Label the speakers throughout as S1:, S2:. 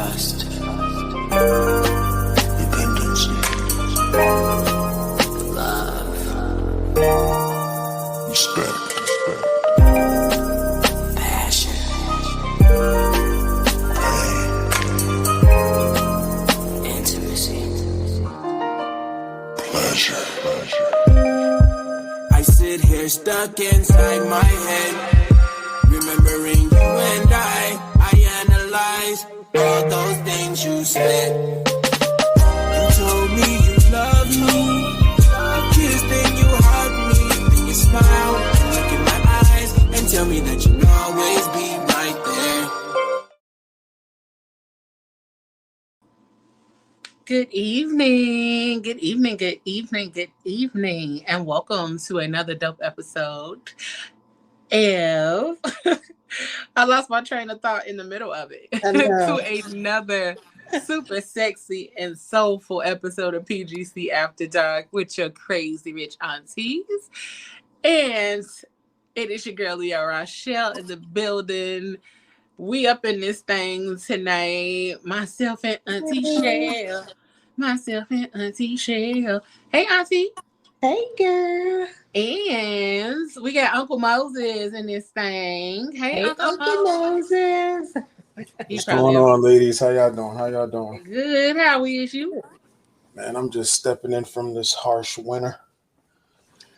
S1: trust, dependency, love, respect, passion, pain, intimacy, pleasure. I sit here stuck inside my head, remembering you and I analyze all those things you said. You told me you love me, you kissed and you hugged me, then you smiled, look in my eyes and tell me that you'll always be right there.
S2: Good evening, good evening, good evening, good evening, and welcome to another dope episode of I lost my train of thought in the middle of it. To another super sexy and soulful episode of PGC After Dark with your crazy rich aunties. And it is your girl Leah Rochelle in the building. We up in this thing tonight. Myself and Auntie Shell. Hey, Auntie.
S3: Hey, girl.
S2: And we got Uncle Moses in this thing. Hey, Uncle
S3: Moses.
S4: What's going on, ladies? How y'all doing?
S2: Good. How is you?
S4: Man, I'm just stepping in from this harsh winter.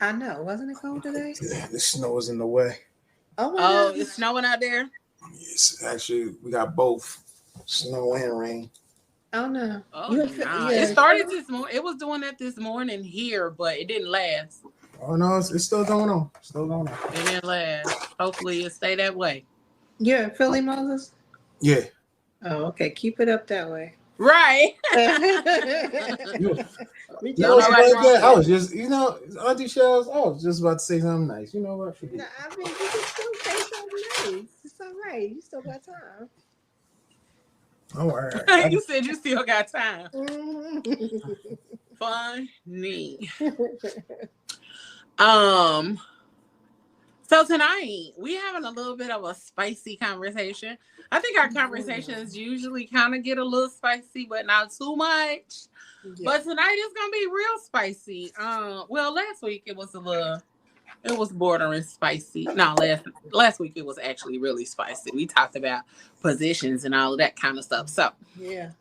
S3: I know. Wasn't it cold today?
S4: Yeah, the snow is in the way.
S2: Oh, it's snowing out there?
S4: Yes, actually, we got both snow and rain.
S3: Oh, no.
S2: It started this morning. It was doing that this morning here, but it didn't last.
S4: Oh, no, it's still going on.
S2: It didn't last. Hopefully it stay that way.
S3: You're in Philly, Moses?
S4: Yeah.
S3: Oh, okay. Keep it up that way.
S2: Right.
S4: I was just, Auntie Shells, I was just about to say something nice. You know what?
S3: No, I mean, you can still say something nice. It's all right. You still got time.
S4: Oh, all right.
S2: You said you still got time. Funny. So tonight we having a little bit of a spicy conversation. I think our conversations usually kind of get a little spicy, but not too much. Yeah. But tonight it's gonna be real spicy. Well, last week it was bordering spicy. No, last week it was actually really spicy. We talked about positions and all of that kind of stuff. So
S3: yeah.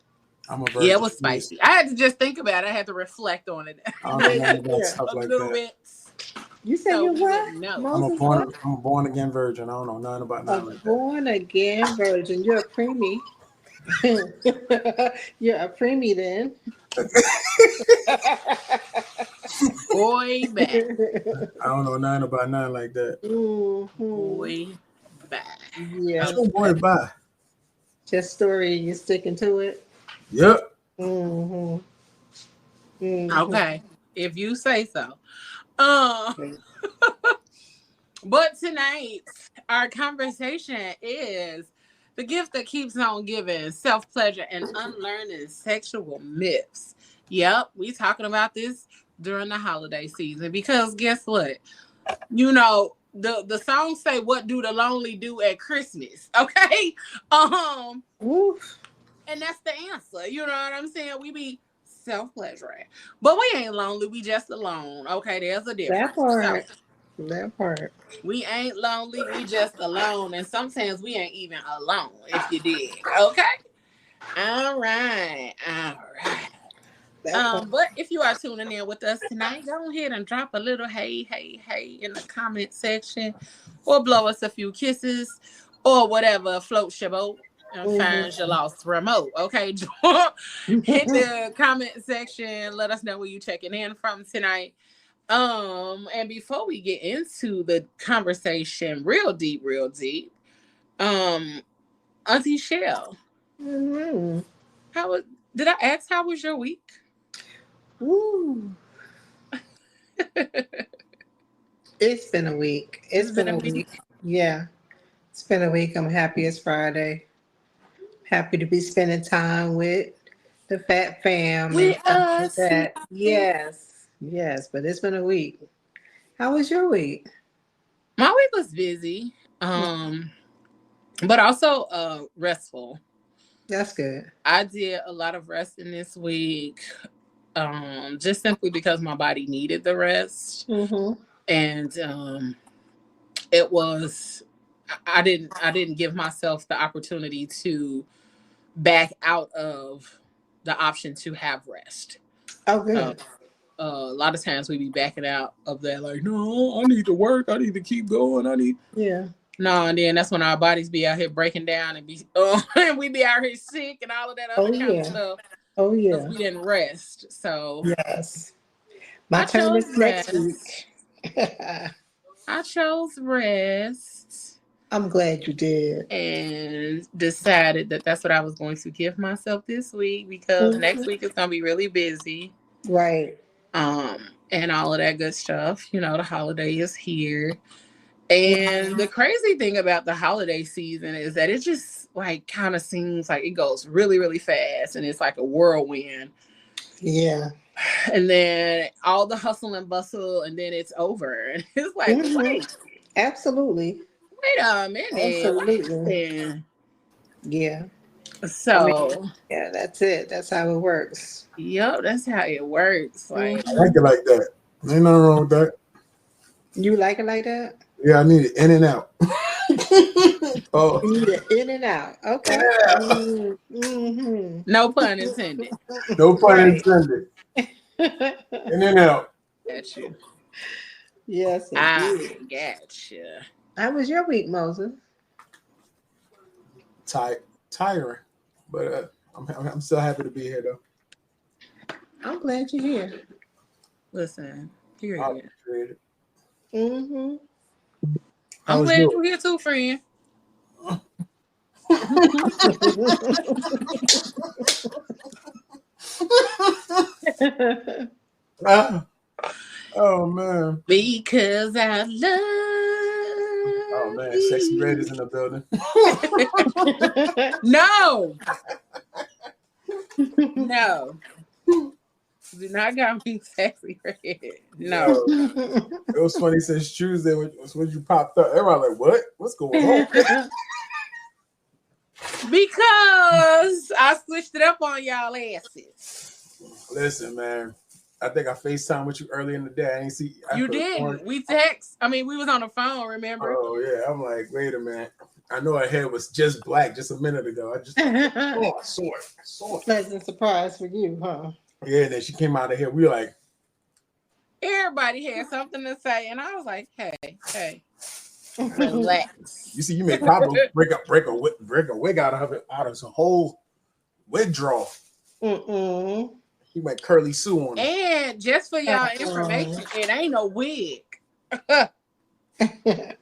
S2: It was spicy. I had to just think about it. I had to reflect on it a little bit.
S3: You said you what?
S4: No. I'm a born again virgin. I don't know nothing about that.
S3: A born again virgin. You're a preemie. You're a preemie then.
S2: Boy back.
S4: I don't know nothing about nothing like that.
S3: Mm-hmm.
S2: Boy back.
S3: Yeah.
S4: So boy bye.
S3: Just story. You're sticking to it.
S4: Yep.
S3: Mm-hmm.
S2: Mm-hmm. Okay, if you say so. But tonight our conversation is the gift that keeps on giving: self-pleasure and unlearning sexual myths. Yep, we talking about this during the holiday season because guess what? You know, the songs say, "What do the lonely do at Christmas?" Okay,
S3: Oof.
S2: And that's the answer. You know what I'm saying? We be self-pleasuring, but we ain't lonely. We just alone. Okay, there's a difference.
S3: That part.
S2: We ain't lonely. We just alone, and sometimes we ain't even alone. If you did, okay. All right. But if you are tuning in with us tonight, go ahead and drop a little hey in the comment section, or blow us a few kisses, or whatever floats your boat and finds your lost remote. Okay, hit the comment section. Let us know where you checking in from tonight. And before we get into the conversation, real deep, Auntie Shell,
S3: Mm-hmm.
S2: Did I ask how was your week?
S3: Ooh. It's been a week. It's been a week. Yeah. It's been a week. I'm happy it's Friday. Happy to be spending time with the fat fam.
S2: With us.
S3: That. Yes, but it's been a week. How was your week?
S2: My week was busy, but also restful.
S3: That's good.
S2: I did a lot of resting this week, just simply because my body needed the rest, and it was. I didn't give myself the opportunity to back out of the option to have rest.
S3: Oh, good.
S2: A lot of times we be backing out of that, like, no, I need to work, I need to keep going, no, and then that's when our bodies be out here breaking down and and we be out here sick and all of that other kind of stuff.
S3: Oh yeah.
S2: Because we didn't rest. So
S3: yes, my
S2: I
S3: turn
S2: chose
S3: is next week.
S2: I chose rest.
S3: I'm glad you did.
S2: And decided that that's what I was going to give myself this week, because next week is going to be really busy.
S3: Right.
S2: And all of that good stuff. You know, the holiday is here. And the crazy thing about the holiday season is that it just like kind of seems like it goes really, really fast, and it's like a whirlwind.
S3: Yeah.
S2: And then all the hustle and bustle, and then it's over. And it's like, wait.
S3: Absolutely.
S2: Wait a minute.
S3: Absolutely. Yeah.
S2: So
S3: yeah, that's it. That's how it works.
S2: Yep, that's how it works. Like
S4: I like it like that. Ain't nothing wrong with that.
S3: You like it like that?
S4: Yeah, I need it in and out.
S3: Oh, you need it in and out. Okay.
S2: No pun intended.
S4: No pun intended. In and out.
S2: Got you.
S3: Yes,
S2: I got you.
S3: How was your week, Moses?
S4: Tiring, but I'm still happy to be here, though.
S3: I'm glad you're here.
S2: Listen, period.
S4: I'm
S2: glad you're here too, friend.
S4: Oh man.
S2: Because I love.
S4: Oh man, Sexy Red is in the building.
S2: No. Do not got me Sexy Red. No.
S4: It was funny since Tuesday when you popped up. Everybody like, what? What's going on?
S2: Because I switched it up on y'all asses.
S4: Listen, man. I think I FaceTime with you early in the day. I didn't see
S2: you. Didn't. We text. I mean, we was on the phone, remember?
S4: Oh yeah. I'm like, wait a minute. I know her hair was just black just a minute ago. I just I saw it.
S3: Pleasant surprise for you, huh?
S4: Yeah, and then she came out of here. We were like,
S2: everybody had something to say, and I was like, hey, relax.
S4: You see, you may probably break a wig out of some whole wig draw. He went Curly Sue on him.
S2: And just for y'all information, it ain't no wig.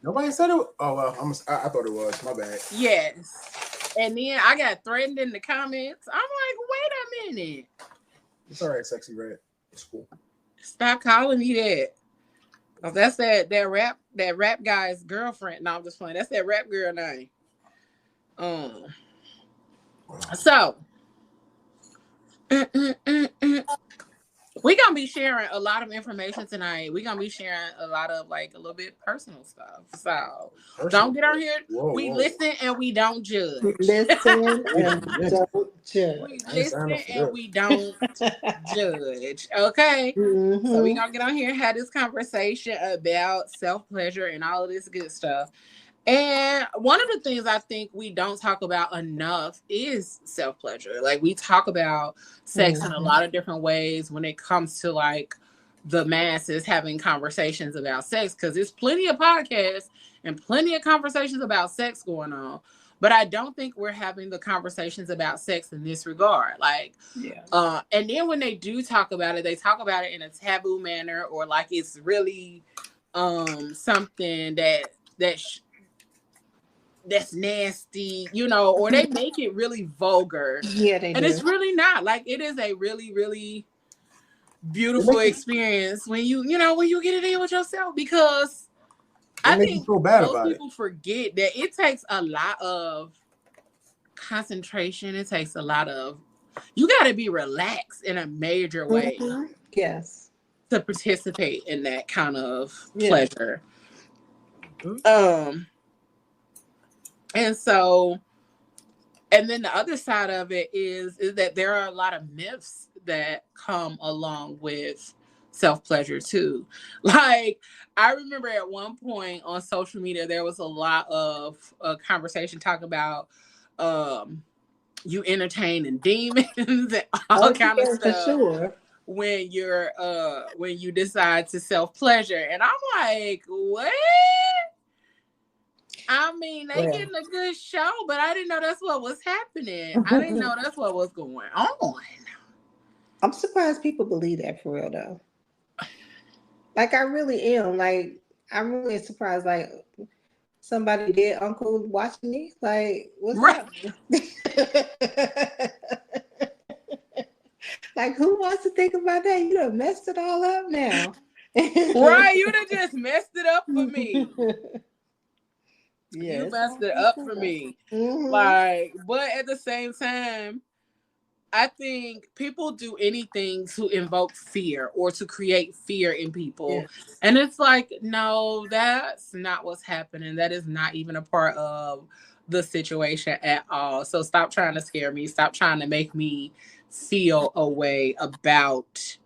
S4: Nobody said it. Oh well, I thought it was. My bad.
S2: Yes. And then I got threatened in the comments. I'm like, wait a minute.
S4: It's all right, Sexy Red. It's cool.
S2: Stop calling me that. Oh, that's that rap guy's girlfriend. No, I'm just playing. That's that rap girl name. So we're gonna be sharing a lot of information tonight. We're gonna be sharing a lot of like a little bit personal stuff. So don't get on here. We listen and we don't judge.
S3: Listen and don't judge.
S2: We listen and we don't judge. Okay. So we're gonna get on here and have this conversation about self-pleasure and all of this good stuff. And one of the things I think we don't talk about enough is self-pleasure. Like we talk about sex in a lot of different ways when it comes to like the masses having conversations about sex, because there's plenty of podcasts and plenty of conversations about sex going on. But I don't think we're having the conversations about sex in this regard. Like, and then when they do talk about it, they talk about it in a taboo manner, or like it's really something that's nasty, you know, or they make it really vulgar.
S3: Yeah, they do.
S2: And it's really not. Like, it is a really, really beautiful experience when you get it in with yourself, because I think most people forget that it takes a lot of concentration. It takes a lot of, you got to be relaxed in a major way.
S3: Yes.
S2: To participate in that kind of pleasure. And so And then the other side of it is that there are a lot of myths that come along with self-pleasure too. Like, I remember at one point on social media, there was a lot of conversation talking about you entertaining demons and all kind of
S3: For
S2: stuff
S3: sure.
S2: when you decide to self-pleasure. And I'm like, what? I mean, they getting a good show, but I didn't know that's what was happening. I didn't know that's what was going on.
S3: I'm surprised people believe that for real though. Like, I really am. Like, I'm really surprised. Like, somebody dead uncle watching me. Like, what's happening? Like, who wants to think about that? You done messed it all up now.
S2: Right, you done just messed it up for me.
S3: Yeah,
S2: you messed it up for me.
S3: Mm-hmm.
S2: Like, but at the same time, I think people do anything to invoke fear or to create fear in people. Yes. And it's like, no, that's not what's happening. That is not even a part of the situation at all. So stop trying to scare me. Stop trying to make me feel a way about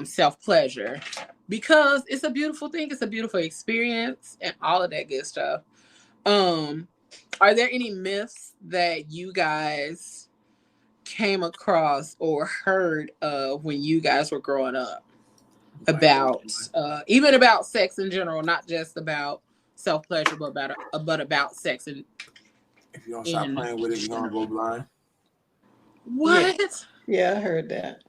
S2: self-pleasure, because it's a beautiful thing. It's a beautiful experience and all of that good stuff. Are there any myths that you guys came across or heard of when you guys were growing up about even about sex in general, not just about self-pleasure, but about sex? And
S4: if you don't stop playing with it, you're gonna go blind.
S2: What?
S3: Yeah, I heard that.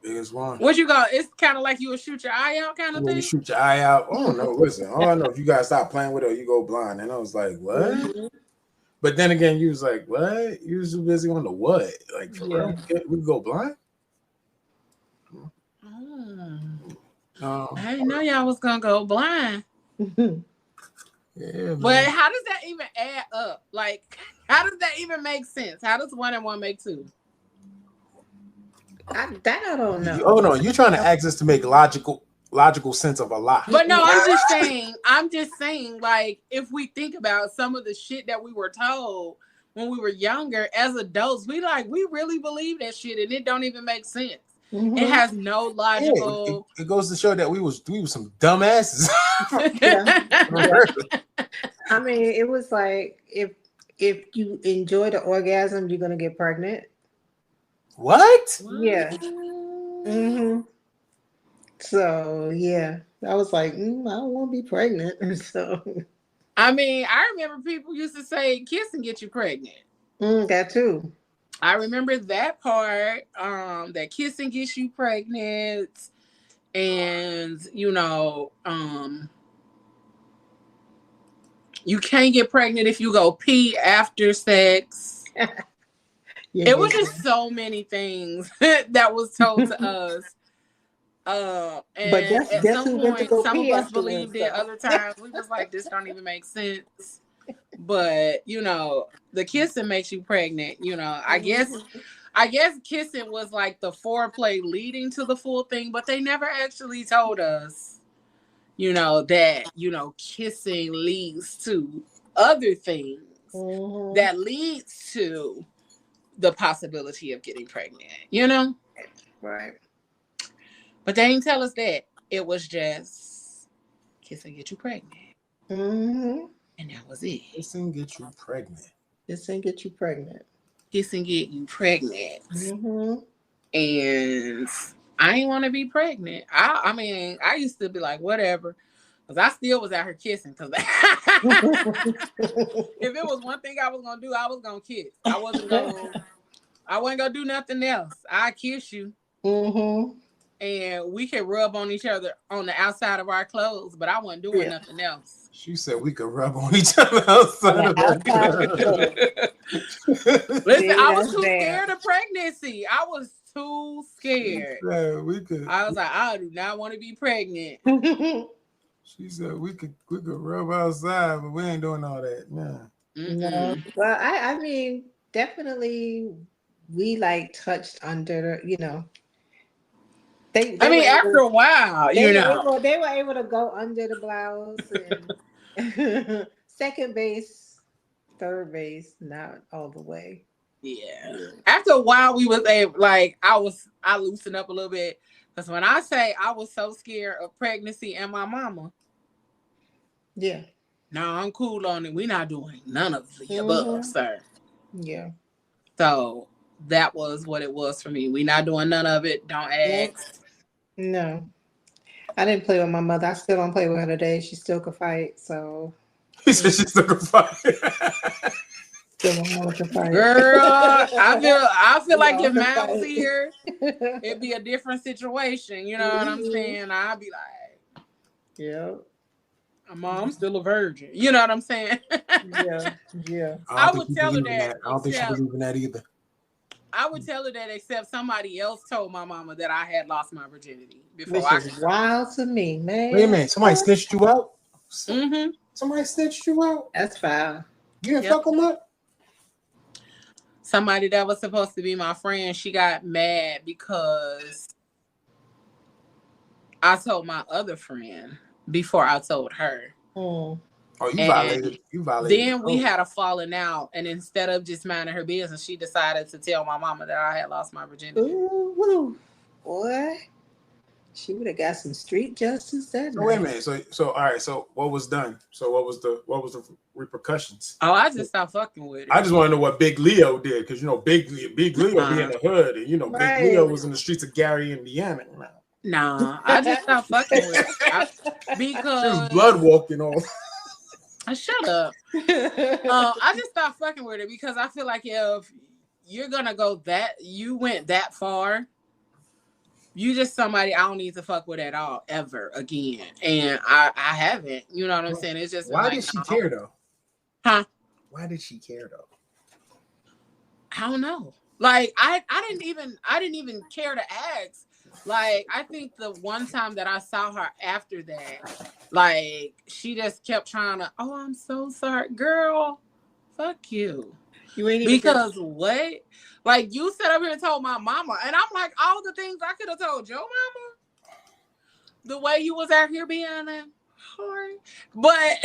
S4: Biggest one.
S2: What you got? It's kind of like you would shoot your eye out kind of thing.
S4: You shoot your eye out. Oh no, listen. All I know, if you guys stop playing with it, you go blind. And I was like, what? Mm-hmm. But then again, you was like, what? You was busy on the what? Like, for real? We go blind?
S2: I didn't know y'all was gonna go blind.
S4: Yeah, man.
S2: But how does that even add up? Like, how does that even make sense? How does 1 and 1 make 2?
S3: I don't know.
S4: Oh no, you're trying to ask us to make logical sense of a lot.
S2: But no, I'm just saying, like, if we think about some of the shit that we were told when we were younger, as adults, we really believe that shit, and it don't even make sense. Mm-hmm. It has no logical.
S4: It goes to show that we was some dumbasses.
S3: I mean, it was like, if you enjoy the orgasm, you're gonna get pregnant.
S4: What?
S3: Yeah. Mm-hmm. So yeah, I was like, I don't want to be pregnant. So,
S2: I mean, I remember people used to say kissing get you pregnant.
S3: That too.
S2: I remember that part. That kissing gets you pregnant, and you can't get pregnant if you go pee after sex. It was just so many things that was told to us. And but at some point, some of us believed it. Other times, we was like, this don't even make sense. But the kissing makes you pregnant. I guess kissing was like the foreplay leading to the full thing, but they never actually told us, that kissing leads to other things that leads to the possibility of getting pregnant.
S3: Right.
S2: But they didn't tell us that. It was just kissing get you pregnant.
S3: Mm-hmm.
S2: And that was it.
S4: Kissing get you pregnant.
S3: Kissing get you pregnant.
S2: Kissing get you pregnant.
S3: Mm-hmm.
S2: And I didn't want to be pregnant. I mean, I used to be like, whatever. Because I still was out here kissing. Because if it was one thing I was going to do, I was going to kiss. I wasn't going to do nothing else. I kiss you.
S3: Mm-hmm.
S2: And we could rub on each other on the outside of our clothes, but I wasn't doing nothing else.
S4: She said we could rub on each other outside of our clothes.
S2: Listen, I was too scared of pregnancy. I was too scared.
S4: We could.
S2: I was like, I do not want to be pregnant.
S4: She said we could rub outside, but we ain't doing all that. Nah.
S3: No. Well, I mean, definitely we touched under
S2: after a while,
S3: they were able to go under the blouse and second base third base, not all the way.
S2: Yeah. After a while, we was able, like, I loosened up a little bit. Because when I say I was so scared of pregnancy and my mama.
S3: Yeah.
S2: No, I'm cool on it. We're not doing none of the above, sir.
S3: Yeah.
S2: So that was what it was for me. We not doing none of it. Don't ask.
S3: No. I didn't play with my mother. I still don't play with her today. She still could fight, so.
S4: He said she still could fight.
S3: Still want to fight.
S2: Girl, I feel like if mine was here, it'd be a different situation. You know what I'm saying? I'd be like,
S3: yeah.
S2: Mom's still a virgin. You know what I'm saying?
S3: Yeah.
S2: I would tell her that.
S4: I don't think she believes in that either.
S2: I would tell her that, except somebody else told my mama that I had lost my virginity before.
S3: Which is wild to me, man.
S4: Wait a minute, somebody snitched you out?
S2: Mm-hmm.
S4: Somebody snitched you out?
S3: That's foul.
S4: You didn't fuck them up?
S2: Somebody that was supposed to be my friend, she got mad because I told my other friend before I told her.
S3: Mm.
S4: Oh, you violated.
S2: Then we had a falling out, and instead of just minding her business, she decided to tell my mama that I had lost my virginity.
S3: Ooh, boy, she would have got some street justice that night.
S4: Wait a minute. So all right. So what was done? So what was the repercussions?
S2: Oh, I just stopped fucking with it.
S4: I just want to know what Big Leo did, because Big Leo be in the hood, and
S3: Right.
S4: Big Leo was in the streets of Gary, Indiana.
S2: Nah, I just stopped fucking with it because
S4: she was blood walking off.
S2: Shut up. I just stopped fucking with it because I feel like if you're gonna go you went that far, you just somebody I don't need to fuck with at all ever again. And I haven't. You know what I'm saying? It's just
S4: why did she care though?
S2: Huh?
S4: Why did she care though?
S2: I don't know. Like I didn't even care to ask. Like, I think the one time that I saw her after that, like, she just kept trying to, oh, I'm so sorry. Girl, fuck you.
S3: You ain't even
S2: because what? Like, you sat up here and told my mama, and I'm like, all the things I could have told your mama, the way you was out here being a whore. But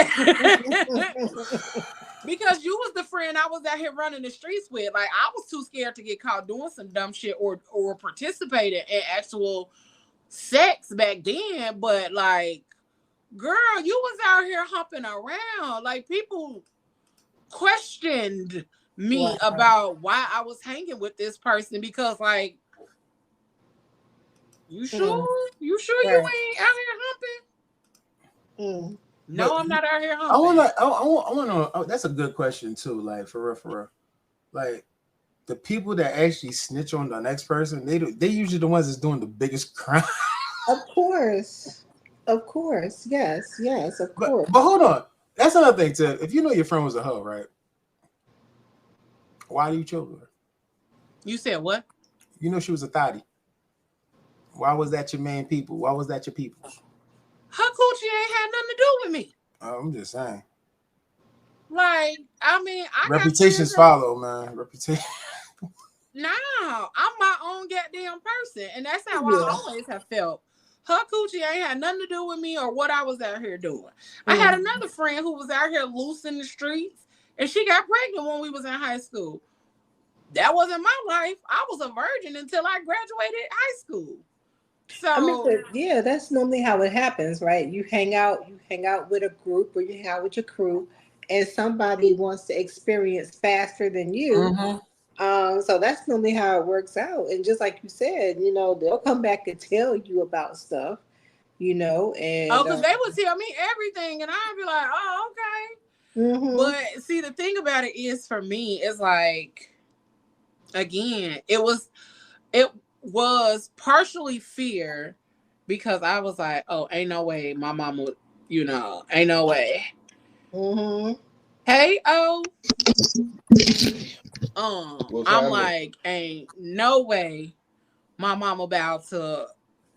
S2: because you was the friend I was out here running the streets with. Like, I was too scared to get caught doing some dumb shit or participating in actual sex back then. But like, girl, you was out here humping around. Like, people questioned me about why I was hanging with this person because, like, you sure? You sure you ain't out here humping? No, but I'm not out here humping.
S4: I want to. Oh, that's a good question too. Like, for real. Like, the people that actually snitch on the next person, they usually the ones that's doing the biggest crime.
S3: Of course, yes, of course.
S4: But hold on, that's another thing too. If you know your friend was a hoe, right? Why do you chill with her?
S2: You said what?
S4: You know she was a thotty. Why was that your main people? Why was that your people?
S2: Her coochie ain't had nothing to do with me.
S4: I'm just saying.
S2: Like, I mean,
S4: reputations follow, man. Reputation.
S2: No, I'm my own goddamn person, and that's how I always have felt. Her coochie ain't had nothing to do with me or what I was out here doing. I had another friend who was out here loose in the streets, and she got pregnant when we was in high school. That wasn't my life. I was a virgin until I graduated high school. So
S3: I mean, that's normally how it happens, right? You hang out with a group, or you hang out with your crew, and somebody wants to experience faster than you.
S4: Mm-hmm.
S3: So that's normally how it works out. And just like you said, they'll come back and tell you about stuff, and
S2: because they would tell me everything, and I'd be like, oh, okay.
S3: Mm-hmm.
S2: But see, the thing about it is, for me, it's like, again, it was partially fear, because I was like, oh, ain't no way my mom would, ain't no way.
S3: Mm-hmm.
S2: Hey, I'm like, ain't no way my mama about to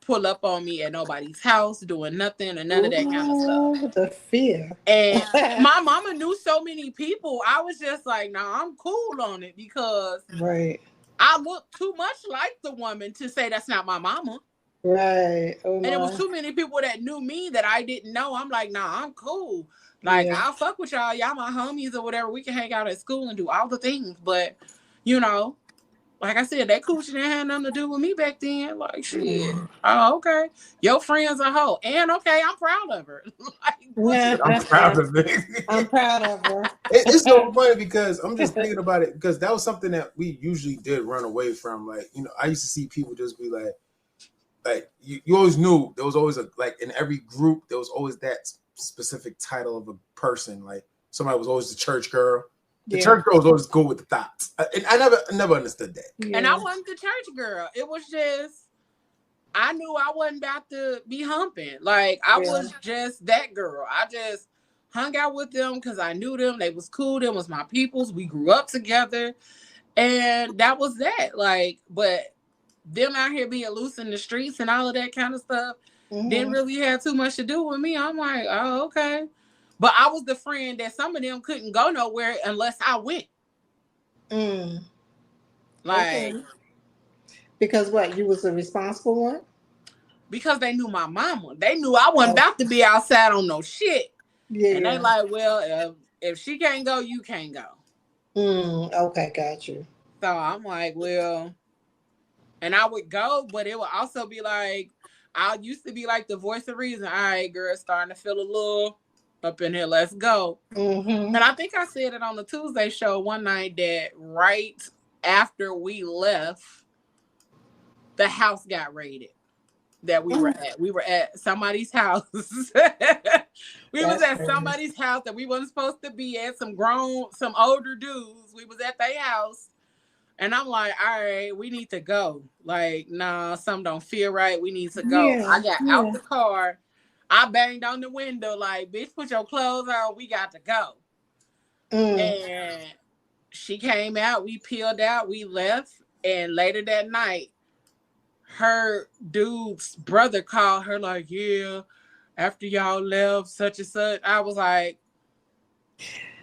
S2: pull up on me at nobody's house doing nothing or none of that kind of stuff.
S3: The fear.
S2: And my mama knew so many people. I was just like, nah, I'm cool on it, because I look too much like the woman to say that's not my mama.
S3: Right.
S2: And it was too many people that knew me that I didn't know. I'm like, nah, I'm cool. Like, I'll fuck with y'all. Y'all my homies or whatever. We can hang out at school and do all the things. But, you know, like I said, that coochie didn't have nothing to do with me back then. Like, shit. Oh, okay. Your friend's a hoe. And, okay, I'm proud of her. Like,
S4: I'm proud of it.
S3: I'm proud of her.
S4: It's so funny because I'm just thinking about it because that was something that we usually did run away from. Like, you know, I used to see people just be like you always knew there was always like in every group, there was always that specific title of a person. Like somebody was always the church girl. The church girl was always good with the thoughts. I never understood that.
S2: And I wasn't the church girl. It was just, I knew I wasn't about to be humping. Like, I was just that girl. I just hung out with them because I knew them. They was cool. Them was my peoples. We grew up together. And that was that. Like, but them out here being loose in the streets and all of that kind of stuff didn't really have too much to do with me. I'm like, oh, okay. But I was the friend that some of them couldn't go nowhere unless I went. Like,
S3: because what, you was the responsible one?
S2: Because they knew my mama. They knew I wasn't about to be outside on no shit. And they like, well, if she can't go, you can't go.
S3: Okay, got you.
S2: So I'm like, well, and I would go, but it would also be like, I used to be like the voice of reason. All right, girl, starting to feel a little up in here. Let's go. And I think I said it on the Tuesday show one night that right after we left, the house got raided that we were at. We were at somebody's house. We was at somebody's house that we wasn't supposed to be at. Some older dudes. We was at their house. And I'm like, all right, we need to go. Like, nah, something don't feel right. We need to go. I got out the car. I banged on the window like, bitch, put your clothes on. We got to go. And she came out. We peeled out. We left. And later that night, her dude's brother called her like, yeah, after y'all left, such and such. I was like.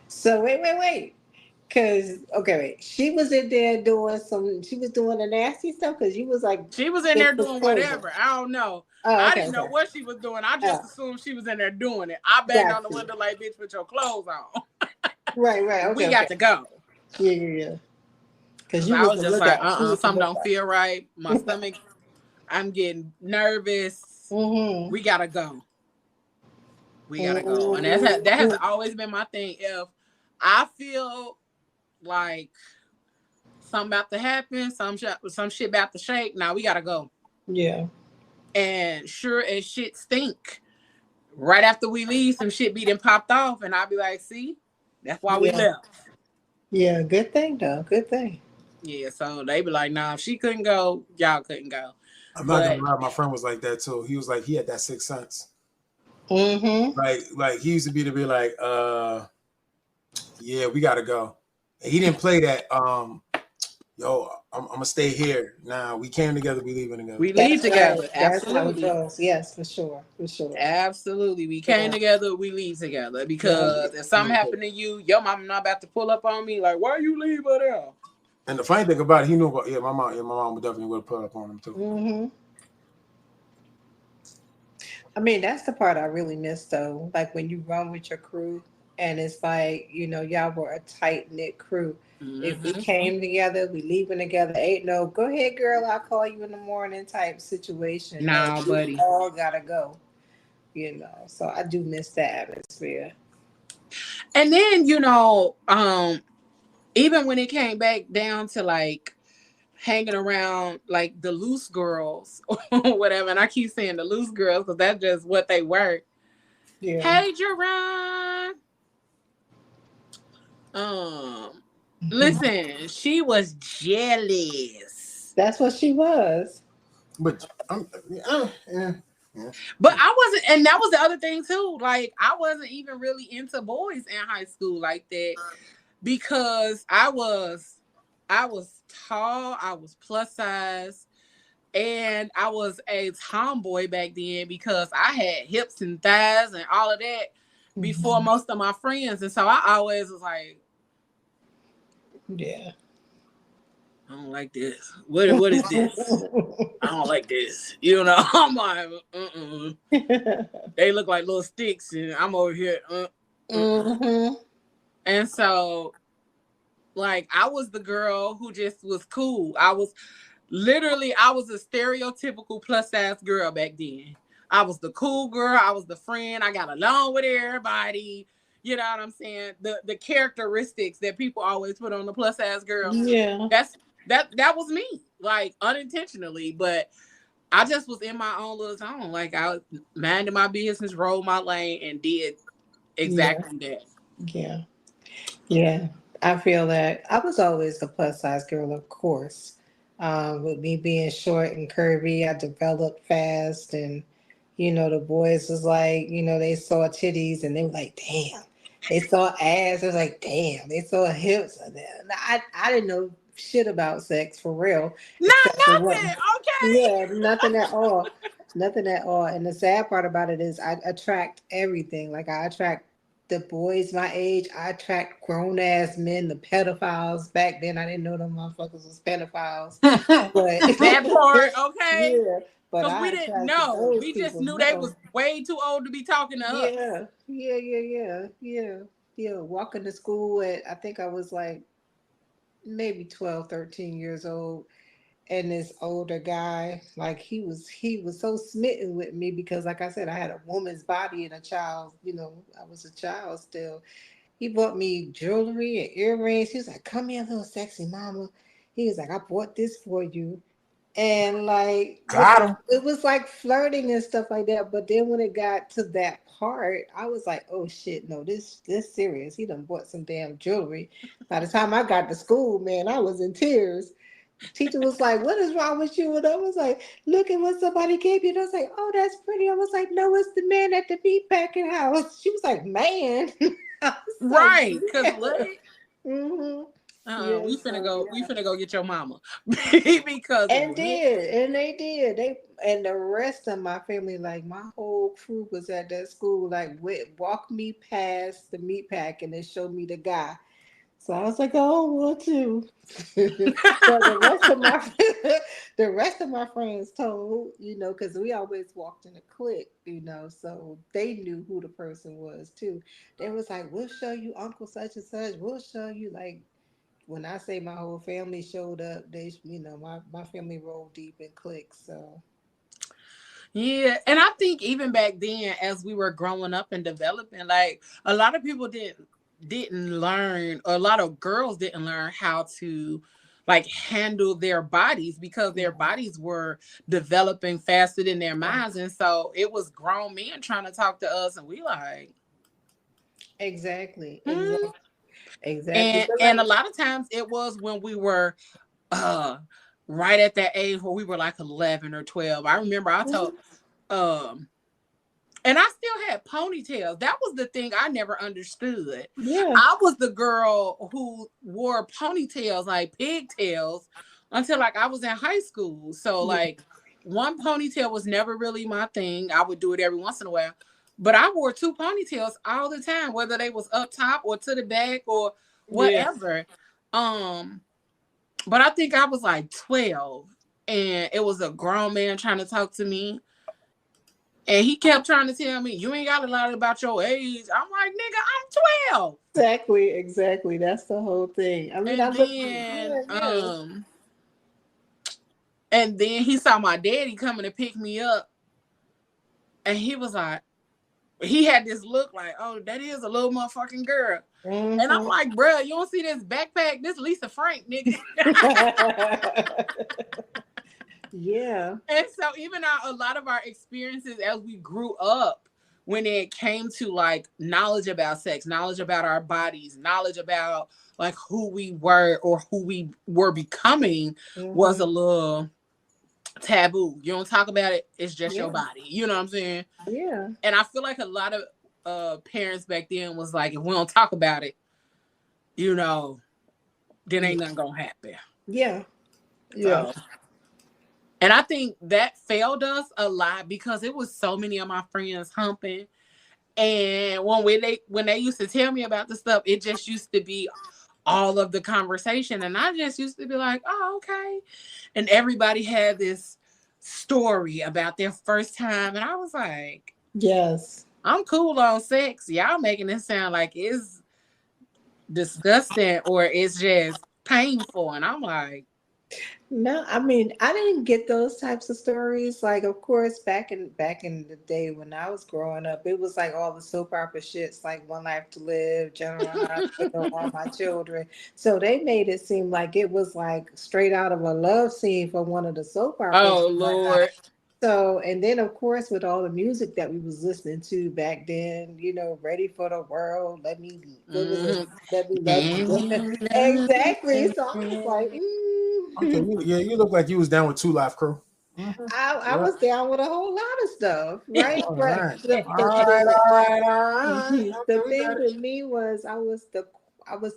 S3: So wait. Because, wait. She was in there she was doing the nasty stuff because you was like.
S2: She was in there doing whatever. I don't know. I didn't know what she was doing. I just assumed she was in there doing it. I banged on the window like, bitch, put your clothes on.
S3: Right. Okay,
S2: we got to go.
S3: Yeah. Because
S2: I was just like, something don't feel right. My stomach, I'm getting nervous. We got to go. We got to go. And that has always been my thing. If I feel like something about to happen, some shit about to shake, now we got to go.
S3: Yeah.
S2: And sure as shit stink, right after we leave, some shit be done popped off, and I'll be like, see, that's why we left.
S3: Yeah, good thing though. Good thing.
S2: Yeah, so they be like, nah, if she couldn't go, y'all couldn't go.
S4: I'm not gonna lie, my friend was like that too. He was like, he had that sixth sense. Like he used to be like, yeah, we gotta go. And he didn't play that. Yo, I'm gonna stay here. Nah, we came together. We leaving together.
S2: We leave together. Right. Absolutely.
S3: That's how it goes. Yes, for sure.
S2: Absolutely. We came together. We leave together. Because if something happened to you, your mama not about to pull up on me. Like, why you leave her there?
S4: And the funny thing about it, he knew about. My mom would definitely would pull up on him too.
S3: I mean, that's the part I really miss though. Like when you run with your crew, and it's like, you know, y'all were a tight knit crew. If we came together, we leaving together. Ain't no, go ahead, girl, I'll call you in the morning type situation.
S2: Nah, buddy.
S3: We all gotta go. You know, so I do miss that atmosphere.
S2: And then, you know, even when it came back down to like hanging around like the loose girls or whatever, and I keep saying the loose girls because that's just what they were. Yeah. Hey, Jerron. Listen, she was jealous.
S3: That's what she was.
S4: But
S2: But I wasn't, and that was the other thing too. Like I wasn't even really into boys in high school like that because I was tall, I was plus size, and I was a tomboy back then because I had hips and thighs and all of that before most of my friends, and so I always was like,
S3: yeah,
S2: I don't like this. What is this? I don't like this. You know, I'm like, They look like little sticks, and I'm over here.
S3: Mm-hmm.
S2: And so, like, I was the girl who just was cool. I was a stereotypical plus size girl back then. I was the cool girl. I was the friend. I got along with everybody. You know what I'm saying? The characteristics that people always put on the plus size girl.
S3: Yeah.
S2: That was me, like, unintentionally. But I just was in my own little zone. Like, I was minding my business, rolled my lane, and did
S3: Yeah.
S2: exactly that.
S3: Yeah. Yeah. I feel that I was always a plus size girl, of course. With me being short and curvy, I developed fast, and the boys was like, they saw titties and they were like, damn. They saw ass, it was like, damn. They saw hips. And I didn't know shit about sex for real,
S2: Not
S3: except for what.
S2: nothing. Okay.
S3: Yeah, nothing at all. Nothing at all. And the sad part about it is I attract everything. Like I attract the boys my age. I attract grown ass men, the pedophiles. Back then I didn't know them motherfuckers was pedophiles. But
S2: That part, okay.
S3: yeah. But
S2: Because we
S3: I
S2: didn't
S3: attracted
S2: know.
S3: those
S2: We just
S3: people.
S2: knew they
S3: No.
S2: was way too old to be talking to us.
S3: Yeah. Yeah, yeah, yeah. Yeah. Yeah. Walking to school at I think I was like maybe 12, 13 years old, and this older guy, like he was so smitten with me because, like I said, I had a woman's body and a child, I was a child still. He bought me jewelry and earrings. He was like, come here, little sexy mama. He was like, I bought this for you. And like
S4: Got him.
S3: it was like flirting and stuff like that. But then when it got to that part, I was like, oh shit, no, this serious. He done bought some damn jewelry. By the time I got to school, man, I was in tears. Teacher was like, what is wrong with you? And I was like, look at what somebody gave you. And I was like, oh, that's pretty. I was like, no, it's the man at the meat packing house. She was like, man. I was
S2: Right.
S3: like,
S2: Because
S3: yeah.
S2: what?
S3: Mm-hmm.
S2: We finna go.
S3: Yeah.
S2: We finna go get your mama. Because
S3: And they did. And the rest of my family, like my whole crew was at that school, like walked me past the meat pack and they showed me the guy. So I was like, oh, well, too. But the rest of my friends told, because we always walked in a clique, so they knew who the person was too. They was like, we'll show you Uncle such and such. We'll show you. Like when I say my whole family showed up, they, my family rolled deep in cliques. So
S2: yeah, and I think even back then, as we were growing up and developing, like a lot of people didn't learn, or a lot of girls didn't learn how to like handle their bodies because their bodies were developing faster than their minds, and so it was grown men trying to talk to us, and we like
S3: exactly.
S2: and
S3: But
S2: and a
S3: like,
S2: lot of times it was when we were uh right at that age where we were like 11 or 12. I remember I told and I still had ponytails. That was the thing I never understood.
S3: yeah,
S2: I was the girl who wore ponytails, like pigtails, until like I was in high school. So like one ponytail was never really my thing. I would do it every once in a while. But I wore two ponytails all the time, whether they was up top or to the back or whatever. But I think I was like 12 and it was a grown man trying to talk to me. And he kept trying to tell me, you ain't got to lie about your age. I'm like, nigga, I'm 12.
S3: Exactly. That's the whole thing. I mean,
S2: And then he saw my daddy coming to pick me up. And he was like, he had this look like, oh, that is a little motherfucking girl.
S3: Mm-hmm.
S2: And I'm like, bro, you don't see this backpack? This Lisa Frank, nigga.
S3: Yeah.
S2: And so even a lot of our experiences as we grew up, when it came to like knowledge about sex, knowledge about our bodies, knowledge about like who we were or who we were becoming, was a little taboo. You don't talk about it. It's just your body. You know what I'm saying?
S3: Yeah.
S2: And I feel like a lot of parents back then was like, if we don't talk about it, then ain't nothing gonna happen.
S3: Yeah. Yeah.
S2: And I think that failed us a lot because it was so many of my friends humping. And when they used to tell me about the stuff, it just used to be all of the conversation. And I just used to be like, oh, okay. And everybody had this story about their first time. And I was like,
S3: yes.
S2: I'm cool on sex. Y'all making it sound like it's disgusting or it's just painful. And I'm like,
S3: No, I mean, I didn't get those types of stories. Like, of course, back in the day when I was growing up, it was like all the soap opera shits, like One Life to Live, General Hospital, All My Children. So they made it seem like it was like straight out of a love scene for one of the soap operas
S2: oh
S3: and whatnot.
S2: Lord.
S3: So, and then of course, with all the music that we was listening to back then, Ready for the World, what was it?
S2: Mhm.
S3: Let me love
S2: Can
S3: you.
S2: you
S3: Exactly. So I was like,
S2: love
S4: Okay, yeah, you look like you was down with Two Life Crew. Mm-hmm.
S3: I
S4: Yeah.
S3: was down with a whole lot of stuff, right?
S4: All
S3: But
S4: right.
S3: the
S4: All
S3: the
S4: right.
S3: the,
S4: All right. All right.
S3: the
S4: Okay, we
S3: thing
S4: got it.
S3: with me was I was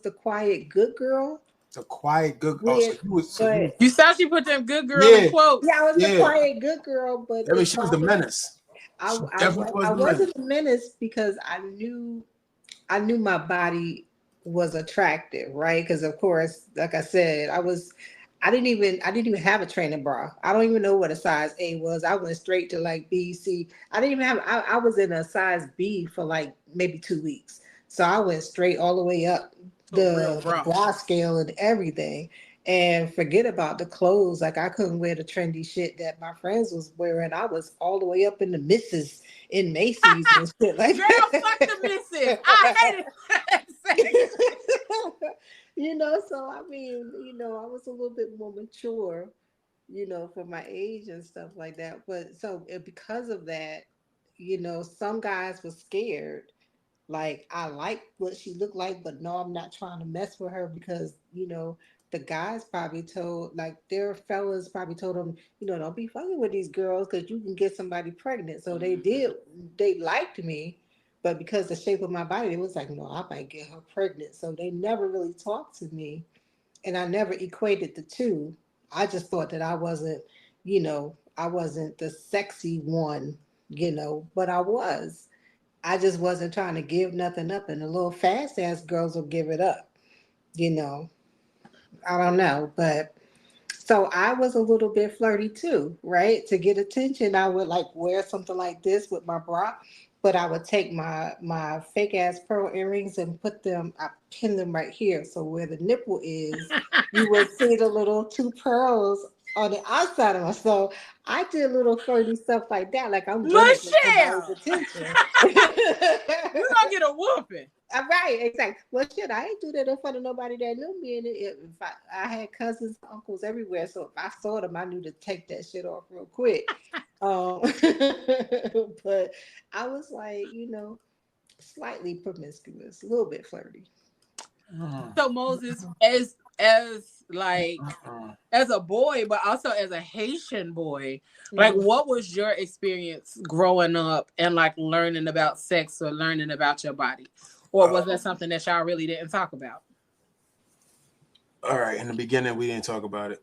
S3: the quiet good girl.
S4: The quiet good. Oh, so
S3: With
S4: you was.
S3: but
S2: You saw she put them good girl in
S4: Yeah,
S2: quotes.
S3: yeah, I was the
S4: yeah.
S3: quiet good girl, but
S4: I
S3: the
S4: mean, she was the
S3: problem
S4: menace. She definitely was
S3: I
S4: the menace.
S3: wasn't a menace because I knew my body was attractive, right? Because of course, like I said, I didn't even have a training bra. I don't even know what a size A was. I went straight to like B, C. I didn't even have I was in a size B for like maybe 2 weeks. So I went straight all the way up
S2: To a real
S3: the
S2: bra.
S3: bra scale and everything. And forget about the clothes. Like I couldn't wear the trendy shit that my friends was wearing. I was all the way up in the misses in Macy's and shit like
S2: Girl, fuck the missus. I
S3: that.
S2: hated that section.
S3: So I mean, I was a little bit more mature, for my age and stuff like that. But so because of that, some guys were scared. Like I like what she looked like, but no, I'm not trying to mess with her because the guys probably told like their fellas probably told them, don't be fucking with these girls because you can get somebody pregnant. So they did. They liked me, but because the shape of my body, it was like, no, I might get her pregnant. So they never really talked to me, and I never equated the two. I just thought that I wasn't the sexy one, but I was. I just wasn't trying to give nothing up, and the little fast ass girls will give it up. You know, I don't know, but so I was a little bit flirty too, right? To get attention, I would like wear something like this with my bra, but I would take my fake ass pearl earrings and I pin them right here, so where the nipple is, you would see the little two pearls on the outside of my. So I did little flirty stuff like that, like I'm gonna get somebody's
S2: Michelle,
S3: attention.
S2: you gonna get a whooping.
S3: Right, exactly. Well, shit, I ain't do that in front of nobody that knew me. And if I had cousins, uncles everywhere, so if I saw them, I knew to take that shit off real quick. Um, but I was like, slightly promiscuous, a little bit flirty.
S2: So Moses, as like
S4: Uh-uh.
S2: as a boy, but also as a Haitian boy, like
S3: Mhm.
S2: what was your experience growing up and like learning about sex or learning about your body? Or was that something that y'all really didn't talk about?
S4: All right. In the beginning, we didn't talk about it.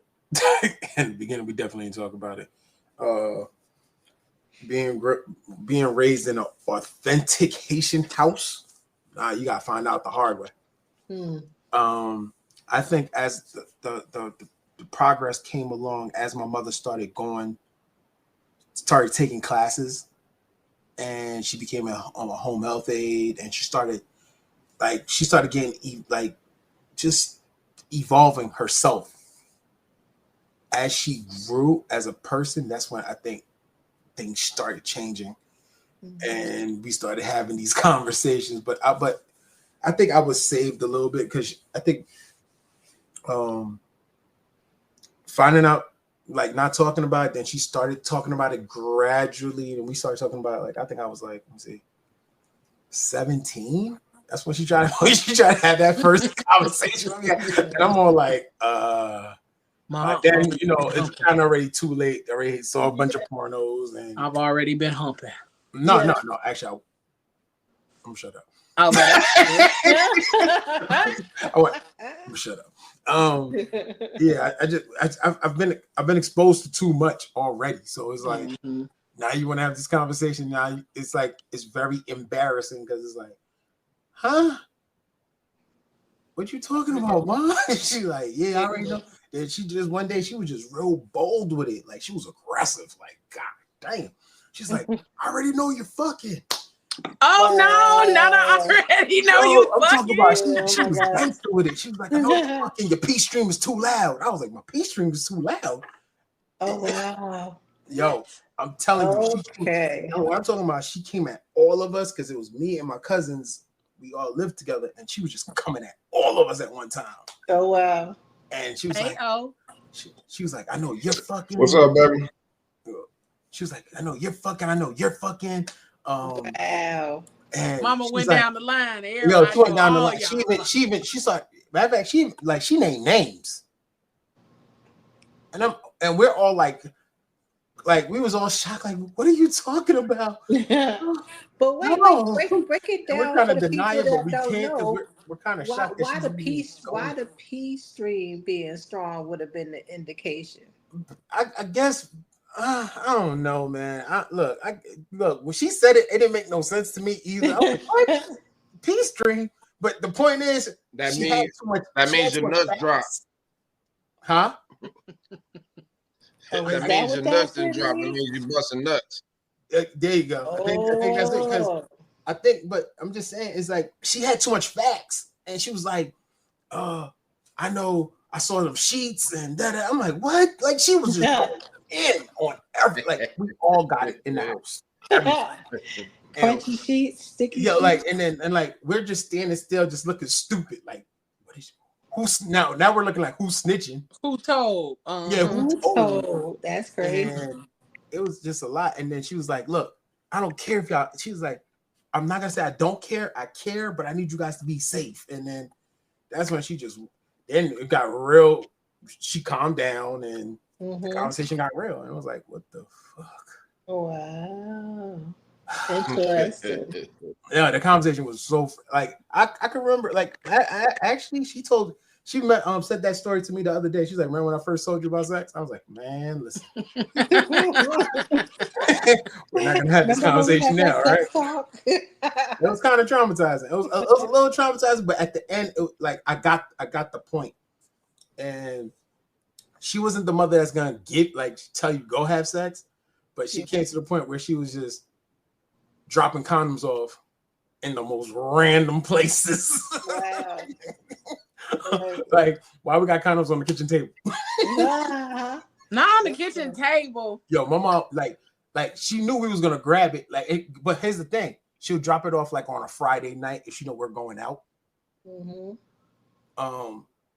S4: In the beginning, we definitely didn't talk about it. Uh, being being raised in an authentic Haitian house, you gotta find out the hard way.
S3: Hmm.
S4: I think as the progress came along, as my mother started taking classes, and she became a home health aide, and she started getting like just evolving herself as she grew as a person. That's when I think things started changing,
S3: Mhm.
S4: and we started having these conversations. But I think I was saved a little bit because I think um, finding out, like, not talking about it, then she started talking about it gradually, and we started talking about it, like, I think I was like, let me see, 17. That's when she tried to have that first conversation with me. And I'm all like, by
S2: My
S4: then, it's kind of already too late. I already saw a bunch of pornos, and
S2: I've already been humping.
S4: no,
S3: Yeah.
S4: actually, I'm gonna shut up.
S2: Oh, but
S4: I'm gonna shut up. Yeah, I've been exposed to too much already, so it's like
S2: Mhm.
S4: now you want to have this conversation. Now it's like it's very embarrassing because it's like, huh? What you talking about, mom? She like, yeah, I already know. Then she just one day she was just real bold with it, like she was aggressive. Like, God damn, she's like, I already know you're fucking.
S2: Oh no, Nana already know you
S4: I'm talking
S2: fucking.
S4: about she was gangster with it. She was like, I know fucking your P stream is too loud. I was like, my P stream is too loud.
S3: Oh wow.
S4: Yo, I'm telling you, I'm talking about she came at all of us because it was me and my cousins. We all lived together, and she was just coming at all of us at one time.
S3: Oh wow.
S4: And she was like, she was like, I know you're fucking.
S5: What's up, baby?
S4: She was like, I know you're fucking.
S3: Wow.
S4: And
S2: Mama went down the line.
S4: Yo, she went down the line. She saw. Matter of fact, she named names. And we're all like we was all shocked. Like, what are you talking about?
S3: But wait, break it down.
S4: We're kind of denying, but we
S3: don't
S4: can't
S3: know.
S4: We're kind of shocked.
S3: Why the P stream being strong would have been the indication?
S4: I guess I don't know, man. Look when she said it, it didn't make no sense to me either. I was like, what? P stream, but the point is
S5: that means your nuts drop,
S4: huh?
S5: That means your nuts didn't drop. It means you busting nuts.
S4: There you go. I think that's it. Because but I'm just saying, it's like she had too much facts, and she was like, I know I saw them sheets and that. I'm like, what? Like she was just in on everything. Like we all got it in the house.
S3: Crunchy sheets, sticky.
S4: Yeah, like and like we're just standing still, just looking stupid. Like, what is who's now? Now we're looking like who's snitching?
S2: Who told?
S4: Who told?
S3: That's crazy.
S4: And it was just a lot. And then she was like, look, I don't care if y'all. She was like, I'm not gonna say I don't care. I care, but I need you guys to be safe. And then that's when then it got real. She calmed down and the conversation got real. And I was like, what the fuck?
S3: Wow. Interesting.
S4: Yeah, the conversation was so like I can remember like I actually she said that story to me the other day. She's like, remember when I first told you about sex? I was like, man, listen. We're not gonna have this conversation now, right? It was kind of traumatizing. It was a little traumatizing, but at the end, I got the point. And she wasn't the mother that's gonna tell you go have sex, but she came to the point where she was just dropping condoms off in the most random places. Wow. Like, why we got condoms on the kitchen table?
S2: Not on the kitchen table.
S4: Yo, my mom, like she knew we was gonna grab it. But here's the thing: she'll drop it off like on a Friday night if she know we're going out.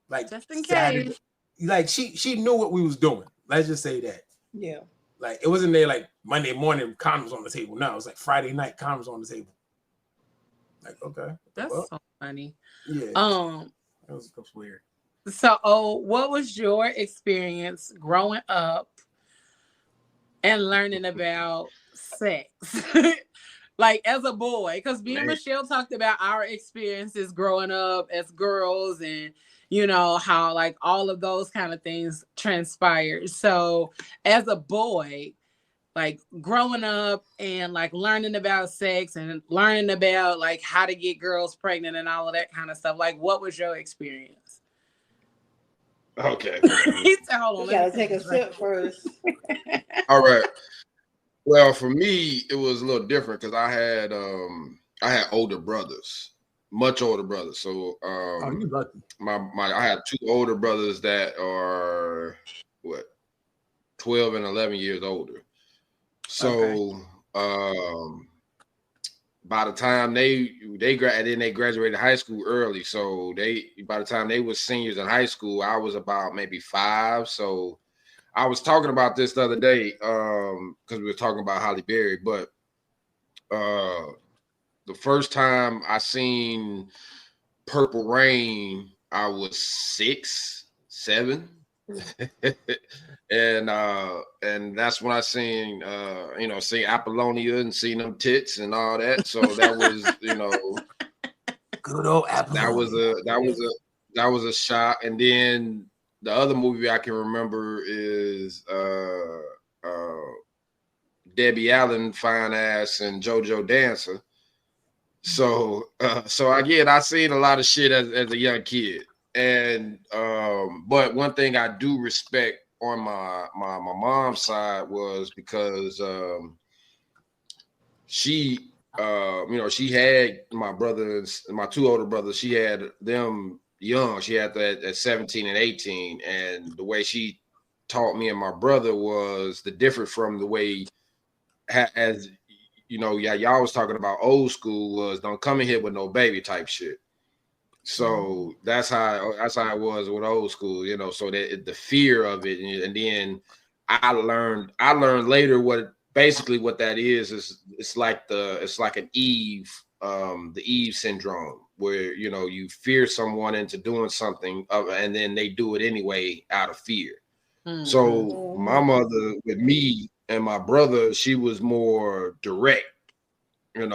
S4: Like
S2: just in
S4: Saturday,
S2: case.
S4: Like she knew what we was doing. Let's just say that.
S3: Yeah.
S4: Like it wasn't there like Monday morning condoms on the table. No, it was like Friday night condoms on the table. Like, okay.
S2: That's so funny.
S4: Yeah. That was weird.
S2: So, what was your experience growing up and learning about sex? Like as a boy, because me and Michelle talked about our experiences growing up as girls and how like all of those kind of things transpired. So as a boy, like growing up and like learning about sex and learning about like how to get girls pregnant and all of that kind of stuff, like what was your experience?
S5: Okay.
S3: You gotta take a sip first.
S5: All right. Well, for me, it was a little different because I had older brothers, much older brothers. So
S4: you lucky.
S5: I had two older brothers that are 12 and 11 years older. So by the time they graduated high school early. So by the time they were seniors in high school, I was about maybe 5. So I was talking about this the other day because we were talking about Halle Berry, but the first time I seen Purple Rain, I was 6, 7. and that's when I seen seen Apollonia and seen them tits and all that. So that was
S4: good old Apollonia.
S5: That was a shock. And then the other movie I can remember is Debbie Allen, Fine Ass, and JoJo Dancer. So again, I seen a lot of shit as a young kid. And but one thing I do respect on my mom's side was because she she had my brothers, my two older brothers, she had them young. She had that at 17 and 18. And the way she taught me and my brother was the different from the way, as y'all was talking about old school, was don't come in here with no baby type shit. So that's how it was with old school, so that the fear of it. And then I learned later what that is it's like an Eve, the Eve syndrome, where you fear someone into doing something and then they do it anyway out of fear. So my mother with me and my brother, she was more direct. I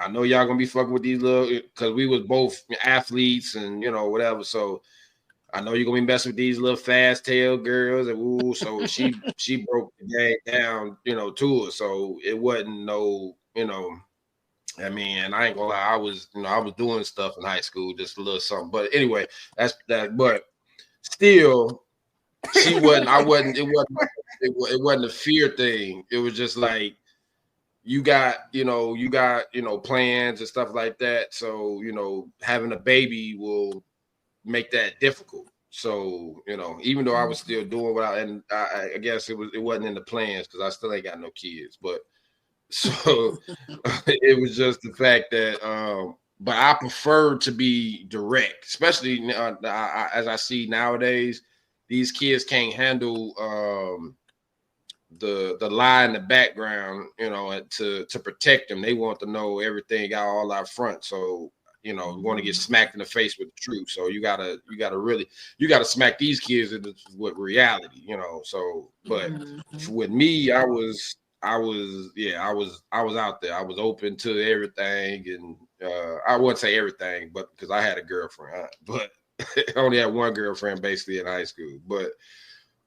S5: know y'all gonna be fucking with these little, because we was both athletes and whatever. So I know you're gonna be messing with these little fast tail girls, and so she broke the game down, to us. So it wasn't no, I mean, and I ain't gonna lie, I was doing stuff in high school, just a little something. But anyway, that's that. But still, she wasn't. I wasn't. It wasn't a fear thing. It was just like, you got plans and stuff like that. So, having a baby will make that difficult. So, even though I was still doing and I guess it wasn't in the plans because I still ain't got no kids. But so it was just the fact that, but I prefer to be direct, especially as I see nowadays, these kids can't handle, the lie in the background, to protect them. They want to know everything out all out front. So, we want to get smacked in the face with the truth. So you gotta smack these kids with reality, So, but with me, I was out there. I was open to everything, and I wouldn't say everything, but because I had a girlfriend, but I only had one girlfriend basically in high school, but.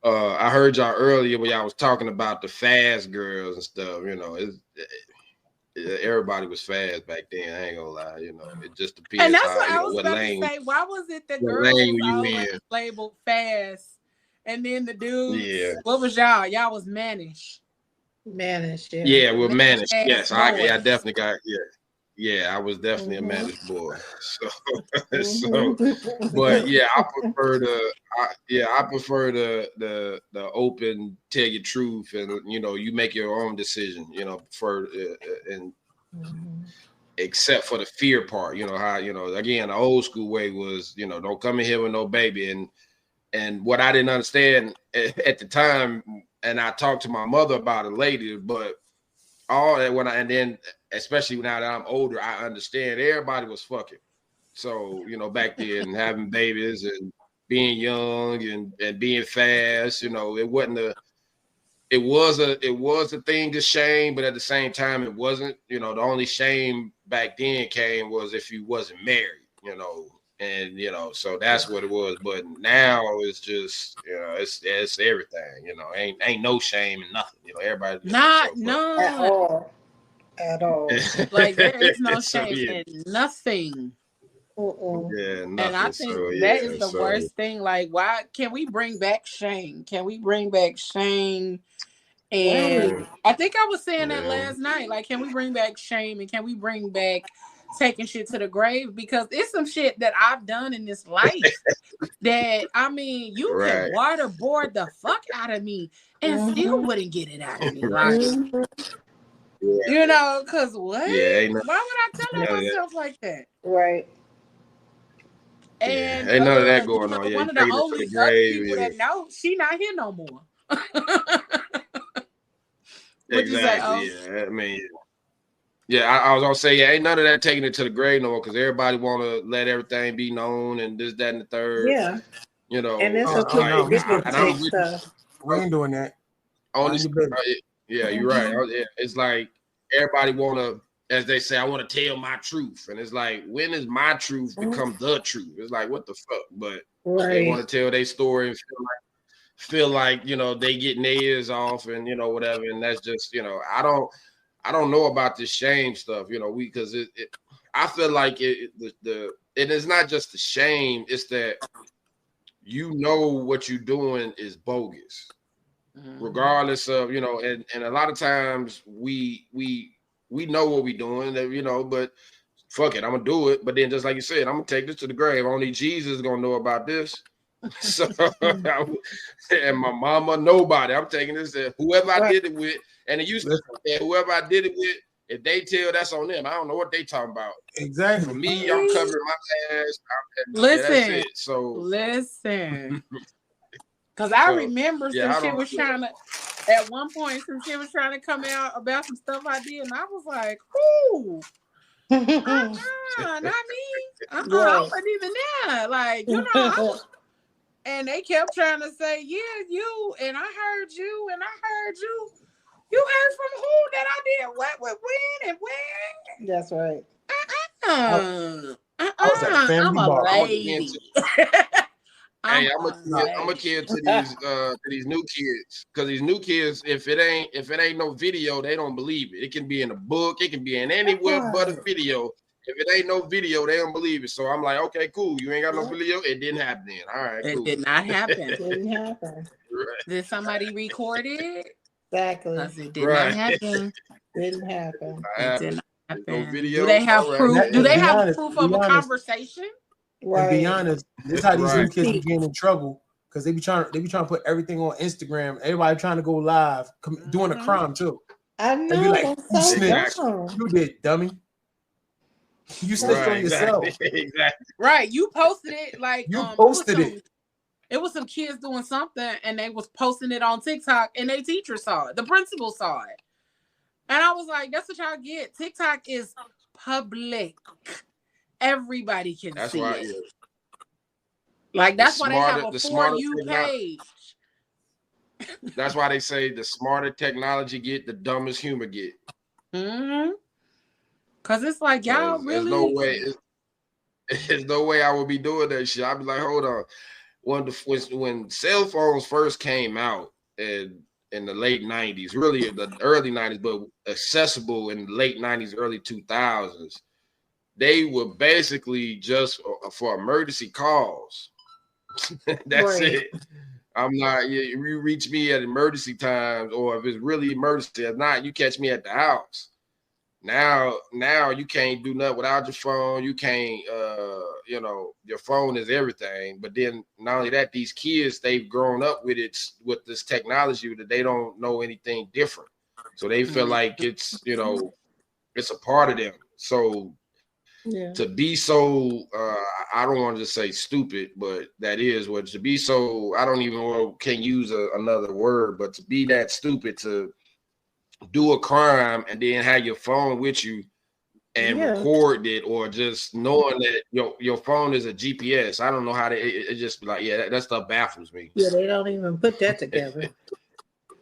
S5: I heard y'all earlier when y'all was talking about the fast girls and stuff. Everybody was fast back then. I ain't gonna lie. It just depends.
S2: And that's what I was about to say. Why was it the girls always labeled fast, and then the dudes? Yeah. What was y'all? Y'all was mannish.
S3: Mannish, yeah.
S5: Yeah, we're mannish. Yes, I definitely got Yeah, I was definitely a managed boy. So, but yeah, I prefer the open, tell your truth, and you make your own decision. Except for the fear part. How again, the old school way was don't come in here with no baby, and what I didn't understand at the time, and I talked to my mother about it later, but all that and then especially now that I'm older, I understand everybody was fucking. So, back then having babies and being young and being fast, it was a thing to shame, but at the same time it wasn't. The only shame back then came was if you wasn't married, and so that's what it was. But now it's just, it's everything, ain't no shame in nothing, everybody
S2: none
S3: at all.
S2: Like there is no shame in nothing.
S5: Yeah, nothing.
S2: And I think that is the worst thing. Like, why can we bring back shame? Can we bring back shame? And I think I was saying that last night. Like, can we bring back shame, and can we bring back taking shit to the grave? Because it's some shit that I've done in this life that, I mean, you can waterboard the fuck out of me and still wouldn't get it out of me. Like, because what?
S5: Yeah,
S2: why would I tell myself like that?
S3: Right.
S2: And
S5: ain't none of that going on.
S2: One of the only other people that know, she not here no more.
S5: Exactly. Yeah, I mean, I was gonna say, ain't none of that taking it to the grave no more, because everybody want to let everything be known and this, that, and the third.
S3: Yeah. And it's okay.
S4: We ain't doing that.
S5: Yeah, you're right. It's like everybody want to, as they say, I want to tell my truth, and it's like, when does my truth become the truth? It's like, what the fuck? But they want to tell their story and feel like they getting their ears off and whatever, and that's just I don't know about this shame stuff, because I feel like it is not just the shame, it's that what you're doing is bogus, regardless of and a lot of times we we know what we doing, you know, but fuck it, I'm gonna do it. But then just like you said, I'm gonna take this to the grave. Only Jesus is gonna know about this. So and my mama, nobody. I'm taking this to whoever I did it with. And it used to whoever I did it with, if they tell, that's on them. I don't know what they talking about.
S4: Exactly.
S5: For me, I'm covering my ass.
S2: Listen,
S5: that's it. So
S2: listen. Cause I remember some shit was trying to at one point some shit was trying to come out about some stuff I did, and I was like, "Ooh, not me. I wasn't even there. Like, you know." And they kept trying to say, "Yeah, you." And I heard you, and I heard you. You heard from who that I did what, when, and when?
S3: That's right.
S4: I was at a family bar.
S2: Lady.
S5: Hey, I'm a kid to these new kids, because these new kids, if it ain't no video, they don't believe it. It can be in a book, it can be in anywhere but a video. If it ain't no video, they don't believe it. So I'm like, okay, cool. You ain't got no video. It didn't happen then. All right, cool.
S2: It did not happen.
S3: It didn't happen.
S5: Right.
S2: Did somebody record it?
S3: Exactly.
S2: It did not happen.
S3: Didn't happen.
S2: It did not happen.
S5: No video.
S2: Do they have proof? Do they have proof of a conversation?
S3: Right.
S4: To be honest, this is how these new kids be getting in trouble, because they be trying to put everything on Instagram. Everybody trying to go live, doing a crime too.
S3: I know.
S4: They be like,
S3: you
S4: snitched. You did, dummy. You snitched on yourself.
S5: Exactly.
S2: Right. You posted it like
S4: you posted it.
S2: It was some kids doing something, and they was posting it on TikTok, and their teacher saw it. The principal saw it, and I was like, "That's what y'all get. TikTok is public. Everybody can see it. Yeah. Like that's why they have a For You page.
S5: That's why they say the smarter technology get, the dumbest humor get.
S2: Mm-hmm. Cause it's like y'all really.
S5: There's no way I would be doing that shit. I'd be like, hold on. When cell phones first came out in the late 90s, really the early 90s, but accessible in the late 90s, early 2000s, they were basically just for emergency calls. That's it. I'm not, you reach me at emergency times, or if it's really emergency, if not, you catch me at the house. Now you can't do nothing without your phone. You can't, your phone is everything. But then not only that, these kids, they've grown up with with this technology that they don't know anything different. So they feel like it's, it's a part of them. So to be so, I don't want to just say stupid, but that is what to be so, I don't even can use another word, but to be that stupid to do a crime and then have your phone with you and record it, or just knowing that your phone is a GPS. I don't know how it just be like, that stuff baffles me.
S3: Yeah, they don't even put that together.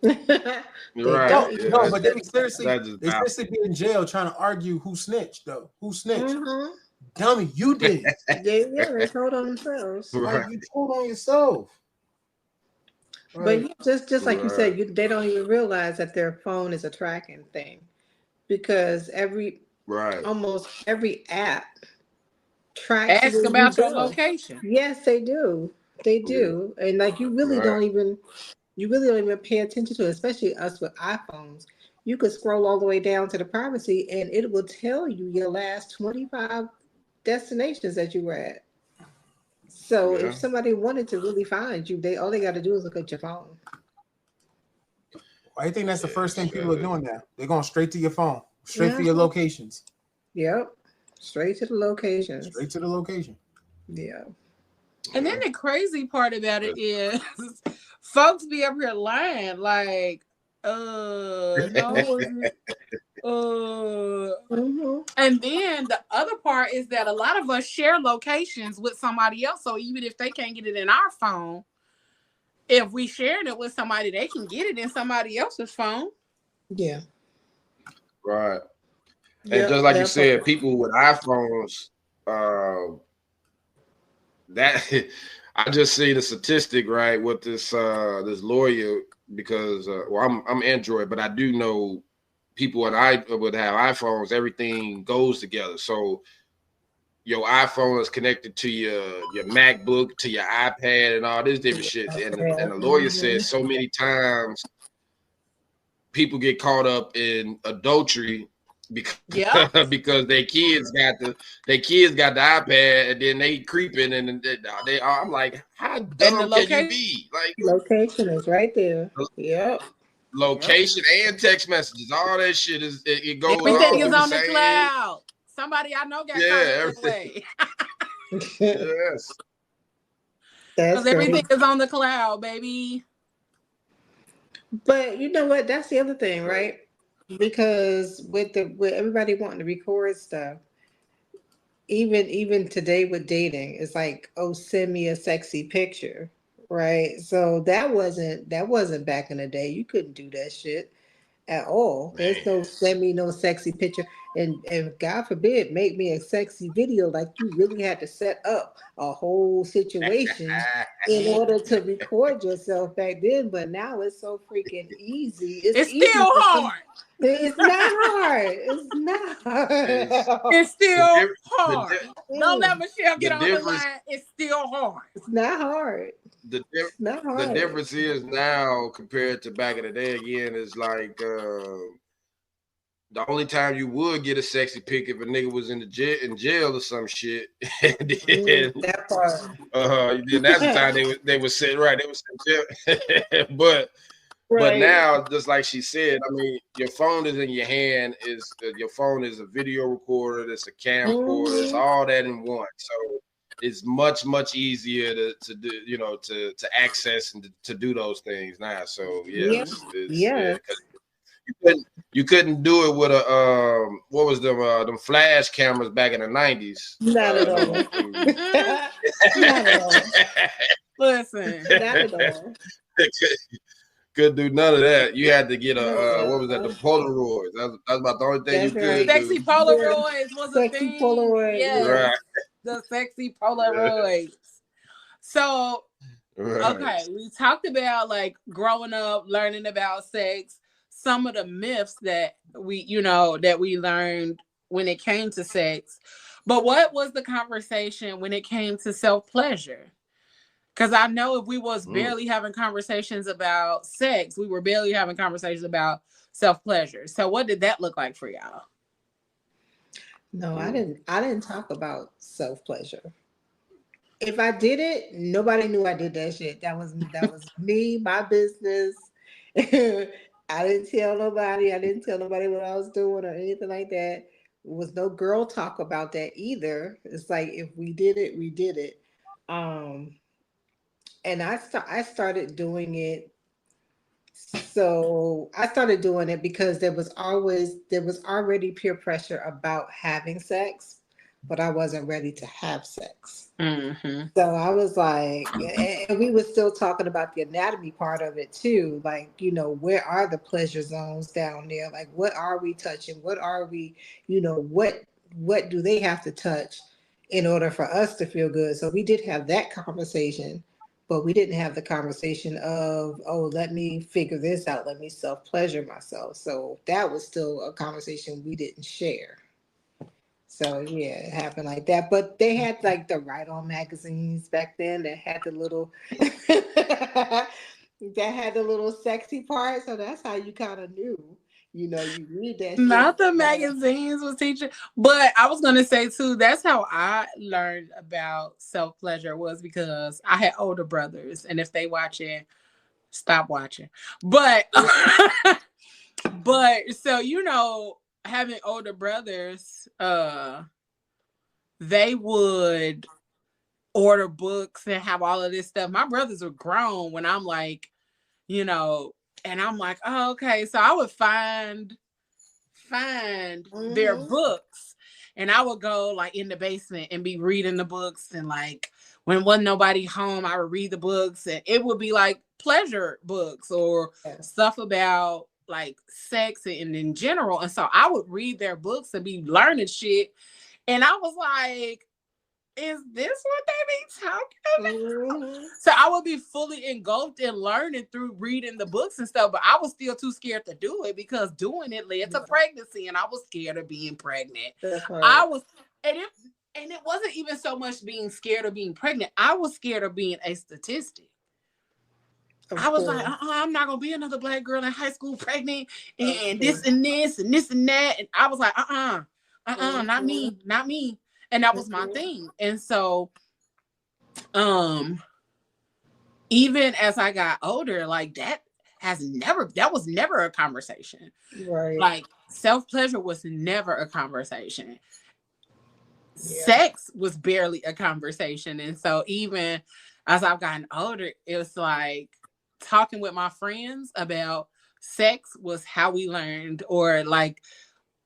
S5: Right.
S4: No, but they seriously be in jail trying to argue who snitched though. Who snitched? Mm-hmm. Dummy, you did.
S3: They told on themselves.
S4: Like you told on yourself.
S3: Right. But just like you said, they don't even realize that their phone is a tracking thing, because almost every app tracks
S2: about your location.
S3: Yes, they do. They do, and like you really don't even pay attention to it, especially us with iPhones. You could scroll all the way down to the privacy, and it will tell you your last 25 destinations that you were at. So if somebody wanted to really find you, all they got to do is look at your phone.
S4: I think that's the first thing people are doing now. They're going straight to your phone, straight for your locations.
S3: Yep, straight to the location.
S4: Straight to the location.
S3: Yeah.
S2: And then the crazy part about it is, folks be up here lying like, no. And then the other part is that a lot of us share locations with somebody else. So even if they can't get it in our phone, if we shared it with somebody, they can get it in somebody else's phone.
S3: Yeah.
S5: Right. And just like you said, people with iPhones, that I just see the statistic, right, with this this lawyer, because I'm Android, but I do know people would have iPhones, everything goes together. So your iPhone is connected to your MacBook, to your iPad, and all this different shit. And the lawyer says so many times people get caught up in adultery because
S2: Yeah.
S5: because their kids got the iPad, and then they creeping, and they I'm like, how dumb can you be? Like,
S3: location is right there. Yep.
S5: location and text messages, all that shit it goes
S2: Everything
S5: all
S2: is
S5: through the
S2: on the
S5: same.
S2: cloud. Somebody I know got caught
S5: Yeah,
S2: up that
S5: everything.
S2: way.
S5: Yes.
S3: That's
S2: Because everything
S3: great.
S2: is on the cloud, baby.
S3: But you know what? That's the other thing, right? Because with everybody wanting to record stuff, even today with dating, it's like, oh, send me a sexy picture, right? So that wasn't back in the day. You couldn't do that shit at all. There's
S5: Man.
S3: no send me no sexy picture, and God forbid make me a sexy video. Like you really had to set up a whole situation in order to record yourself back then. But now it's so freaking easy. It's
S2: It's
S3: easy
S2: still
S3: for some.
S2: hard.
S3: It's not hard. It's
S5: It's
S3: not.
S2: It's
S5: the
S2: still
S5: diff- the
S2: hard.
S5: di-
S2: Don't let Michelle
S5: the
S2: get on the
S5: difference
S2: line. It's still hard.
S3: It's not hard.
S5: the di-
S3: It's not
S5: the
S3: hard.
S5: difference is now compared to back in the day again is like the only time you would get a sexy pic if a nigga was in jail or some shit. And then
S3: That part.
S5: then that's the time they was sent right. They was sent jail. But
S3: Right.
S5: now, just like she said, I mean, your phone is in your hand. Is your phone is a video recorder, it's a camcorder, it's
S3: Mhm.
S5: all that in one. So it's much easier to do, to access and to do those things now. So
S3: Yeah.
S5: yes, it's
S3: Yes.
S5: 'cause you couldn't do it with a what was them flash cameras back in the 90s.
S3: Not at all. Not at all.
S2: Listen.
S3: Not at all.
S5: Couldn't do none of that. You had to get what was that? The
S3: No.
S5: Polaroids. That's about the only thing you
S3: That's
S5: could
S3: right.
S2: Sexy
S5: do.
S2: Polaroids was a
S3: Sexy
S2: thing.
S3: Polaroid.
S2: Yes.
S5: Right.
S2: The sexy Polaroids. So,
S5: Right.
S2: okay, we talked about like growing up, learning about sex, some of the myths that we learned when it came to sex. But what was the conversation when it came to self-pleasure? Because I know if we was barely having conversations about sex, we were barely having conversations about self-pleasure. So what did that look like for y'all?
S3: No, I didn't talk about self-pleasure. If I did it, nobody knew I did that shit. That was me, my business. I didn't tell nobody. I didn't tell nobody what I was doing or anything like that. There was no girl talk about that either. It's like if we did it, we did it. Um, and I started doing it. So I started doing it because there was already peer pressure about having sex, but I wasn't ready to have sex.
S2: Mm-hmm.
S3: So I was like, and we were still talking about the anatomy part of it too. Like, where are the pleasure zones down there? Like, what are we touching? What are we, what do they have to touch in order for us to feel good? So we did have that conversation, but we didn't have the conversation of, oh, let me figure this out. Let me self-pleasure myself. So that was still a conversation we didn't share. So yeah, it happened like that. But they had like the Right On magazines back then that had the little that had the little sexy part. So that's how you kind of knew. You read that
S2: Not
S3: shit.
S2: the magazines was teaching, but I was gonna say too. That's how I learned about self pleasure was because I had older brothers, and if they watching, stop watching. But but so having older brothers, they would order books and have all of this stuff. My brothers were grown when I'm like, and I'm like, oh, okay. So I would find their
S3: Mhm.
S2: books, and I would go like in the basement and be reading the books, and like when wasn't nobody home, I would read the books, and it would be like pleasure books or
S3: Yeah.
S2: stuff about like sex and in general. And so I would read their books and be learning shit, and I was like, is this what they be talking about?
S3: Mhm.
S2: So I would be fully engulfed in learning through reading the books and stuff, but I was still too scared to do it because doing it led to pregnancy, and I was scared of being pregnant.
S3: That's
S2: I
S3: right.
S2: was, and it wasn't even so much being scared of being pregnant. I was scared of being a statistic. I was like, I'm not gonna be another black girl in high school pregnant and this and this and this and that. And I was like, not me, not me. And that was my thing. And so, even as I got older, like that was never a conversation.
S3: Right.
S2: Like self-pleasure was never a conversation. Sex was barely a conversation. And so even as I've gotten older, it was like talking with my friends about sex was how we learned, or like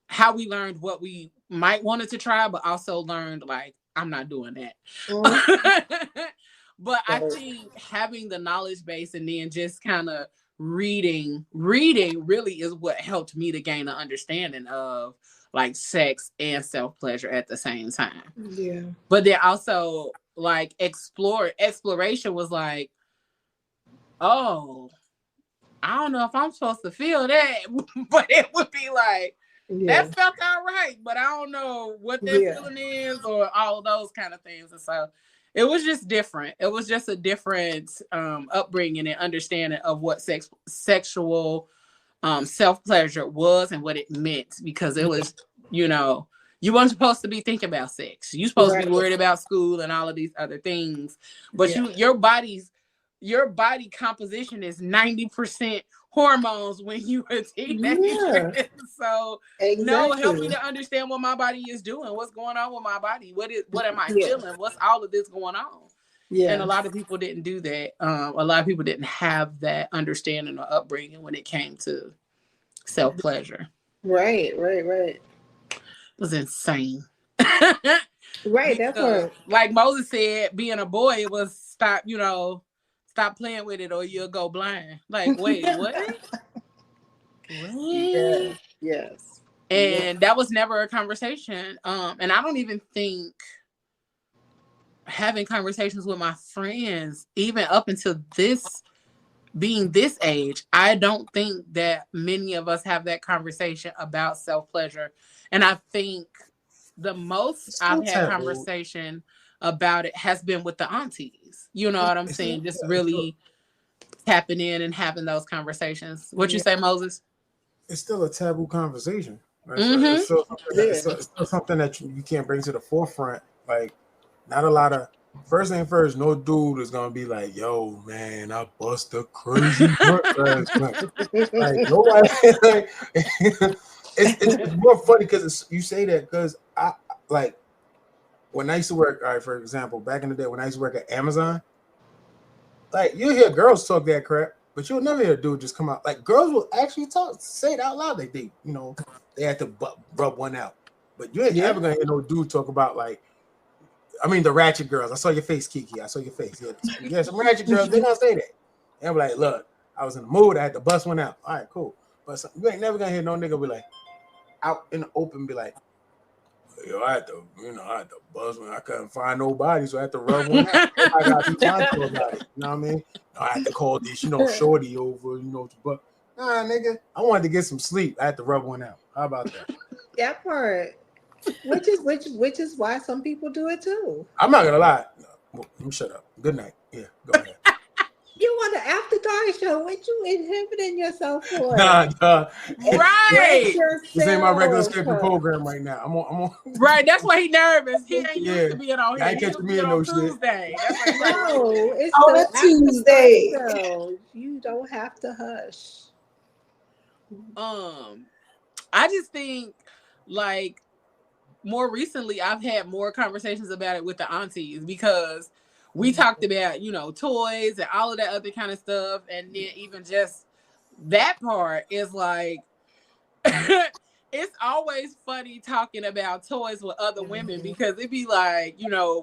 S2: how we learned what we might wanted to try, but also learned like, I'm not doing that. But I think having the knowledge base and then just kind of reading really is what helped me to gain an understanding of like sex and self-pleasure at the same time.
S3: Yeah.
S2: But then also like exploration was like, oh, I don't know if I'm supposed to feel that, but it would be like, that felt all right, but I don't know what that feeling is, or all of those kind of things. And so it was just different. It was just a different upbringing and understanding of what sexual self-pleasure was and what it meant, because it was, you weren't supposed to be thinking about sex. You're supposed to be worried about school and all of these other things. But your body composition is 90% hormones when you are a teenager. So no, help me to understand what my body is doing, what's going on with my body, what am I feeling, what's all of this going on. And a lot of people didn't do that. A lot of people didn't have that understanding or upbringing when it came to self-pleasure.
S3: Right.
S2: It was insane.
S3: Right. That's what,
S2: like Moses said, being a boy, it was stop playing with it or you'll go blind. Like, wait, what?
S3: Yes.
S2: And that was never a conversation. And I don't even think having conversations with my friends, even up until being this age, I don't think that many of us have that conversation about self-pleasure. And I think the most I've had conversation about it has been with the aunties. You know what I'm saying? Just really tapping in and having those conversations. What you say, Moses?
S4: It's still a taboo conversation. Right? It's still something that you can't bring to the forefront. Like, not a lot of, first thing first, no dude is gonna be like, yo, man, I bust a crazy butt last night. Like, nobody, like, it's more funny because you say that because I, like, when I used to work, all right, for example, back in the day when I used to work at Amazon, like, you hear girls talk that crap, but you'll never hear a dude just come out. Like, girls will actually say it out loud. Like, they had to rub one out. But you ain't ever gonna hear no dude talk about, like, I mean, the ratchet girls. I saw your face, Kiki. I saw your face. Yeah, some ratchet girls, they're gonna say that. And I'm like, look, I was in the mood. I had to bust one out. All right, cool. But you ain't never gonna hear no nigga be like, out in the open, be like, yo, I had to buzz when I couldn't find nobody, so I had to rub one out. I got to be mindful about it. You know what I mean? I had to call this, shorty over, but nah, nigga, I wanted to get some sleep. I had to rub one out. How about that?
S3: That part, which is why some people do it too.
S4: I'm not gonna lie. No, let me shut up. Good night. Yeah, go ahead.
S3: You want the after dark show? What you inhibiting yourself for?
S4: Nah.
S2: Right.
S4: This ain't my regular scheduled program right now. I'm on.
S2: Right. That's why he nervous. He ain't used to being on here.
S4: I ain't catching me in no
S2: Tuesday.
S4: shit.
S3: No, it's
S6: on a Tuesday.
S3: Show. You don't have to hush.
S2: I just think, like, more recently, I've had more conversations about it with the aunties because we talked about, toys and all of that other kind of stuff. And then even just that part is like, it's always funny talking about toys with other women because it'd be like,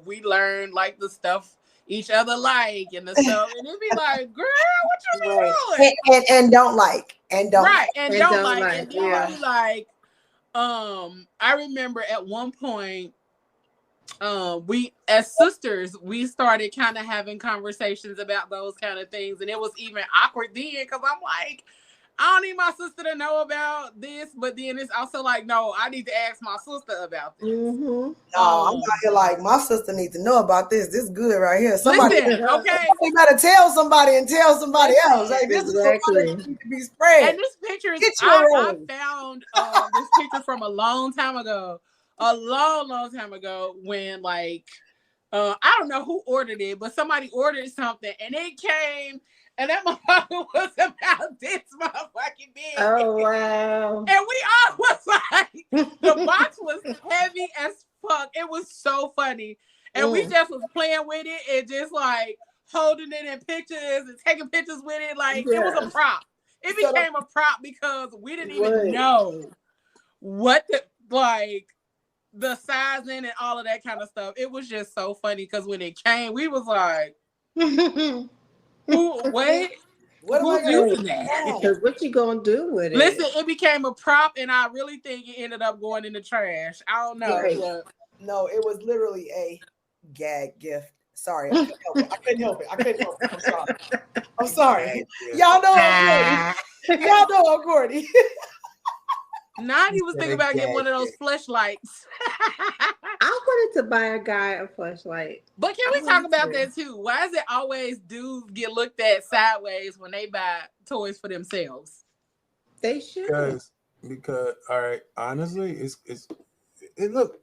S2: we learn like the stuff each other like and the stuff. And it'd be like, girl, what you doing?
S6: And don't like. And don't
S2: right.
S6: like.
S2: And don't like. And then be like, I remember at one point, we as sisters, we started kind of having conversations about those kind of things, and it was even awkward then because I'm like, I don't need my sister to know about this, but then it's also like, no, I need to ask my sister about this.
S3: Mm-hmm.
S6: No, I'm out here like my sister needs to know about this. This is good right here. Somebody,
S2: Listen, okay.
S6: somebody better tell somebody and tell somebody else. Like this
S3: Exactly.
S6: is what needs to be spread.
S2: And this picture is,
S6: Get your
S2: I
S6: own.
S2: found this picture from a long time ago, when like, I don't know who ordered it, but somebody ordered something and it came and that motherfucker was about this motherfucking big.
S3: Oh wow.
S2: And we all was like, the box was heavy as fuck. It was so funny. And we just was playing with it and just like holding it in pictures and taking pictures with it. Like it was a prop. It became a prop because we didn't even know what the sizing and all of that kind of stuff. It was just so funny because when it came, we was like, wait, who's using that?
S3: Because what you gonna do with it?
S2: Listen, it became a prop, and I really think it ended up going in the trash. I don't know.
S3: Right.
S6: No, it was literally a gag gift. Sorry, I couldn't help it. I'm sorry. Y'all know I'm corny. Y'all know I'm corny.
S2: Nadi was thinking about getting one of those fleshlights.
S3: I wanted to buy a guy a fleshlight.
S2: But can we talk about that too? Why is it always dudes get looked at sideways when they buy toys for themselves?
S3: They should.
S4: Because all right, honestly, it look.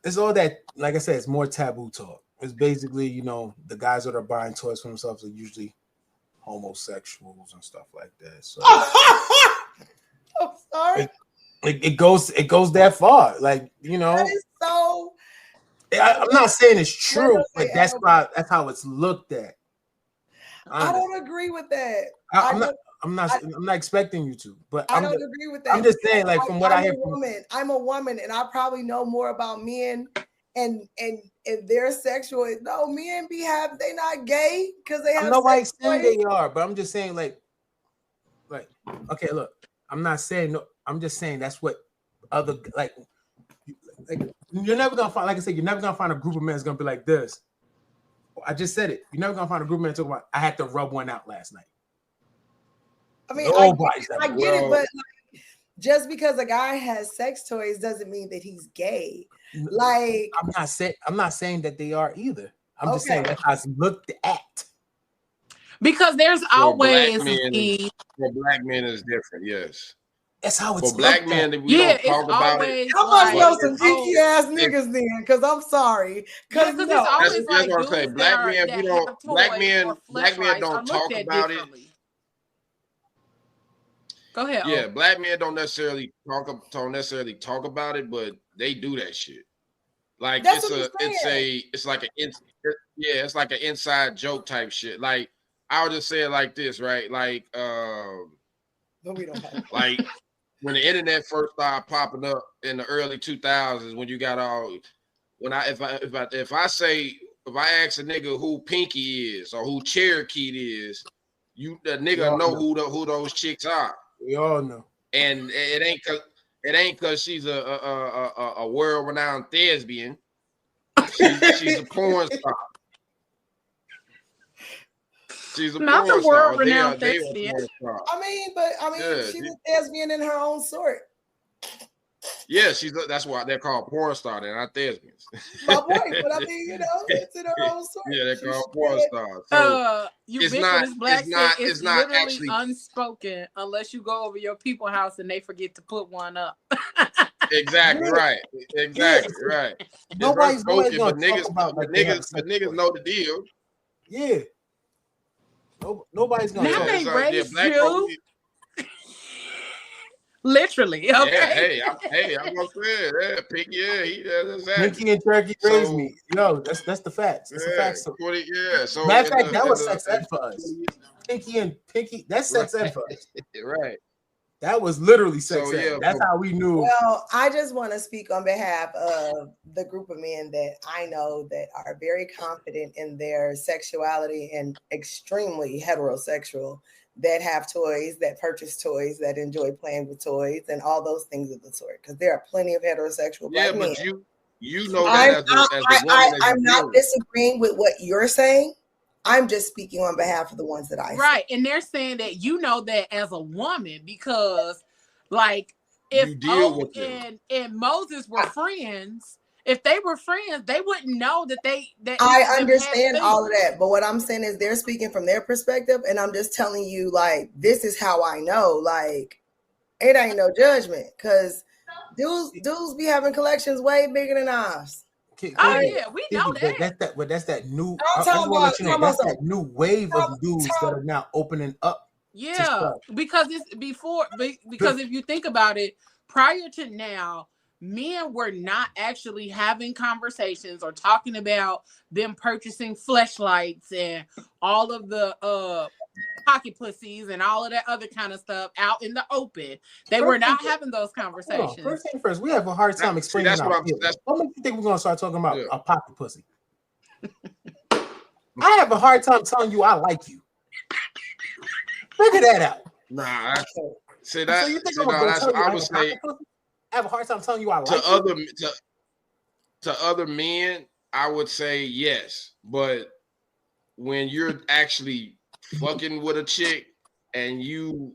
S4: It's all that, like I said, it's more taboo talk. It's basically, you know, the guys that are buying toys for themselves are usually homosexuals and stuff like that. So
S6: I'm sorry.
S4: It goes that far. Like, you know,
S6: That is so.
S4: I'm not saying it's true, but that's how it's looked at.
S6: I don't agree with that.
S4: I'm not expecting you to, but
S6: I don't agree with that.
S4: I'm just saying, like, from what I hear from
S6: I'm a woman, and I probably know more about men and their sexual. No, men they not gay because they have.
S4: Nobody's saying they are, but I'm just saying, like, okay, look, I'm not saying no. I'm just saying that's what other like you're never gonna find. Like I said, you're never gonna find a group of men that's gonna be like this. I just said it. You're never gonna find a group of men talking about. I had to rub one out last night.
S6: I mean, I get it, but like, just because a guy has sex toys doesn't mean that he's gay. Like,
S4: I'm not saying that they are either. I'm just saying that's how it's looked at.
S2: Because there's always
S5: for black men is different. Yes,
S4: that's how it's
S5: for black men. We don't talk about it.
S6: I must know some geeky ass niggas then, because I'm sorry. Because
S2: it's always
S5: that's what I'm saying. Black men don't talk about it.
S2: Go ahead.
S5: Yeah, black men don't necessarily talk about it, but they do that shit. Like it's like an inside joke type shit. Like I would just say it like this, right? Like like when the internet first started popping up in the early 2000s, when you got if I ask a nigga who Pinky is or who Cherokee is, the nigga know who those chicks are.
S4: We all know,
S5: and it ain't cause she's a world-renowned thespian. She's a porn star. She's a
S2: not
S5: porn
S2: the world-renowned thespian.
S6: I mean, she's a thespian in her own sort.
S5: Yeah, that's why they're called porn stars. They're not thespians.
S6: My point, but I mean, it's in her own sort.
S5: Yeah, they're called porn stars. So
S2: it's not literally actually unspoken unless you go over your people's house and they forget to put one up.
S5: Exactly right. Right.
S4: Nobody's
S5: spoken, but niggas know the deal.
S4: Yeah. Nobody's gonna.
S2: Now they raised you. Literally, okay.
S5: I'm gonna say it. Pinky,
S4: Pinky and Turkey raised me. Yo, that's the facts. That's the facts.
S5: So
S4: matter of fact, that was sex ed for us. Pinky, that's sex ed for us.
S5: Right.
S4: That was literally sex ed. That's how we knew.
S6: Well, I just want to speak on behalf of the group of men that I know that are very confident in their sexuality and extremely heterosexual, that have toys, that purchase toys, that enjoy playing with toys, and all those things of the sort. Because there are plenty of heterosexual black men.
S5: You know that as a woman.
S6: I'm not disagreeing with what you're saying. I'm just speaking on behalf of the ones that I
S2: right. And they're saying that you know that as a woman because, like, if
S5: You deal with
S2: and Moses were friends, if they were friends, they wouldn't know that
S6: I understand all of that, but what I'm saying is they're speaking from their perspective, and I'm just telling you, like, this is how I know. Like, it ain't no judgment, because dudes be having collections way bigger than ours.
S2: Oh yeah, we know that.
S4: That's that new.
S6: I'm
S4: I just
S6: talking
S4: want to let you know
S6: about
S4: that's that new wave of dudes that are now opening up.
S2: Yeah, because it's because if you think about it, prior to now, men were not actually having conversations or talking about them purchasing fleshlights and all of the pocket pussies and all of that other kind of stuff out in the open. They were not having those conversations.
S4: First thing first, we have a hard time explaining
S5: that's
S4: our feelings. What makes you think we're gonna start talking about a pocket pussy? I have a hard time telling you I like you. Figure that out.
S5: Nah, see that.
S4: So you think
S5: see, no, that's what I would say.
S4: I have a hard time telling you I like
S5: to other men. I would say yes, but when you're actually fucking with a chick and you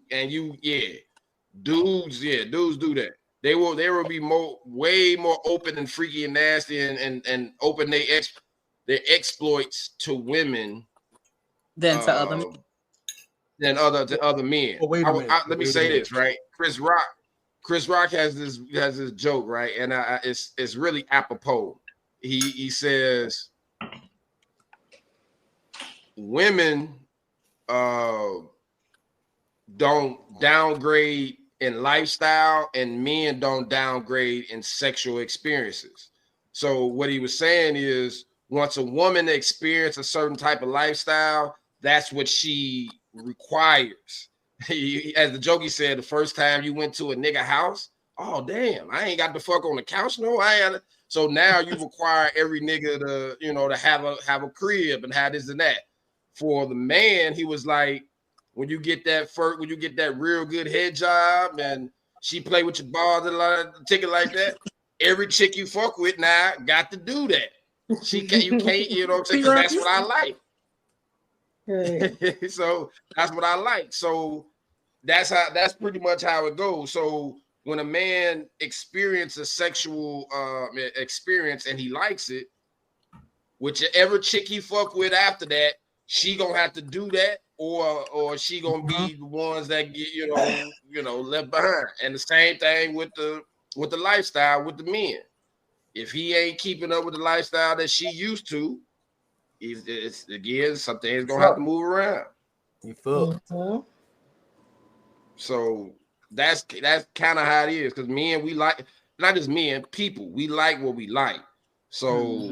S5: dudes do that. They will be way more open and freaky and nasty and open their exploits to women
S2: than to other men.
S5: Than other men.
S4: Well, wait a minute.
S5: Let me say this, right? Chris Rock has this joke, right? And it's really apropos. He says women don't downgrade in lifestyle and men don't downgrade in sexual experiences. So what he was saying is once a woman experiences a certain type of lifestyle, that's what she requires. As the jokey said, the first time you went to a nigga house, oh damn, I ain't got the fuck on the couch. No, I ain't. So now you require every nigga to have a crib and have this and that. For the man, he was like, when you get that real good head job and she play with your balls and a ticket like that, every chick you fuck with now got to do that. You can't, you know what I'm saying? Because that's what I like. Right. So that's what I like. So that's pretty much how it goes. So when a man experiences a sexual experience and he likes it, whichever chick he fuck with after that, she gonna have to do that, or she gonna be the ones that get left behind. And the same thing with the lifestyle with the men. If he ain't keeping up with the lifestyle that she used to, it's again something is gonna have to move around.
S4: You feel?
S5: So that's kind of how it is. Because men, we like, not just men, people, we like what we like. So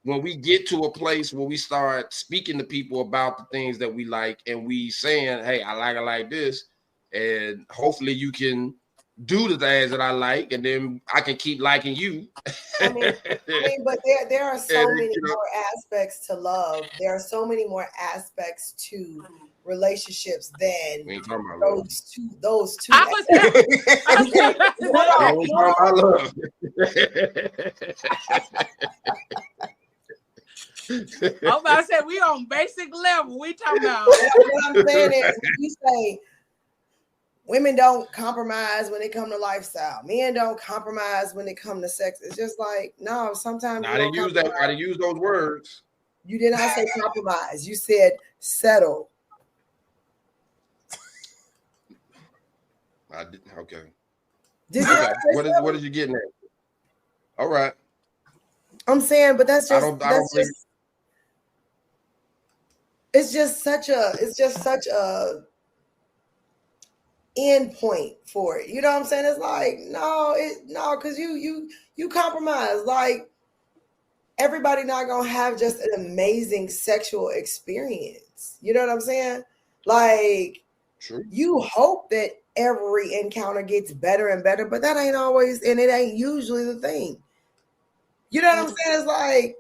S5: when we get to a place where we start speaking to people about the things that we like, and we saying, "Hey, I like this," and hopefully you can do the things that I like, and then I can keep liking you.
S6: I mean, but there are so many more aspects to love. There are so many more aspects to relationships than those two.
S2: I was I'm about to say we on basic level. We talking about
S6: what I'm saying is you say women don't compromise when it come to lifestyle. Men don't compromise when it come to sex. It's just like, no, sometimes
S5: I didn't use that. I didn't use those words.
S6: You did not say compromise. You said settle.
S5: I did. Okay.
S6: Did you
S5: what did you get at? All right.
S6: I'm saying, but that's just it's just such a end point for it. You know what I'm saying? It's like, no, because you compromise. Like, everybody not gonna have just an amazing sexual experience. You know what I'm saying? Like,
S5: true.
S6: You hope that every encounter gets better and better, but that ain't always, and it ain't usually the thing. You know what I'm saying? It's like,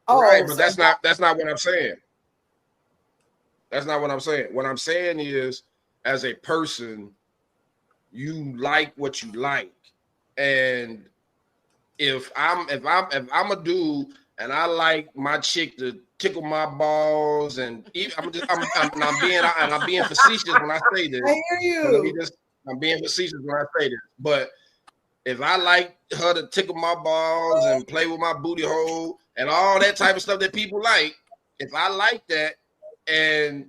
S5: right, but that's not what I'm saying. That's not what I'm saying. What I'm saying is, as a person, you like what you like, and if I'm a dude and I like my chick to tickle my balls, and even, I'm being facetious when I say this.
S6: I hear you.
S5: So I'm being facetious when I say this, but if I like her to tickle my balls and play with my booty hole and all that type of stuff that people like, if I like that and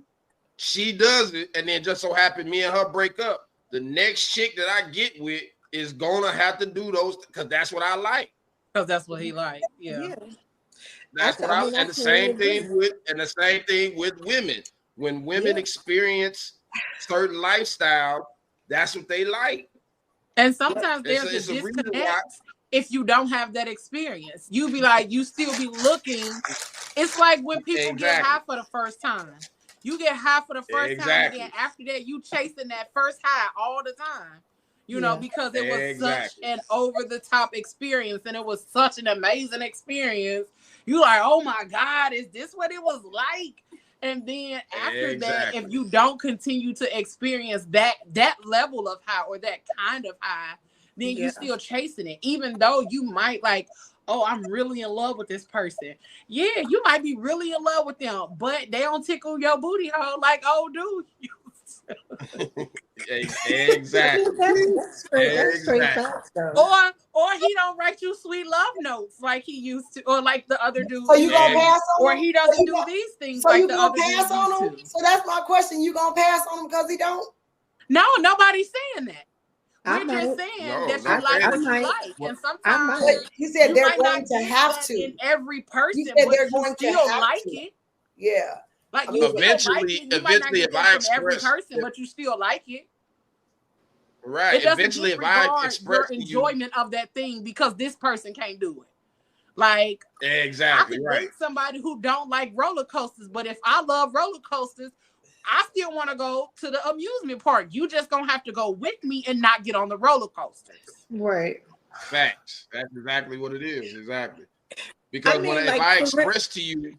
S5: she does it, and then just so happen me and her break up, the next chick that I get with is gonna have to do those because that's what I like.
S2: Because that's what he liked. Yeah.
S5: That's what and the same thing with women. When women experience certain lifestyle, that's what they like.
S2: And sometimes there's a disconnect if you don't have that experience. You be like, you still be looking. It's like when people get high for the first time. You get high for the first time, and then after that, you chasing that first high all the time. You know, because it was such an over-the-top experience, and it was such an amazing experience. You like, oh my God, is this what it was like? And then after that, if you don't continue to experience that level of high or that kind of high, then you still chasing it, even though you might like, oh, I'm really in love with this person. Yeah, you might be really in love with them, but they don't tickle your booty hole like old dude used to.
S5: Exactly.
S2: Or he don't write you sweet love notes like he used to, or like the other dude.
S6: So you gonna pass on
S2: or
S6: him?
S2: he doesn't do these things
S6: so
S2: like
S6: you
S2: the
S6: gonna
S2: other
S6: pass
S2: dude
S6: on him?
S2: used to.
S6: So that's my question. You gonna pass on him because he don't?
S2: No, nobody's saying that. We're just saying that you like what you like, and sometimes
S6: you said they're going to have to
S2: in every person,
S6: but
S2: they're going to still like it.
S6: Yeah,
S2: like you
S5: eventually,
S2: you might not get that from every person, but you still like it.
S5: Right.
S2: It doesn't
S5: eventually, if I express
S2: your enjoyment of that thing because this person can't do it. Like
S5: exactly,
S2: I could date somebody who don't like roller coasters, but if I love roller coasters, I still want to go to the amusement park. You just gonna have to go with me and not get on the roller coasters.
S3: Right.
S5: Facts. That's exactly what it is. Exactly. Because if I express to you,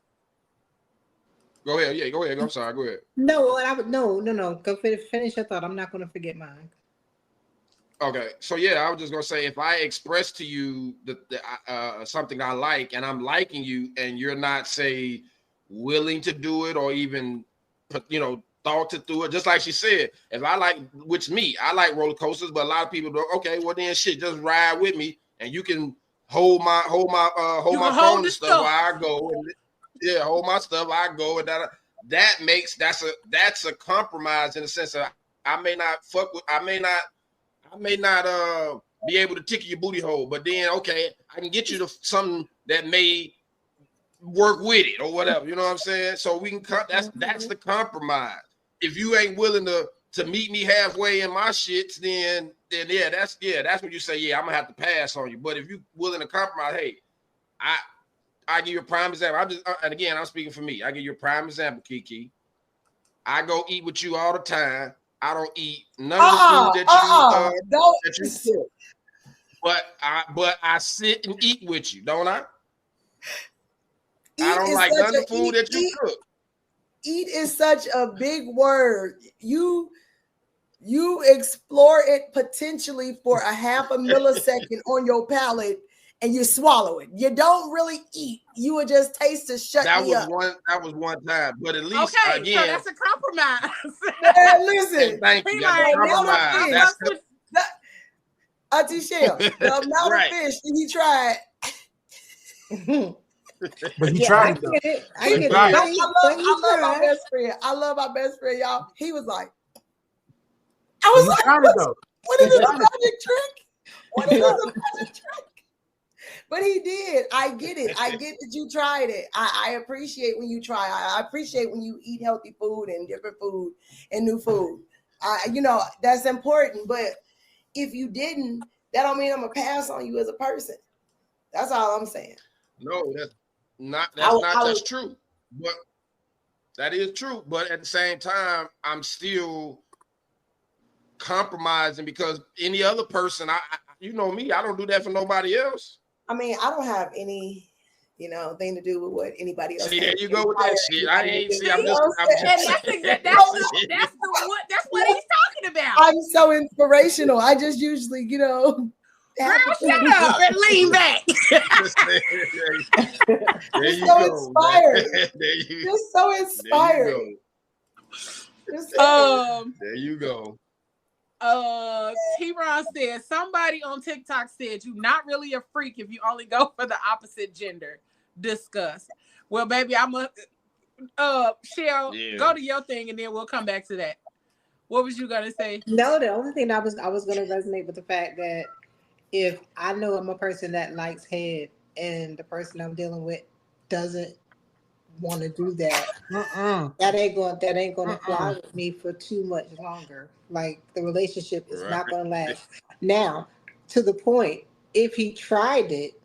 S5: go ahead. Yeah, go ahead. I'm sorry. Go ahead.
S3: No. Go finish your thought. I'm not gonna forget mine.
S5: Okay, so yeah, I was just gonna say if I express to you something I like and I'm liking you and you're not say willing to do it or even thought to do it, just like she said, if I like, which me, I like roller coasters, but a lot of people go, okay, well then shit, just ride with me and you can hold my phone and stuff while I go, and hold my stuff, I go, and that's a compromise in the sense of I may not be able to tickle your booty hole, but then okay, I can get you to something that may work with it or whatever. You know what I'm saying? So we can that's the compromise. If you ain't willing to meet me halfway in my shits, then that's when you say, yeah, I'm gonna have to pass on you. But if you willing to compromise, hey, I give you a prime example. And again, I'm speaking for me. I give you a prime example, Kiki. I go eat with you all the time. I don't eat none of the food that you cook. But I sit and eat with you, don't I? I don't like none of the food that you cook.
S6: Eat is such a big word. You explore it potentially for a half a millisecond on your palate and you swallow it. You don't really eat. You would just taste to shut me up.
S5: That was one time, but at least
S2: so
S5: again,
S2: that's a compromise.
S6: Listen,
S5: thank you. That's a compromise.
S6: Auntie Shell, the amount of fish he tried.
S4: But he tried it.
S6: I love my best friend. I love my best friend, y'all. He was like, what is this, a magic trick? What is this, a magic trick? But he did. I get it. I get that you tried it. I appreciate when you try. I appreciate when you eat healthy food and different food and new food. That's important. But if you didn't, that don't mean I'm gonna pass on you as a person. That's all I'm saying.
S5: No, that's true. But that is true. But at the same time, I'm still compromising because any other person, you know me, I don't do that for nobody else.
S6: I mean, I don't have any, thing to do with what anybody else.
S5: See, there you go with that shit. I ain't see. I'm just
S2: that's what he's talking about.
S6: I'm so inspirational. I just usually,
S2: Girl, shut up and lean back.
S5: There you
S6: so
S5: go.
S6: inspired.
S5: There you
S6: You're so inspired.
S5: There you go.
S2: T-Ron said, somebody on TikTok said you're not really a freak if you only go for the opposite gender. Discuss. Well, baby, I'm a Shell, go to your thing and then we'll come back to that. What was you gonna say?
S3: No, the only thing I was gonna resonate with the fact that if I know I'm a person that likes head and the person I'm dealing with doesn't want to do that, that ain't going to fly with me for too much longer. Like the relationship is not going to last. Now, to the point, if he tried it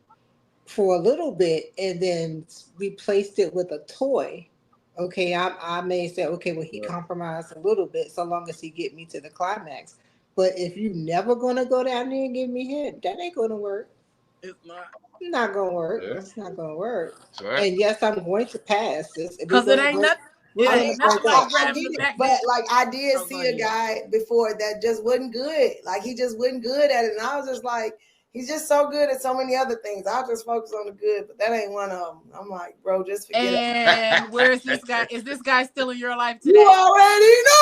S3: for a little bit and then replaced it with a toy, okay, I may say, okay, well, he compromised a little bit so long as he get me to the climax. But if you never going to go down there and give me head, that ain't going to work.
S2: It's
S3: not going to work.
S5: Yeah.
S3: It's not going to work.
S5: Sure.
S3: And yes, I'm going to pass this.
S2: Because it ain't nothing.
S6: I get it, but like I did see a guy before that just wasn't good. Like he just wasn't good at it. And I was just like, he's just so good at so many other things. I'll just focus on the good, but that ain't one of them. I'm like, bro, just forget it.
S2: And where's this guy? Is this guy still in your life today?
S6: You already know.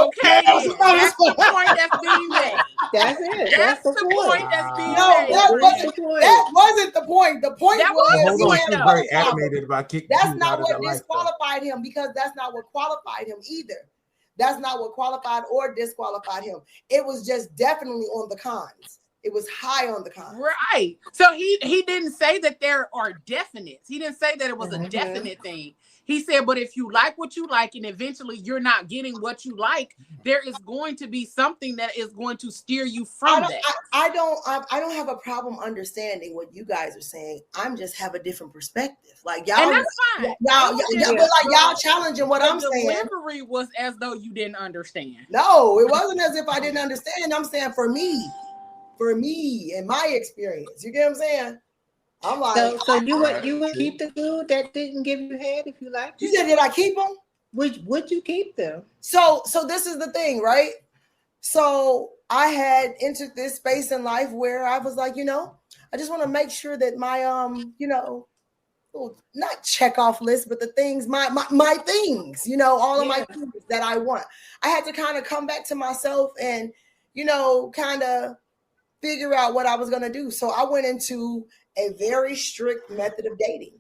S2: Okay, that's the point that's being made.
S3: That's it. That's the point
S2: that's being
S6: made. That wasn't the point. The point was
S4: very animated about kicking.
S6: That's not what disqualified him, because that's not what qualified him either. That's not what qualified or disqualified him. It was just definitely on the cons. It was high on the cons.
S2: Right. So he didn't say that there are definites. He didn't say that it was a definite thing. He said, but if you like what you like and eventually you're not getting what you like, there is going to be something that is going to steer you from that.
S6: I don't have a problem understanding what you guys are saying. I'm just have a different perspective. Like y'all, and that's fine. But like y'all challenging what I'm saying.
S2: The delivery was as though you didn't understand.
S6: No, it wasn't as if I didn't understand. I'm saying for me and my experience. You get what I'm saying? I'm like,
S3: so you would keep the dude that didn't give you head if you liked it?
S6: You said, did I keep them?
S3: Would you keep them?
S6: So this is the thing, right? So I had entered this space in life where I was like, I just want to make sure that my not check off list, but the things, my things, all of my things that I want. I had to kind of come back to myself and, kind of figure out what I was going to do. So I went into a very strict method of dating.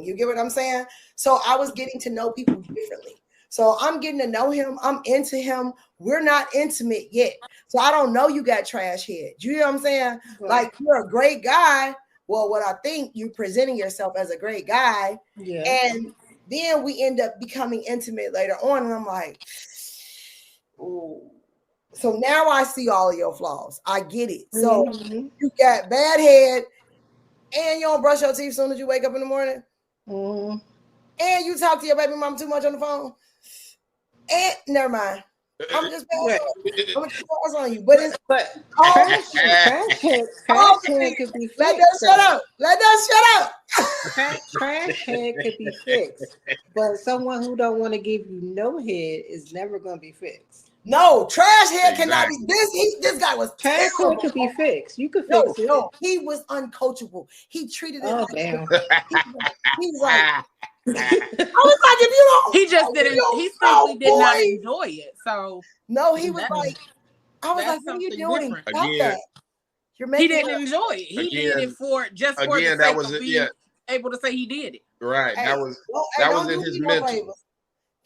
S6: You get what I'm saying? So I was getting to know people differently. So I'm getting to know him. I'm into him. We're not intimate yet. So I don't know you got trash head. You know what I'm saying? Right. Like, you're a great guy. Well, what I think, you presenting yourself as a great guy. Yeah. And then we end up becoming intimate later on. And I'm like, ooh. So now I see all of your flaws. I get it. So you got bad head and you don't brush your teeth as soon as you wake up in the morning. And you talk to your baby mom too much on the phone. And never mind. I'm just pass on you. But trash head could be fixed. Let that shut up.
S3: Trash head could be fixed. But someone who don't want to give you no head is never going to be fixed.
S6: No, trash head cannot be this guy was
S3: trash head could be fixed. You could fix it.
S6: No, he was uncoachable. He treated it
S3: like damn.
S6: He was like, I was like, if you don't,
S2: he just didn't. He simply did not enjoy it. So
S6: no, he was like, I was like, what are you doing?
S2: He didn't enjoy it. He did it for the sake of being able to say he did it.
S5: Right. That was in his mental.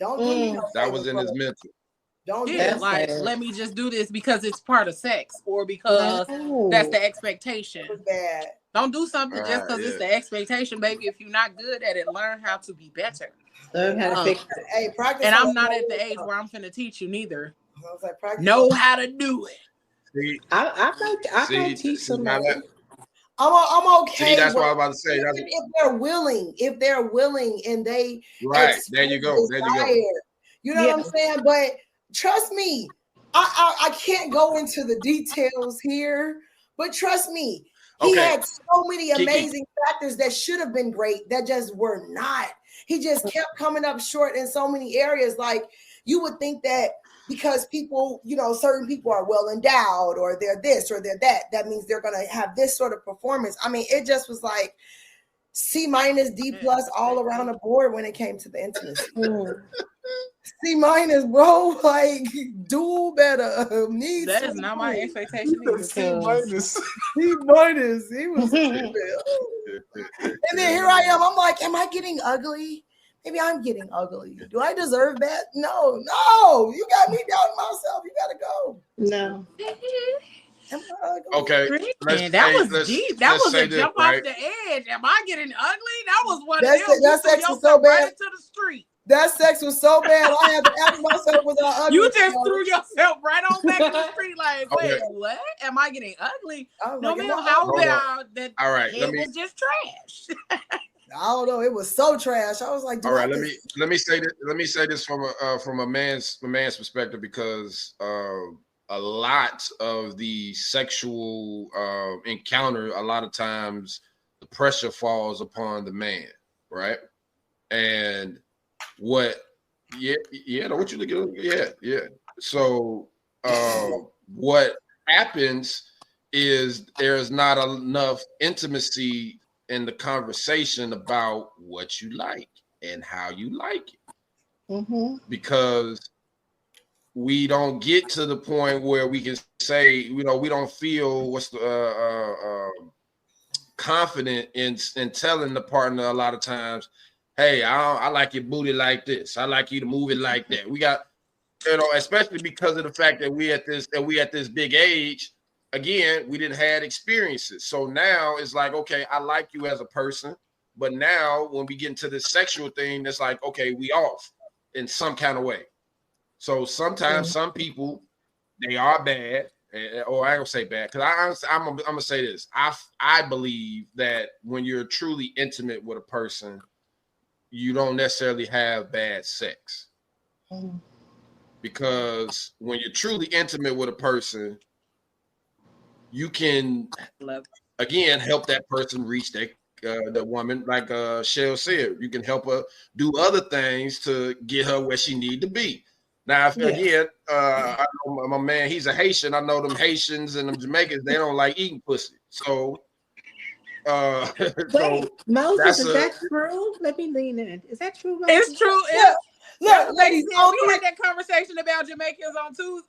S6: Don't do me no
S5: that was in his mental.
S6: Don't
S2: let me just do this because it's part of sex or because that's the expectation.
S6: Bad.
S2: Don't do something just because it's the expectation, baby. If you're not good at it, learn how to be better.
S3: Learn how to fix it.
S6: Hey, practice.
S2: And I'm not at the age where I'm finna teach you neither. Know how to do it.
S5: See,
S3: I can teach somebody.
S6: I'm okay.
S5: See, that's what I was about to say.
S6: If they're willing and they
S5: there you go.
S6: You know what I'm saying? But trust me, I can't go into the details here, but trust me, he had so many amazing factors that should have been great that just were not. He just kept coming up short in so many areas. Like, you would think that because people, certain people are well endowed or they're this or they're that. That means they're going to have this sort of performance. I mean, it just was like C-, D+ all around the board when it came to the intimacy. C-, bro, like do better.
S2: That is not my expectation either.
S4: C-.
S6: C-. He was stupid. And then here I am. I'm like, am I getting ugly? Maybe I'm getting ugly. Do I deserve that? No. You got me doubting myself. You gotta go.
S3: No.
S5: Okay.
S2: Man, that was deep. That was a jump off the edge. Am I getting ugly? That was one of them.
S6: That sex was so bad.
S2: Right into the street.
S6: That sex was so bad. I had to ask myself, was I ugly?
S2: You just threw yourself right on back in the street. Like, wait, what? Am I getting ugly? No, man. How about that?
S5: All right,
S2: it was just trash.
S6: I don't know. It was so trash. I was like,
S5: all right, let me say this. Let me say this from a man's perspective, because a lot of the sexual encounter, a lot of times the pressure falls upon the man, right? And what you looking at? So what happens is there's not enough intimacy in the conversation about what you like and how you like it, because we don't get to the point where we can say, we don't feel confident in telling the partner a lot of times, hey, I like your booty like this. I like you to move it like that. We got, especially because of the fact that we at this big age. Again, we didn't have experiences. So now it's like, okay, I like you as a person, but now when we get into this sexual thing, it's like, okay, we off in some kind of way. So sometimes some people, they are bad, or I don't say bad, because I'm gonna say this. I believe that when you're truly intimate with a person, you don't necessarily have bad sex. Because when you're truly intimate with a person, you can, again, help that person reach the woman, like Shell said. You can help her do other things to get her where she need to be. Now, again, I know my man, he's a Haitian. I know them Haitians and them Jamaicans, they don't like eating pussy. So,
S3: Wait, Moses, is that true? Let me lean in. Is that true, Moses?
S2: It's true.
S6: Look, ladies,
S2: we had that conversation about Jamaicans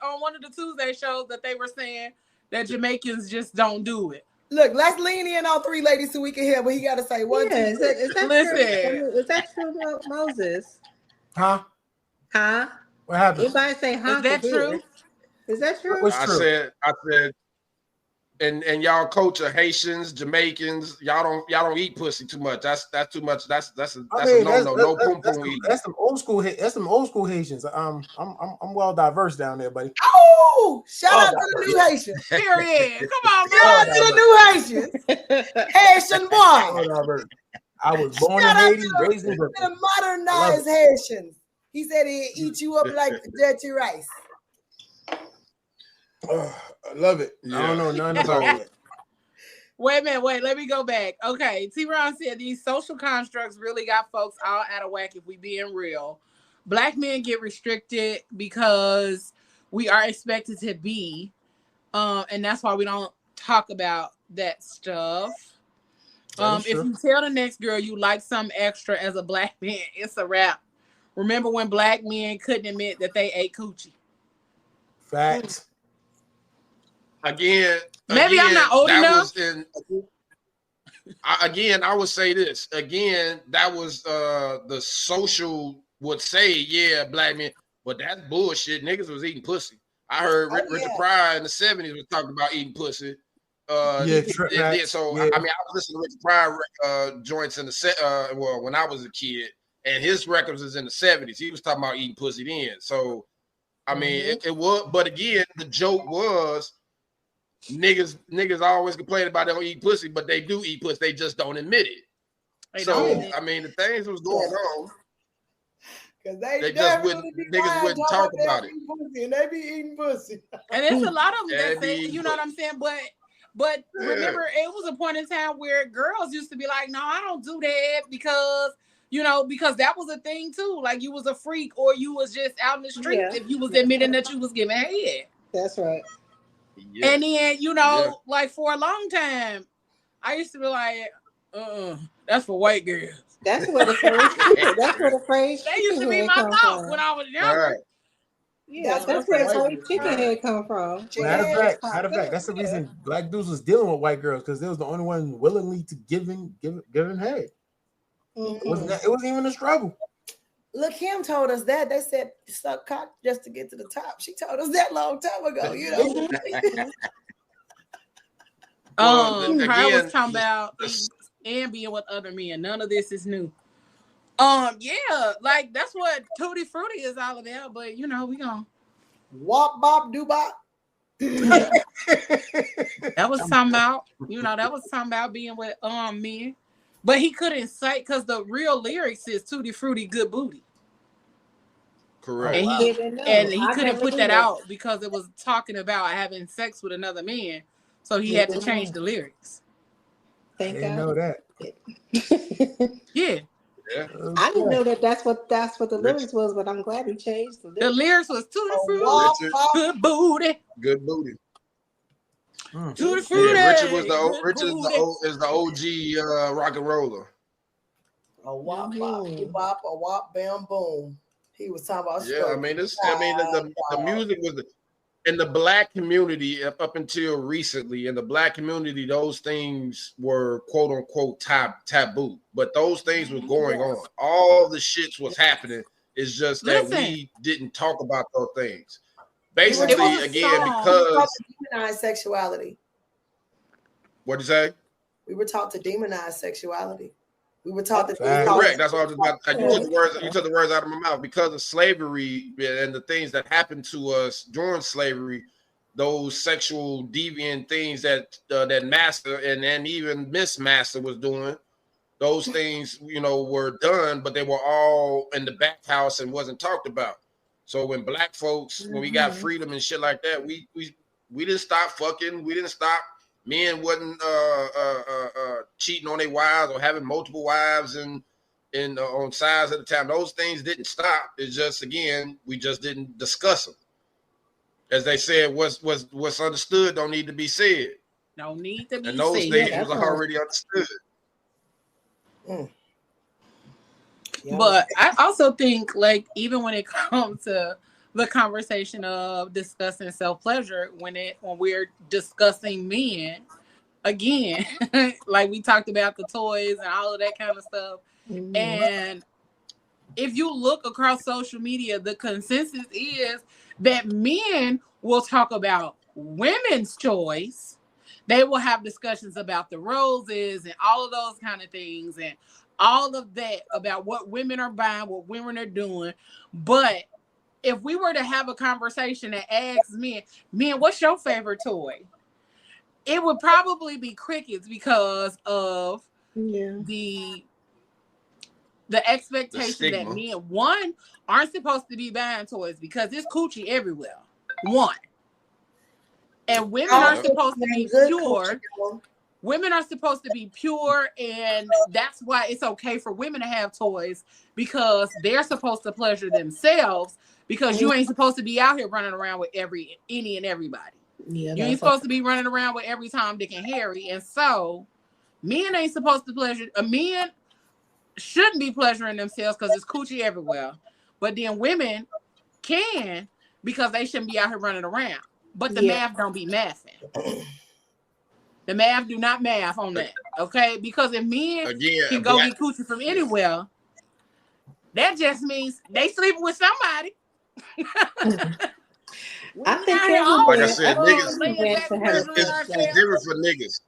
S2: on one of the Tuesday shows that they were saying that Jamaicans just don't do it.
S6: Look, let's lean in on 3 ladies so we can hear what he got to say.
S3: Is that true? Is that true, Moses?
S4: Huh? What happened?
S3: Everybody say, huh?
S2: Is that true?
S3: Is that true?
S4: What's true?
S5: I said, and y'all culture, Haitians, Jamaicans, y'all don't eat pussy too much. That's too much. That's a no-no. No pum pum eating.
S4: That's some old school Haitians. I'm well diverse down there, buddy.
S6: Oh, shout out to the new Haitians.
S2: Period. Come on,
S6: shout out to the new Haitians. Haitian boy.
S4: I was born in Haiti, raised in Brooklyn.
S6: The modernized Haitians. He said he'd eat you up like dirty rice.
S4: I love it. Yeah. I don't know none about it.
S2: Wait a minute. Let me go back. Okay. T-Ron said these social constructs really got folks all out of whack if we being real. Black men get restricted because we are expected to be, and that's why we don't talk about that stuff. If you tell the next girl you like something extra as a black man, it's a wrap. Remember when black men couldn't admit that they ate coochie?
S4: Facts.
S5: Again,
S2: I'm not old enough.
S5: I would say this. Again, that was the social would say, yeah, black men, but that's bullshit. Niggas was eating pussy. I heard Richard Pryor in the 70s was talking about eating pussy. I mean, I was listening to Richard Pryor joints in the when I was a kid, and his records is in the 70s. He was talking about eating pussy then. So, I mean, it was. But again, the joke was niggas always complain about they don't eat pussy, but they do eat pussy. They just don't admit it. I mean, the things was going on.
S6: Because
S5: they just wouldn't talk about it.
S6: And they be eating pussy.
S2: And there's a lot of them that say, you know what I'm saying? But remember, it was a point in time where girls used to be like, no, I don't do that because You know, because that was a thing too. Like you was a freak or you was just out in the street
S3: Yeah.
S2: if you was admitting that you was giving head.
S3: That's right.
S5: Yeah.
S2: And then, you know, like for a long time, I used to be like, that's for white girls.
S3: That's where the phrase that's where the phrase
S2: That used to be
S3: head
S2: my
S3: come
S2: thought
S3: from.
S2: when I was younger.
S5: Right.
S3: Yeah,
S6: That's
S3: that's
S6: where
S3: where the
S6: the
S3: phrase chicken head come from.
S4: Matter of fact, that's the reason black dudes was dealing with white girls because they was the only one willingly to giving head.
S3: Mm-hmm.
S4: It wasn't even a struggle.
S6: Look, Kim told us that. They said suck cock just to get to the top. She told us that long time ago, you know.
S2: I was talking about and being with other men. None of this is new. Yeah, like that's what Tutti Frutti is all about. But you know, we gonna
S6: wop bop do bop.
S2: That was talking about, you know, that was talking about being with men. But he couldn't say because the real lyrics is Tutti Frutti good booty.
S5: Correct.
S2: And he couldn't put that out because it was talking about having sex with another man. So he had to change the lyrics.
S3: Thank God.
S4: I didn't know that.
S2: Yeah.
S3: I didn't know that's what the lyrics was, but I'm glad he changed the lyrics.
S2: The lyrics was Tutti Frutti, good booty.
S5: Good booty.
S2: Tutti Frutti.
S5: Yeah, Richard is the OG rock and roller.
S6: A wop bop, bop, a wop bam boom. He was talking about.
S5: Yeah, I mean the music was in the black community up until recently. In the black community, those things were quote unquote taboo, but those things were going on. All the shits was happening. It's just that we didn't talk about those things. Basically, again, because
S6: demonized sexuality.
S5: What'd you say?
S6: We were taught to demonize sexuality. We were taught that.
S5: Correct. That's what I was about. You took the words out of my mouth. Because of slavery and the things that happened to us during slavery, those sexual deviant things that that Master and even Miss Master was doing, those things, you know, were done, but they were all in the back house and wasn't talked about. So when black folks, when we got freedom and shit like that, we didn't stop fucking. We didn't stop. Men wasn't cheating on their wives or having multiple wives and on sides at the time. Those things didn't stop. It's just, again, we just didn't discuss them. As they said, what's understood don't need to be said.
S2: Don't need to be said.
S5: And those things was already understood.
S2: But I also think, like, even when it comes to the conversation of discussing self-pleasure, when we're discussing men, again, like we talked about the toys and all of that kind of stuff. Mm-hmm. And if you look across social media, the consensus is that men will talk about women's choice. They will have discussions about the roses and all of those kind of things and all of that about what women are buying, what women are doing. But if we were to have a conversation that asks men, what's your favorite toy? It would probably be crickets because of the expectation that men, one, aren't supposed to be buying toys because it's coochie everywhere. One. And women are supposed to be pure. Women are supposed to be pure, and that's why it's okay for women to have toys because they're supposed to pleasure themselves because you ain't supposed to be out here running around with any and everybody. Yeah, you ain't supposed to be running around with every Tom, Dick, and Harry. And so men ain't supposed to pleasure. Men shouldn't be pleasuring themselves because it's coochie everywhere. But then women can because they shouldn't be out here running around. But the math don't be mathing. The math do not math on that, okay? Because if men can go get coochie from anywhere, that just means they sleeping with somebody.
S3: I think
S5: like I said, niggas, it's different for niggas.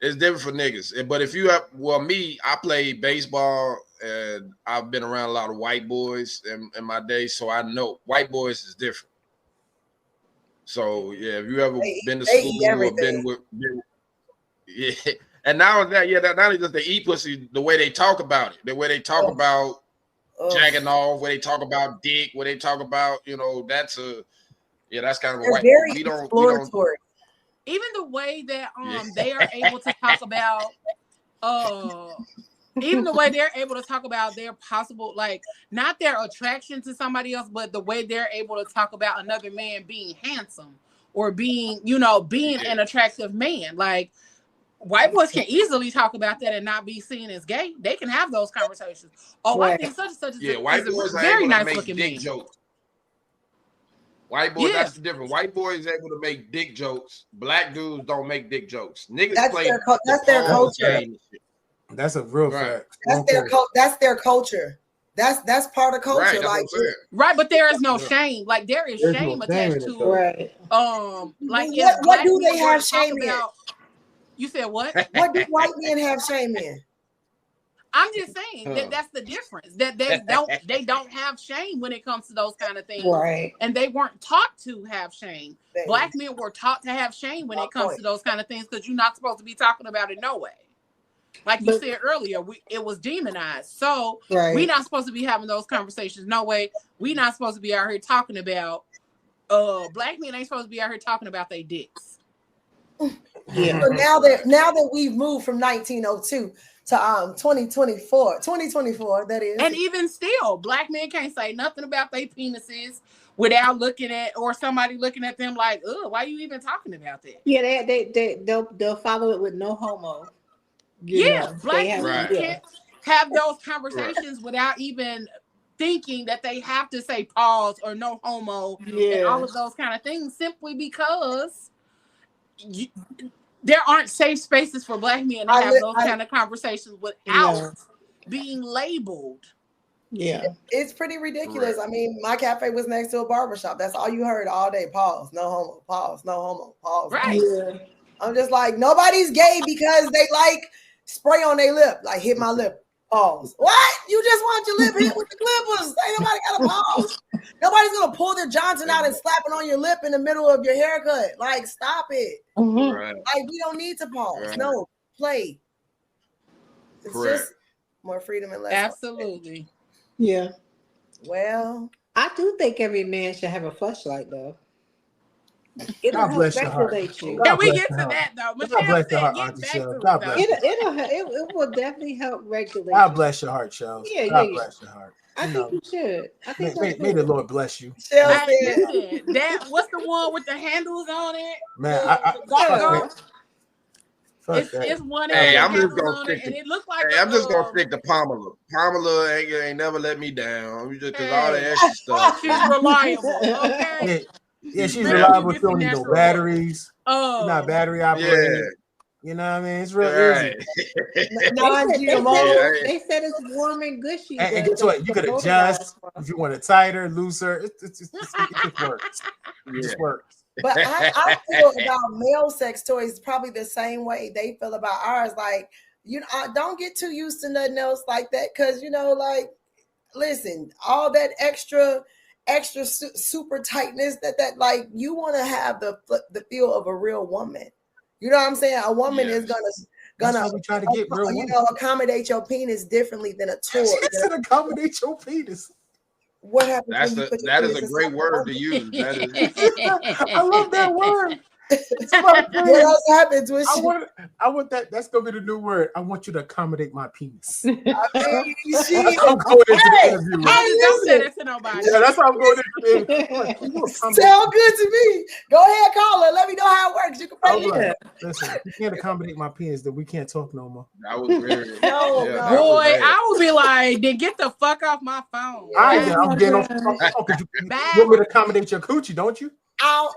S5: It's different for niggas. But if you have, me, I played baseball and I've been around a lot of white boys in my day, so I know white boys is different. So yeah, if you ever been to school or been with and now that not only does they eat pussy, the way they talk about it, the way they talk about jacking off, where they talk about dick, where they talk about, you know, that's kind of a white. We don't.
S2: Even the way that they are able to talk about even the way they're able to talk about their possible, like, not their attraction to somebody else, but the way they're able to talk about another man being handsome or being, being an attractive man. Like, white boys can easily talk about that and not be seen as gay. They can have those conversations. Oh, I think such and such is
S5: white boys
S2: a
S5: are
S2: very
S5: able
S2: nice
S5: to make
S2: looking
S5: dick
S2: man.
S5: jokes. White boys, that's the difference. White boys able to make dick jokes. Black dudes don't make dick jokes. Niggas
S6: That's
S5: play
S6: their culture.
S4: That's a real fact.
S6: That's their culture. That's part of culture.
S5: Right,
S6: like,
S2: but there is no shame. Like, there is shame attached to
S3: right.
S2: Like,
S6: what do they have shame in?
S2: You said what?
S6: What do white men have shame in?
S2: I'm just saying that's the difference. That they don't have shame when it comes to those kind of things.
S3: Right.
S2: And they weren't taught to have shame. Black men were taught to have shame when it comes to those kind of things, because you're not supposed to be talking about it no way. Like you said earlier, it was demonized. So we're not supposed to be having those conversations no way. We're not supposed to be out here talking about black men ain't supposed to be out here talking about their dicks.
S3: Yeah.
S6: So now that we've moved from 1902 to 2024, that is.
S2: And even still, black men can't say nothing about their penises without looking at, or somebody looking at them like, "Oh, why are you even talking about that?"
S3: Yeah, they'll follow it with no homo.
S2: Black men can't have those conversations without even thinking that they have to say pause or no homo and all of those kind of things, simply because there aren't safe spaces for black men to have those kind of conversations without being labeled.
S3: Yeah.
S6: It's pretty ridiculous. I mean, my cafe was next to a barbershop. That's all you heard all day. Pause, no homo, pause, no homo, pause.
S2: Right.
S6: Yeah. I'm just like, nobody's gay because they like spray on their lip, like hit my lip. Pause. What? You just want your lip hit with the clippers. Ain't nobody got a pause. Nobody's gonna pull their Johnson out and slap it on your lip in the middle of your haircut. Like, stop it.
S5: Right.
S6: Like, we don't need to pause. Right. No, play. It's just more freedom and less.
S2: Absolutely.
S3: Yeah.
S6: Well,
S3: I do think every man should have a flashlight, though. It'll help regulate you.
S2: Can we get to that though? Michelle said, get back to it.
S3: It will definitely help regulate.
S4: God bless your heart, Shells.
S3: Yeah,
S4: God bless your heart.
S3: I think you should. I think
S4: may the Lord bless you.
S2: That what's the one with the handles on it?
S4: Man,
S2: it's one.
S5: Hey, I'm just gonna stick to. It looks like I'm just gonna stick to Pamela. Pamela ain't never let me down. Just because all the extra stuff.
S2: She's reliable. Okay.
S4: Yeah, she's reliable. She don't need no batteries. Oh, she's not battery operated. Yeah. You know what I mean? It's real easy.
S3: They said it's warm and gushy.
S4: And guess what? You could adjust if you want it tighter, looser. It just works. It just works.
S6: But I feel about male sex toys probably the same way they feel about ours. Like, don't get too used to nothing else like that, because like, listen, all that extra super tightness that like, you want to have the feel of a real woman. You know what I'm saying? A woman is gonna
S4: we try to get real
S6: accommodate your penis differently than a toy.
S4: She said accommodate your penis.
S6: What happens?
S5: That is a great word to use.
S4: I love that word.
S6: What else happens when
S4: I want that. That's gonna be the new word. I want you to accommodate my penis.
S6: I mean,
S4: I'm going into the interview.
S2: Don't say that to nobody.
S4: Yeah, that's how I'm going into the interview.
S6: Sound good to me. Go ahead, call her. Let me know how it works. You can pay it.
S4: Listen, if you can't accommodate my penis, then we can't talk no more.
S5: That was very
S2: boy. I would be like, then get the fuck off my phone.
S4: I'm getting off the phone. You want me to accommodate your coochie, don't you?
S6: I'll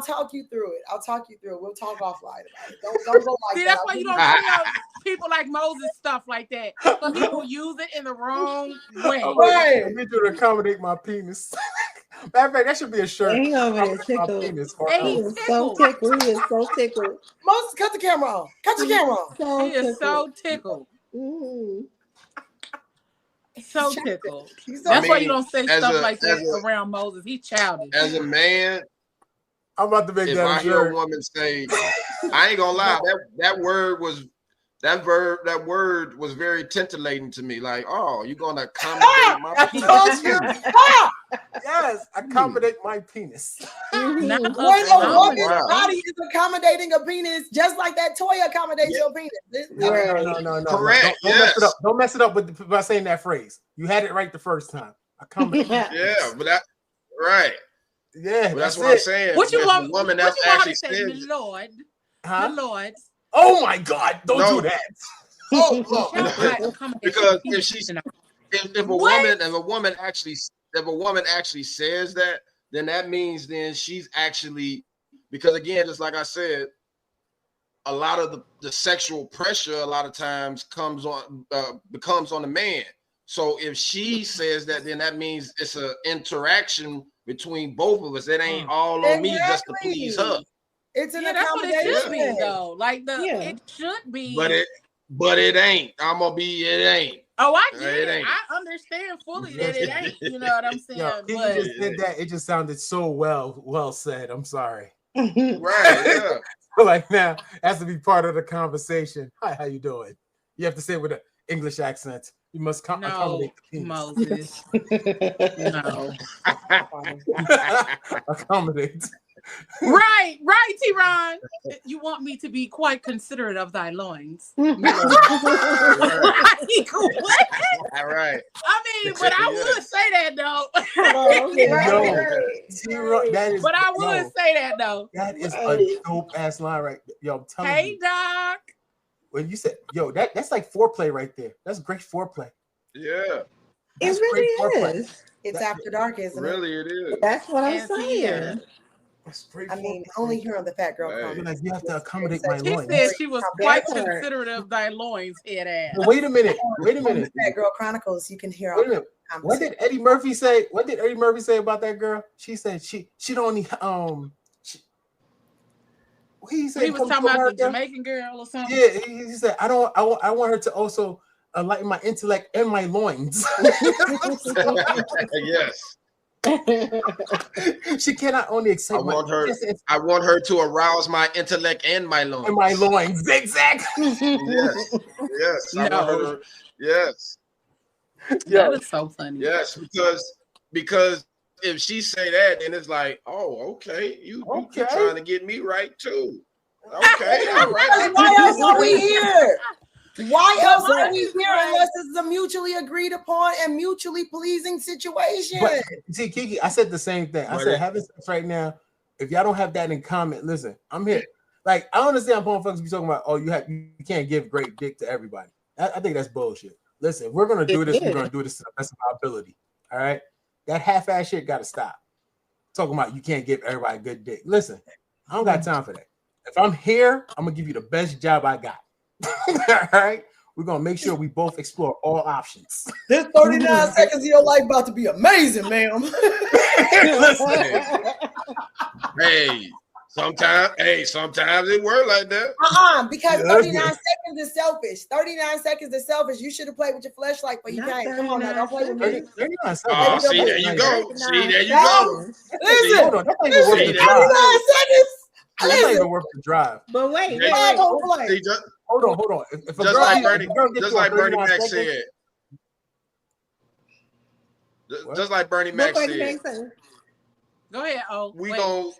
S6: talk you through it. I'll talk you through it. We'll talk offline about it. Don't go like
S2: See,
S6: that.
S2: that's why you don't tell people like Moses stuff like that. So people use it in the wrong way.
S4: Right. I need you to accommodate my penis. Matter of fact, that should be a shirt.
S3: He over there tickled. He is so tickled. He is so tickled.
S6: Moses, cut the camera on. Cut the camera on.
S2: He is so tickled. So tickled. That's why you don't say stuff like that around Moses. He's childish.
S5: As a man,
S4: I'm about to make
S5: if I hear a woman say, I ain't gonna lie, that word was very titillating to me. Like, oh, you're gonna accommodate my penis.
S4: Yes, I accommodate my penis.
S3: Mhm.
S2: Not
S6: When a woman's
S5: Wow.
S6: body is accommodating a penis, just like that toy accommodates your penis.
S4: No,
S3: Right.
S4: no.
S5: Correct,
S4: Don't mess it
S5: yes.
S4: up. Don't mess it up by saying that phrase. You had it right the first time. Accommodate.
S5: Yeah, but that right.
S4: Yeah,
S5: But that's
S4: that's
S5: what I'm
S4: it.
S5: saying.
S2: what you
S5: If a
S2: want?
S5: woman
S2: What
S5: that
S2: you want her
S5: actually
S2: to say, my
S5: says,
S2: lord?
S4: Huh?
S2: My lord.
S4: Oh my God! Don't
S5: No.
S4: do that.
S5: oh
S2: Shall
S5: no,
S2: I accommodate
S5: because
S2: your
S5: if
S2: penis
S5: she's
S2: tonight?
S5: if
S2: What?
S5: a woman actually says that, then that means then she's actually, because again, just like I said, a lot of the sexual pressure a lot of times becomes on the man. So if she says that, then that means it's an interaction between both of us. It ain't all on me just to please her.
S6: It's an
S2: Yeah, that's what it should be,
S6: accommodation.
S2: though. Like
S3: Yeah.
S2: it should be.
S5: But it ain't. It ain't.
S2: Oh, I
S5: It
S2: get it.
S5: ain't.
S2: I understand fully that it ain't. You know what I'm saying?
S4: Yo, he
S2: But
S4: just did that. It just sounded so well said. I'm sorry.
S5: Right, yeah.
S4: Like now, has to be part of the conversation. Hi, how you doing? You have to say it with an English accent. You must
S2: no,
S4: accommodate the penis.
S2: Moses. No.
S4: Accommodate.
S2: Right, T-Ron. You want me to be quite considerate of thy loins. Like, what?
S5: All right.
S2: I mean, but I would say that though.
S4: That is,
S2: but I would say that though.
S4: That is a dope ass line right there. Yo, I'm telling you.
S2: Hey, Doc.
S4: When you said, yo, that's like foreplay right there. That's great foreplay.
S5: Yeah.
S3: It really is.
S6: It's after dark, isn't it?
S5: Really, it is.
S3: That's what I'm
S2: Yes,
S3: saying.
S6: I mean, only here on the Fat Girl
S5: Hey.
S6: Chronicles.
S4: Like, you have to accommodate my
S2: She
S4: loins.
S2: said she was quite
S3: That part.
S2: considerate of thy loins, head ass.
S4: Well, wait a minute.
S6: On the Fat Girl Chronicles, you can hear all
S4: Wait a minute. What did Eddie Murphy say? What did Eddie Murphy say about that girl? She said she don't need he said
S2: He was talking about the Jamaican girl or something.
S4: Yeah, he said I want her to also enlighten my intellect and my loins.
S5: Yes.
S4: She cannot only excite
S5: I want her to arouse my intellect and my loins.
S4: And my loins. Exactly.
S5: Yes. Yes. I want her to, yes.
S2: That is so funny.
S5: Yes, because if she say that, then it's like, oh, okay, you trying to get me right too. Okay, all right.
S6: Why else are we here? Why else are we here unless it's a mutually agreed upon and mutually pleasing situation?
S4: But see, Kiki, I said the same thing. I said having sex right now. If y'all don't have that in common, listen, I'm here. Like, I understand motherfuckers be talking about, oh, you can't give great dick to everybody. I think that's bullshit. Listen, we're gonna do this. We're gonna do this to the best of our ability. All right, that half-ass shit got to stop. Talking about you can't give everybody good dick. Listen, I don't got time for that. If I'm here, I'm gonna give you the best job I got. All right, we're gonna make sure we both explore all options.
S6: This 39 seconds of your life about to be amazing, ma'am.
S4: Listen,
S5: Hey, sometimes it work like that.
S6: Because 39 seconds is selfish. 39 seconds is selfish. You should have played with your fleshlight, but you can't. Come on now, don't play with me.
S5: Oh, see, there you go. See, there you go.
S6: Listen,
S4: hold on, that's not even worth the
S6: 39
S4: drive.
S6: seconds.
S4: That's not even worth the drive.
S3: But wait.
S5: See,
S4: Hold on. If a
S5: just
S4: girl,
S5: like
S4: if
S5: Bernie,
S4: a girl gets
S5: just
S4: to a
S5: like Bernie
S4: 39
S5: Mac
S4: seconds,
S5: said. Just like Bernie Mac said.
S2: Go ahead. Oh,
S5: We gon'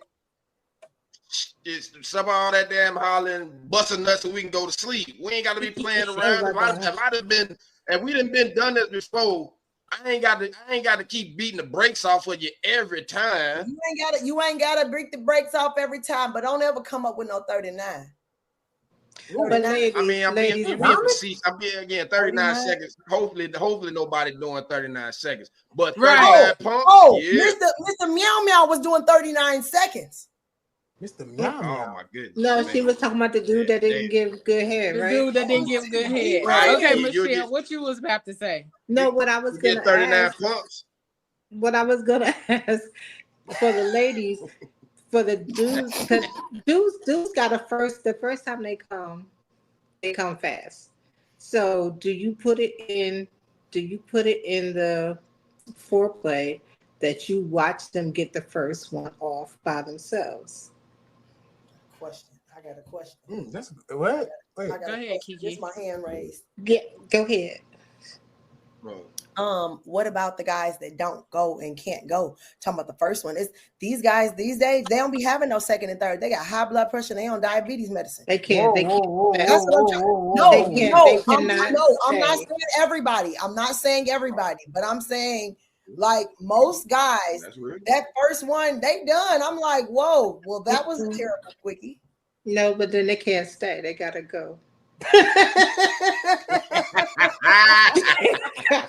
S5: stop all that damn hollering, busting nuts, so we can go to sleep. We ain't got to be playing around. If we done done this before, I ain't got to keep beating the brakes off of you every time.
S6: You ain't gotta break the brakes off every time, but don't ever come up with no 39.
S3: But ladies,
S5: I mean, I'm being facetious. I'm being again 39 seconds. Hopefully nobody doing 39 seconds. But 39 pumps, yeah.
S6: Mr. Meow Meow was doing 39 seconds.
S4: Mr. Meow Meow.
S5: Oh my goodness.
S3: No,
S5: man.
S3: she was talking about the dude that didn't give good head,
S2: the
S3: right?
S2: dude that didn't give good head.
S5: Right.
S2: Okay,
S5: You
S2: Michelle,
S5: get-
S2: what you was about to say?
S3: No, what I was
S5: You
S3: gonna
S5: get 39
S3: ask.
S5: pumps.
S3: What I was gonna ask for the ladies, for the dudes, because dudes got the first time they come fast. So do you put it in the foreplay that you watch them get the first one off by themselves?
S6: Question. I got a question.
S4: That's what? Wait.
S2: Go ahead, Kiki.
S6: It's my hand raised.
S3: Yeah, go ahead.
S5: Bro.
S6: What about the guys that don't go and can't go? Talking about the first one is these guys these days, they don't be having no second and third. They got high blood pressure. They on diabetes medicine.
S3: They can't. They can't.
S6: That's what I'm trying. No,
S3: They can't.
S6: no,
S3: They
S6: I'm
S3: cannot.
S6: not saying everybody. I'm not saying everybody, but I'm saying like most guys, that first one, they done. I'm like, whoa, well, that was a terrible quickie.
S3: No, but then they can't stay. They gotta go.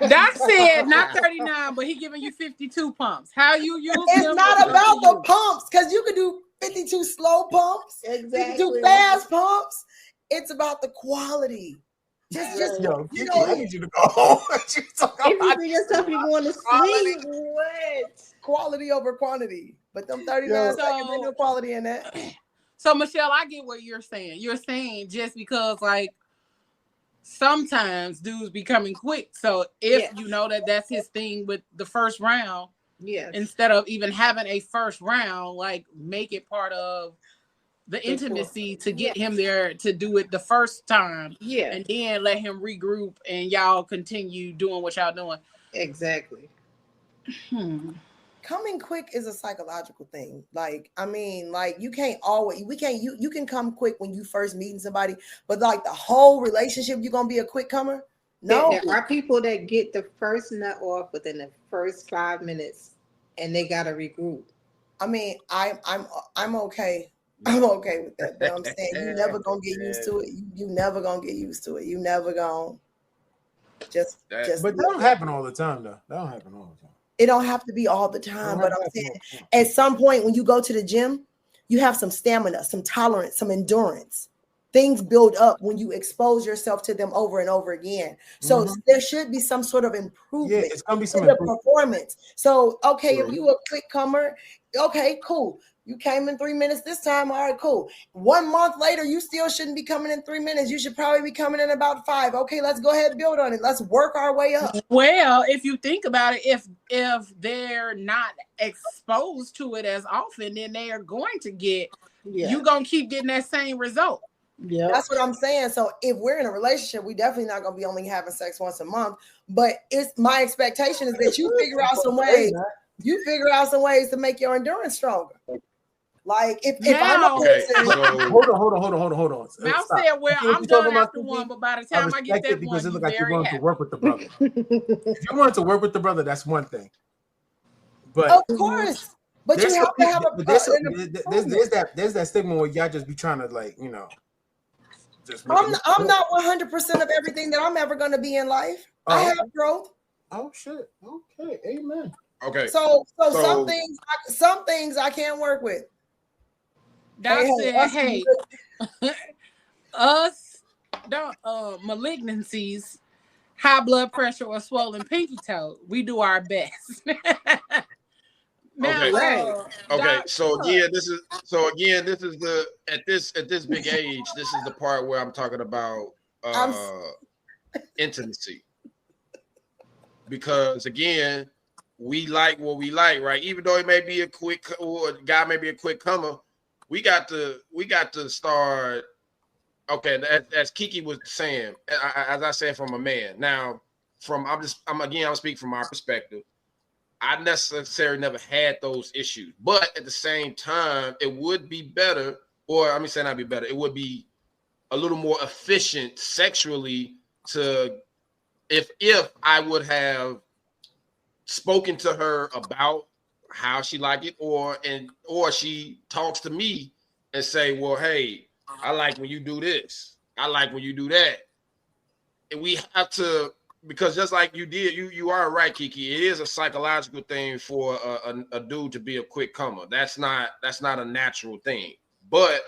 S2: Doc said not 39, but he giving you 52 pumps. How you use
S6: It's
S2: them
S6: not
S2: is up
S6: about
S2: to
S6: the
S2: you.
S6: pumps, because you can do 52 slow pumps, 52
S3: Exactly.
S6: fast pumps. It's about the quality. Just
S4: Yo,
S6: you
S4: Kiki,
S6: know,
S4: I need you to go home. You talking
S3: If you
S4: about
S3: see yourself, you want to
S6: Quality.
S3: sleep. What?
S6: quality over quantity. But them 39
S4: Yo.
S6: seconds, ain't no quality in that.
S2: So Michelle, I get what you're saying. You're saying just because like sometimes dudes be coming quick. So if
S3: Yes.
S2: you know that that's his thing with the first round,
S3: Yes.
S2: instead of even having a first round, like make it part of the intimacy to get him there to do it the first time.
S3: Yeah.
S2: And then let him regroup and y'all continue doing what y'all doing.
S3: Exactly.
S6: Coming quick is a psychological thing. Like, I mean, like you can't always, you can come quick when you first meeting somebody, but like the whole relationship, you're gonna be a quick comer. No,
S3: There are people that get the first nut off within the first 5 minutes, and they gotta regroup.
S6: I mean, I'm okay. I'm okay with that. But I'm saying you never gonna get used to it. You never gonna get used to it. You never gonna just.
S4: But that don't happen all the time, though. That don't happen all the time.
S6: It don't have to be all the time, but I'm saying at some point when you go to the gym, you have some stamina, some tolerance, some endurance. Things build up when you expose yourself to them over and over again. So there should be some sort of improvement.
S4: Yeah, it's gonna be some
S6: in the performance. So okay, if you a quick comer, okay, cool. You came in 3 minutes this time. All right, cool. 1 month later, you still shouldn't be coming in 3 minutes. You should probably be coming in about 5. Okay, let's go ahead and build on it. Let's work our way up.
S2: Well, if you think about it, if they're not exposed to it as often, then they are going to get, you're going to keep getting that same result.
S3: Yeah,
S6: that's what I'm saying. So if we're in a relationship, we definitely not going to be only having sex once a month. But it's my expectation is that you figure out some ways. You figure out some ways to make your endurance stronger. Like if I'm a person,
S4: hold on.
S2: Mouth said, "Well, I'm done after one, but by the time I get that
S4: because
S2: one,
S4: it look like you're
S2: very
S4: willing
S2: happy."
S4: to work with the brother. If you wanted to work with the brother, that's one thing. But
S6: of course, but you have to have a.
S4: There's that stigma where y'all just be trying to like just.
S6: I'm not 100% of everything that I'm ever going to be in life. I have growth.
S4: Oh shit! Okay, amen.
S5: Okay.
S6: So some things I can't work with.
S2: Doc said, "Hey, us don't malignancies, high blood pressure, or swollen pinky toe. We do our best." Now,
S5: okay. Doc, so again, this is the at this big age, this is the part where I'm talking about intimacy. Because again, we like what we like, right? Even though it may be a quick, or a guy may be a quick comer, we got to start. Okay, as Kiki was saying, as I said, from a man. Now, I'm speaking from our perspective. I necessarily never had those issues, but at the same time, it would be better, or I mean, say not be better. It would be a little more efficient sexually if I would have spoken to her about how she liked it, or she talks to me and say, well, hey, I like when you do this. I like when you do that. And we have to, because just like you did, you are right, Kiki. It is a psychological thing for a dude to be a quick comer. That's not a natural thing. But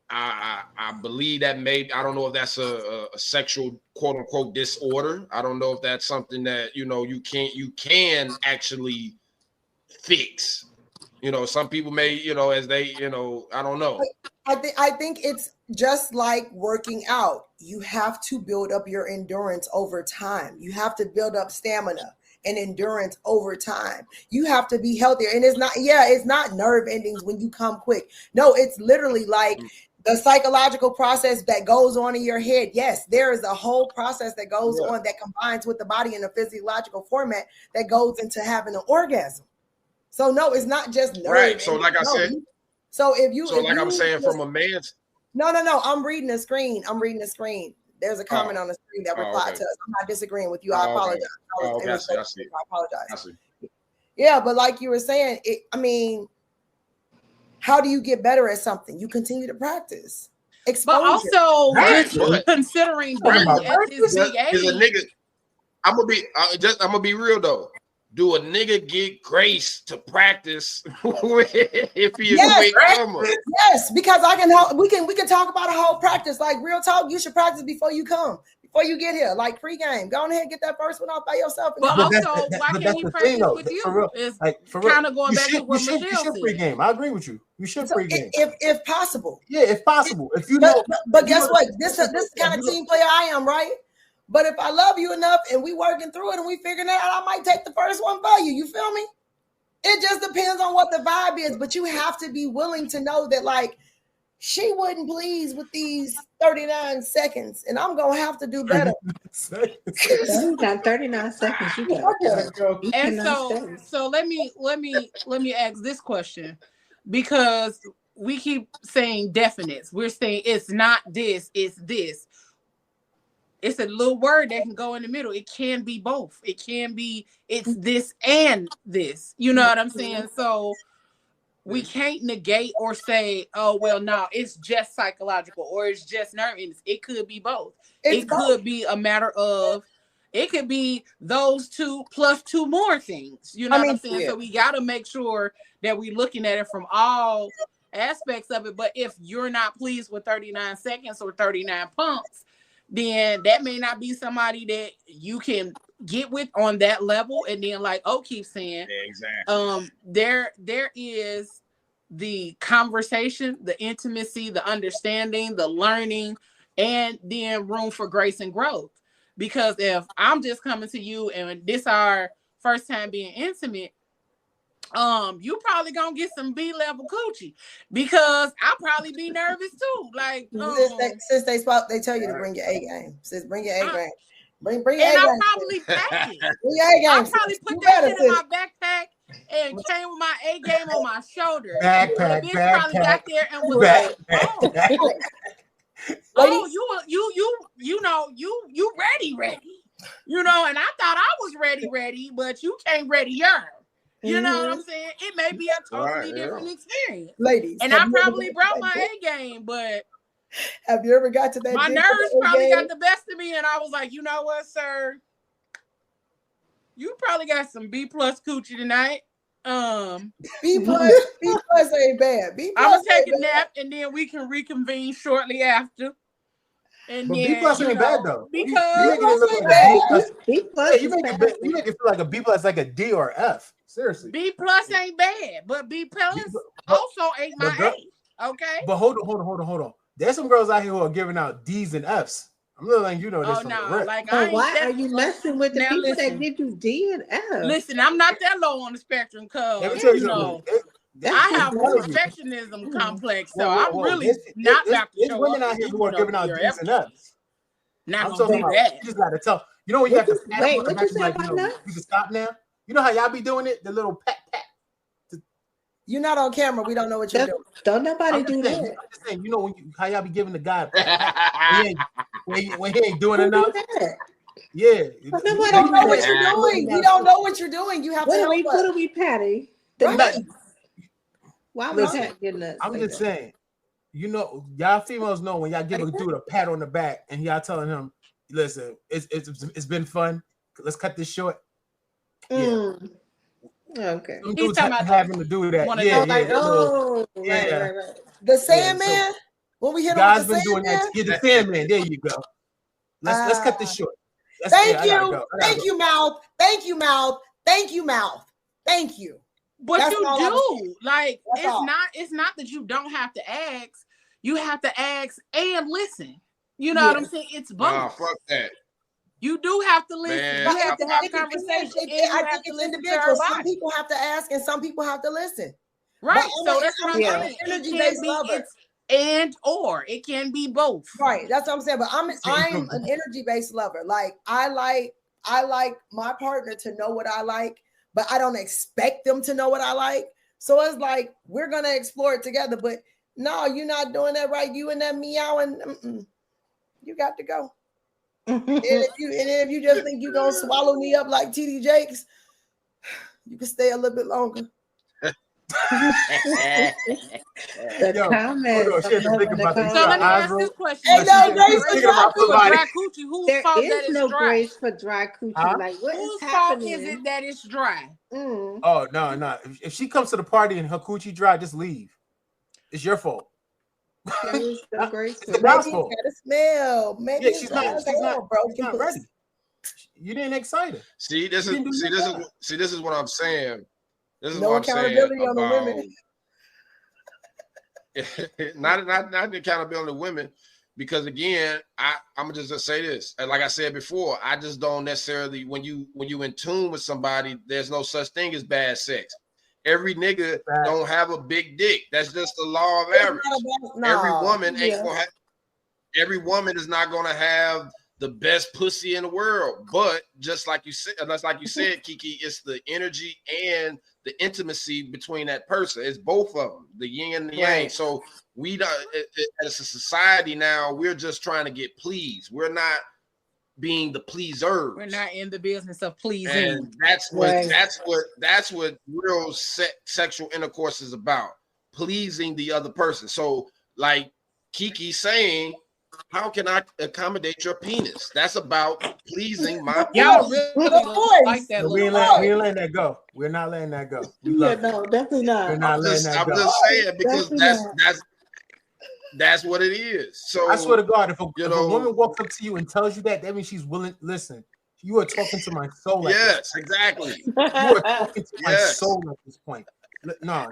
S5: I believe that maybe, I don't know if that's a sexual quote unquote disorder. I don't know if that's something that you can actually fix. Some people may, as they, I don't know.
S6: I think it's just like working out. You have to build up your endurance over time. You have to build up stamina and endurance over time. You have to be healthier. And it's not nerve endings when you come quick. No, it's literally like The psychological process that goes on in your head. Yes, there is a whole process that goes on that combines with the body in a physiological format that goes into having an orgasm. So no, it's not just nerve.
S5: Right. So like I said.
S6: So if you,
S5: I'm saying from a man's.
S6: No. I'm reading the screen. There's a comment on the screen that replied to us. I'm not disagreeing with you. I apologize.
S5: I see.
S6: I apologize.
S5: I see.
S6: Yeah, but like you were saying, how do you get better at something? You continue to practice. Exposure.
S2: But also considering being at this big age.
S5: I'm gonna be real though. Do a nigga get grace to practice if he is a big comer?
S6: Yes, because I can help. We can talk about a whole practice. Like real talk, you should practice before you come, before you get here. Like pregame, go ahead and get that first one off by yourself.
S2: But also, why can't you practice with you?
S4: For real,
S2: it's
S4: for real.
S2: Kind of going back to what Michelle said.
S4: You should pregame. I agree with you. You should pregame
S6: if possible.
S4: Yeah, if possible. If you
S6: but guess what? This is the kind of team player I am, right? But if I love you enough and we working through it and we figuring it out, I might take the first one for you. You feel me? It just depends on what the vibe is. But you have to be willing to know that, like, she wouldn't please with these 39 seconds, and I'm gonna have to do better.
S3: You got 39 seconds. You got go.
S2: And so let me ask this question, because we keep saying definites. We're saying it's not this, it's this. It's a little word that can go in the middle. It can be both. It can be it's this and this. You know what I'm saying? So we can't negate or say, oh, well, no, it's just psychological or it's just nervous. It could be both. It could be a matter of, it could be those two plus two more things. You know what I'm saying? Yeah. So we got to make sure that we're looking at it from all aspects of it. But if you're not pleased with 39 seconds or 39 pumps, then that may not be somebody that you can get with on that level. And then, like keeps saying,
S5: exactly.
S2: There is the conversation, the intimacy, the understanding, the learning, and then room for grace and growth. Because if I'm just coming to you and this our first time being intimate, you probably gonna get some B-level coochie, because I'll probably be nervous too. Like
S6: since they tell you to bring your A game. Since bring your A game. Bring your A game.
S2: And I'll probably pack it.
S6: Bring your A game.
S2: I'll probably put that shit in my backpack and came with my A game on my shoulder.
S4: Backpack.
S2: Probably got there and was like, you ready. You know, and I thought I was ready, but you came readier. You know what I'm saying? It may be a totally different experience.
S6: Ladies.
S2: And I probably brought my A game, but
S6: have you ever got to that?
S2: My nerves probably got the best of me, and I was like, you know what, sir? You probably got some B+ coochie tonight.
S6: B+ ain't bad. B+
S2: I'm gonna take a nap, and then we can reconvene shortly after. And
S4: but
S2: then,
S4: B+ ain't bad though.
S2: Because
S4: you make it feel like a B+ like a D or F. Seriously.
S2: B+ ain't bad, but B+ also ain't my A. Okay.
S4: But hold on. There's some girls out here who are giving out D's and F's. I'm not letting you know this.
S3: Why are you messing with the people that give you D and F?
S2: Listen, I'm not that low on the spectrum, cause I have a perfectionism complex, so I'm really not about to show
S4: women out here who are giving out D's and F's.
S2: Not gonna do that.
S4: You just gotta tell. You know when you have to
S3: wait, what you say about that?
S4: You can stop now. You know how y'all be doing it? The little pat.
S6: You're not on camera. We don't know what you're doing.
S3: Don't nobody do that.
S4: I'm just saying, you know how y'all be giving the guy when he ain't doing enough. Yeah.
S6: You don't know what you're doing. You don't know what you're doing. You have to help us.
S3: What are we patting? Why was that getting us?
S4: I'm just saying, you know, y'all females know when y'all give a dude a pat on the back and y'all telling him, listen, it's been fun. Let's cut this short. Yeah.
S3: Okay.
S4: Some dudes having to do that.
S6: Right. The Sandman. When we hit
S4: guys been doing that. Yeah, the Sandman. There you go. Let's cut this short.
S6: Thank you, Mouth. Thank you, Mouth. Thank you, Mouth. Thank you.
S2: But that's you do. Like, it's not that you don't have to ask. You have to ask and listen. You know what I'm saying? It's both.
S5: Nah, fuck that.
S2: You do have to listen.
S5: Man,
S2: you have to have conversation.
S6: I think it's individual. Some people have to ask and some people have to listen.
S2: Right. So that's what I'm saying. and or it can be both.
S6: Right. That's what I'm saying. But I'm an energy based lover. Like I like my partner to know what I like, but I don't expect them to know what I like. So it's like we're gonna explore it together. But no, you're not doing that right. You and that meowing, you got to go. And if you just think you're gonna swallow me up like TD Jakes, you can stay a little bit longer.
S3: The comments.
S2: So let me ask this question.
S6: Ain't no grace
S2: for dry coochie. Whose
S3: There
S2: fault
S3: is
S2: that
S3: no
S2: is dry?
S3: grace for dry coochie.
S4: Huh?
S3: Like what
S2: Whose
S3: is
S2: fault
S3: happening?
S2: is it that it's dry?
S4: Oh no. If she comes to the party and her coochie dry, just leave. It's your fault.
S3: There is no grace for
S6: Maybe
S3: that.
S6: it's got a smell. Maybe
S4: Yeah, she's not
S6: broken.
S4: ready. You didn't excite her.
S5: See, this is what I'm saying. This is
S6: No
S5: what I'm saying
S6: accountability on the
S5: about
S6: women.
S5: not the accountability of women, because again, I'm just gonna say this, and like I said before, I just don't necessarily when you in tune with somebody, there's no such thing as bad sex. Every nigga don't have a big dick. That's just the law of average. Every woman ain't gonna have. Every woman is not gonna have the best pussy in the world, but just like you said, Kiki, it's the energy and the intimacy between that person. It's both of them, the yin and the yang. So we don't, as a society now, we're just trying to get pleased. We're not being the pleasers.
S2: We're not in the business of pleasing.
S5: And that's what real sexual intercourse is about, pleasing the other person. So like Kiki saying, how can I accommodate your penis? That's about pleasing my
S2: y'all really like that.
S4: We ain't letting that go. We're not letting that go.
S3: Definitely not.
S4: We're not letting that go.
S5: I'm just saying, because that's what it is. So
S4: I swear to God, if a woman walks up to you and tells you that means she's willing. Listen, you are talking to my soul.
S5: Yes, exactly.
S4: You are talking to my soul at this point. No.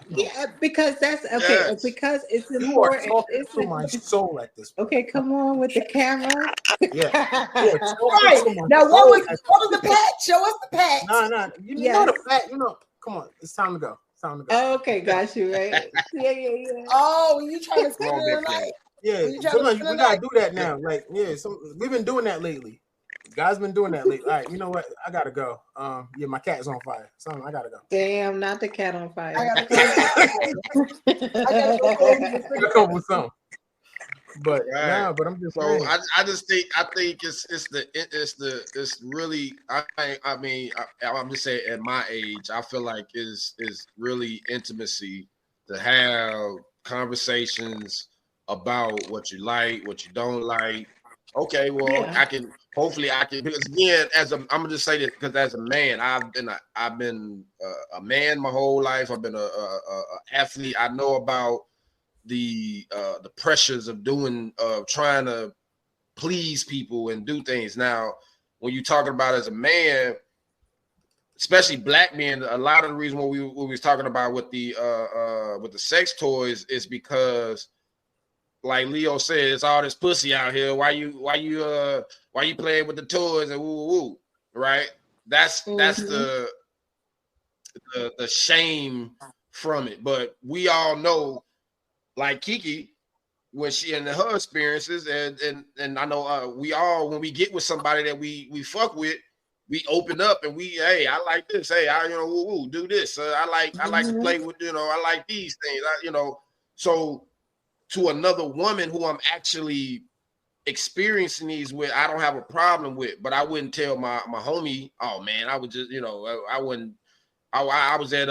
S3: Yeah, because that's okay.
S5: Yes.
S3: Because it's
S4: You
S3: important.
S4: are talking to my soul at this point.
S3: Okay, come on with the camera.
S4: Yeah.
S6: Right. Now, what was the patch? Show us the patch.
S4: No. You know the fact. Come on. It's time to go.
S3: Oh, okay, got you, right? Yeah.
S6: Oh, you trying to spend the night?
S4: Yeah, sometimes we gotta do that now. Like, we've been doing that lately. Guys been doing that lately. All right, you know what? I gotta go. My cat's on fire. So I gotta go.
S3: Damn, not the cat on fire.
S6: I gotta go with something.
S4: But but I'm just
S5: so I think it's really I'm just saying at my age, I feel like is really intimacy to have conversations about what you like, what you don't like. Okay, well, I can because again, I'm gonna just say this because as a man, I've been a man my whole life. I've been a athlete. I know about the pressures of trying to please people and do things. Now, when you're talking about as a man, especially black men, a lot of the reason what we was talking about with the sex toys is because, like Leo said, it's all this pussy out here. Why you playing with the toys and woo, right? That's the shame from it. But we all know, like Kiki, when she and her experiences, and I know we all, when we get with somebody that we fuck with, we open up and I like this. Hey, do this. I like to play with, I like these things. So to another woman who I'm actually experiencing these with, I don't have a problem with, but I wouldn't tell my homie, oh man, I would just, I wouldn't. I was at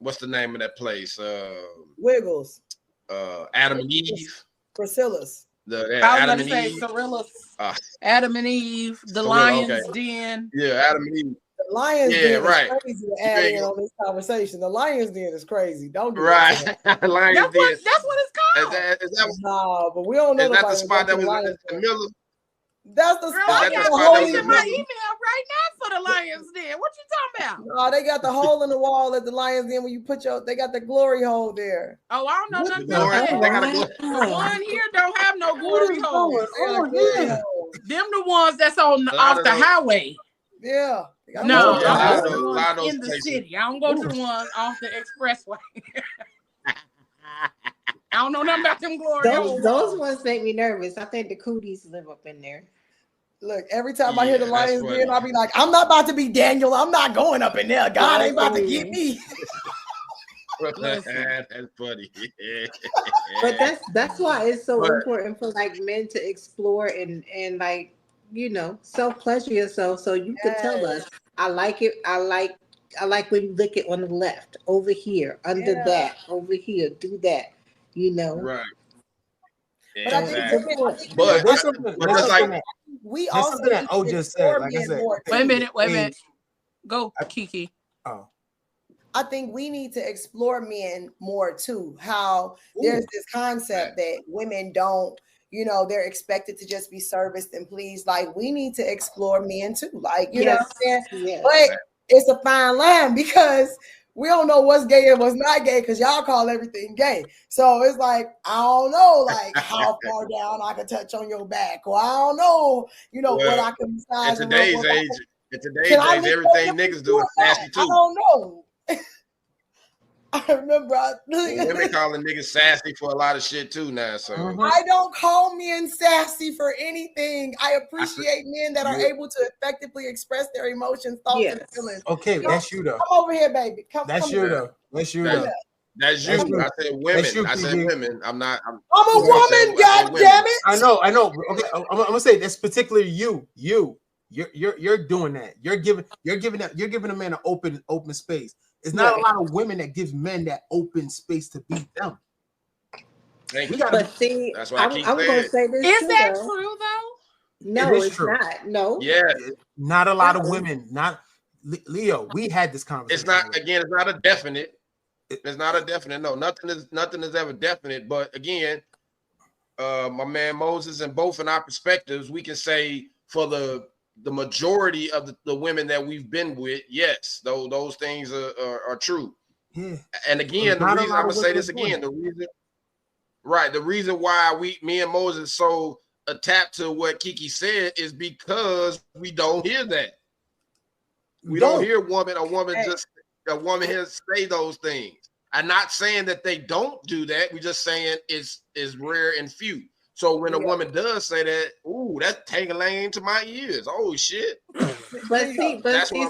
S5: what's the name of that place?
S6: Wiggles.
S5: Adam and Eve.
S6: Priscilla's.
S2: I was Adam and Eve. Cirilla's. Adam and Eve. The Lion's Den.
S5: Yeah, Adam and Eve.
S6: The Lion's Den is crazy to add in on this conversation. The Lion's Den is crazy. Don't do
S5: that. Lion's Den.
S2: That's what it's called.
S6: No, but we don't know.
S5: Is that the spot that was in Miller?
S6: That's the spot.
S2: I got holes in my email right now for the Lion's Den. What you talking about?
S6: No, they got the hole in the wall at the Lion's Den where you put they got the glory hole there.
S2: Oh, I don't know nothing about that. The one here don't have no glory hole. Them the ones that's off the highway.
S6: Yeah.
S2: No, I go to the ones in the city. I don't go to the ones off the expressway. I don't know nothing about them glory
S3: Those ones make me nervous. I think the cooties live up in there.
S6: Look, every time I hear the Lions Den, I'll be like, I'm not about to be Daniel. I'm not going up in there. God ain't about to get me.
S5: That's funny.
S3: But that's why it's so important for like men to explore and like, you know, self-pleasure yourself so you can tell us, I like it, I like when you lick it on the left, over here, under that, over here, do that, you know.
S5: Right.
S6: But I think
S4: there's something that
S6: we also
S4: something that O just said. Like I said,
S2: wait a minute. Go, Kiki.
S4: Oh.
S6: I think we need to explore men more too. How there's this concept that women don't, you know, they're expected to just be serviced and pleased. Like we need to explore men too. Like, you know what I'm saying?
S3: Yes.
S6: But it's a fine line because we don't know what's gay and what's not gay because y'all call everything gay. So it's like, I don't know, like how far down I can touch on your back, or I don't know, you know, what I can massage.
S5: In today's age, everything niggas do is nasty too.
S6: I don't know. I remember
S5: women calling niggas sassy for a lot of shit too now. So
S6: I don't call men sassy for anything. I appreciate men that are able to effectively express their emotions, thoughts, and feelings.
S4: Okay, that's you though.
S6: Come over here, baby.
S4: That's you though. That's you though.
S5: That's you. I said women. I said women. I'm not. I'm
S6: a woman. God damn it.
S4: I know. Okay, I'm gonna say that's particularly you. You're doing that. You're giving a man an open space. It's not a lot of women that gives men that open space to be them.
S3: But see,
S5: that's why
S3: I'm going to say this.
S2: Is that true though?
S3: No, it's true. Not. No.
S5: Yeah.
S4: Not a lot of women. Not Leo. We had this conversation.
S5: It's not. Again, it's not a definite. It's not a definite. No, nothing is ever definite. But again, my man Moses, and both in our perspectives, we can say for the majority of the women that we've been with, yes, those things are true. Yeah. And again, the reason I'm gonna say this again, the reason why me and Moses so attached to what Kiki said is because we don't hear that. We don't hear a woman here say those things. I'm not saying that they don't do that. We're just saying it's rare and few. So when a woman does say that, ooh, that's tingling to my ears. Oh shit!
S3: But see,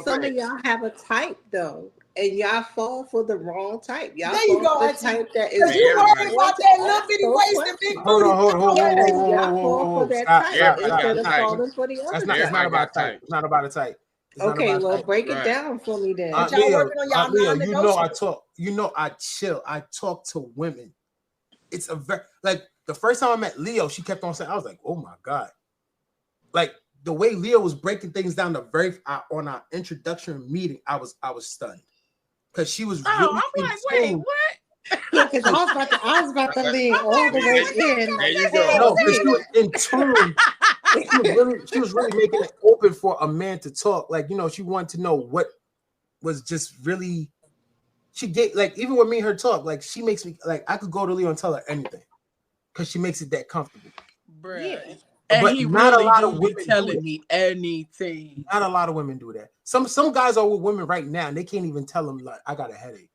S3: some of y'all have a type though, and y'all fall for the wrong type. Y'all
S6: there you
S3: fall
S6: go.
S3: for the type that is.
S6: You worried about that little bitty waist and big booty.
S4: Hold
S3: Y'all fall for that type instead of falling for the other.
S4: It's not about type. It's not about a type.
S3: Okay, well, break it down for me then.
S4: Leo, you know I talk. You know I chill. I talk to women. It's a very like. The first time I met Leo, she kept on saying, I was like, oh my God. Like the way Leo was breaking things down on our introduction meeting, I was stunned. Because she was really
S2: I'm like, wait, what?
S3: Yeah, because I was about to lean all the way in.
S5: There you go.
S4: No, because she was in tune. She was really making it open for a man to talk. Like, you know, she wanted to know what was just really, she get like, even with me and her talk, like she makes me, like I could go to Leo and tell her anything. Because she makes it that comfortable.
S2: Bruh.
S3: Yeah.
S2: And
S4: but
S2: he
S4: not
S2: really
S4: a lot of women
S2: telling me anything.
S4: Not a lot of women do that. Some guys are with women right now and they can't even tell them like I got a headache.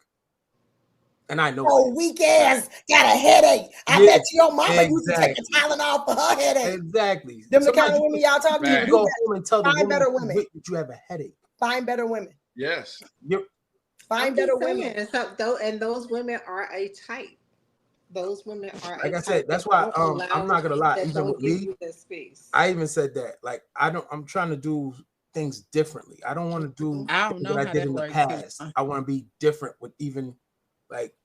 S4: And I know.
S6: Oh, weak ass got a headache. I bet your mama used to take a Tylenol for her headache.
S4: Exactly.
S6: Them the kind of women y'all talking to.
S4: Go home and tell the woman
S6: better women
S4: that you have a headache.
S6: Find better women.
S5: Yes.
S6: Find better women.
S3: And those women are a type. Those women are
S4: like I said, that's why I'm not gonna lie. Even with me, I even said that. Like I'm trying to do things differently. I don't want to do what I did in the past. I want to be different with even like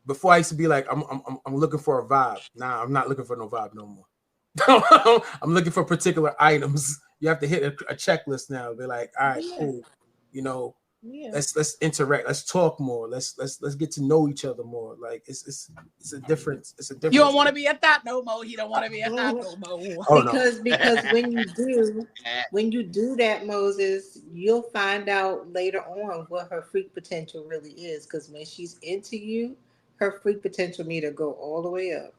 S4: before I used to be like I'm looking for a vibe. Nah, I'm not looking for no vibe no more. I'm looking for particular items. You have to hit a checklist now. Be like, all right, cool. You know, let's interact. Let's talk more. Let's get to know each other more. Like it's a difference. It's a difference.
S2: You don't want to be at that no more. You don't want to be at that no more.
S4: Oh,
S3: because when you do that, Moses, you'll find out later on what her freak potential really is. Because when she's into you, her freak potential need to go all the way up.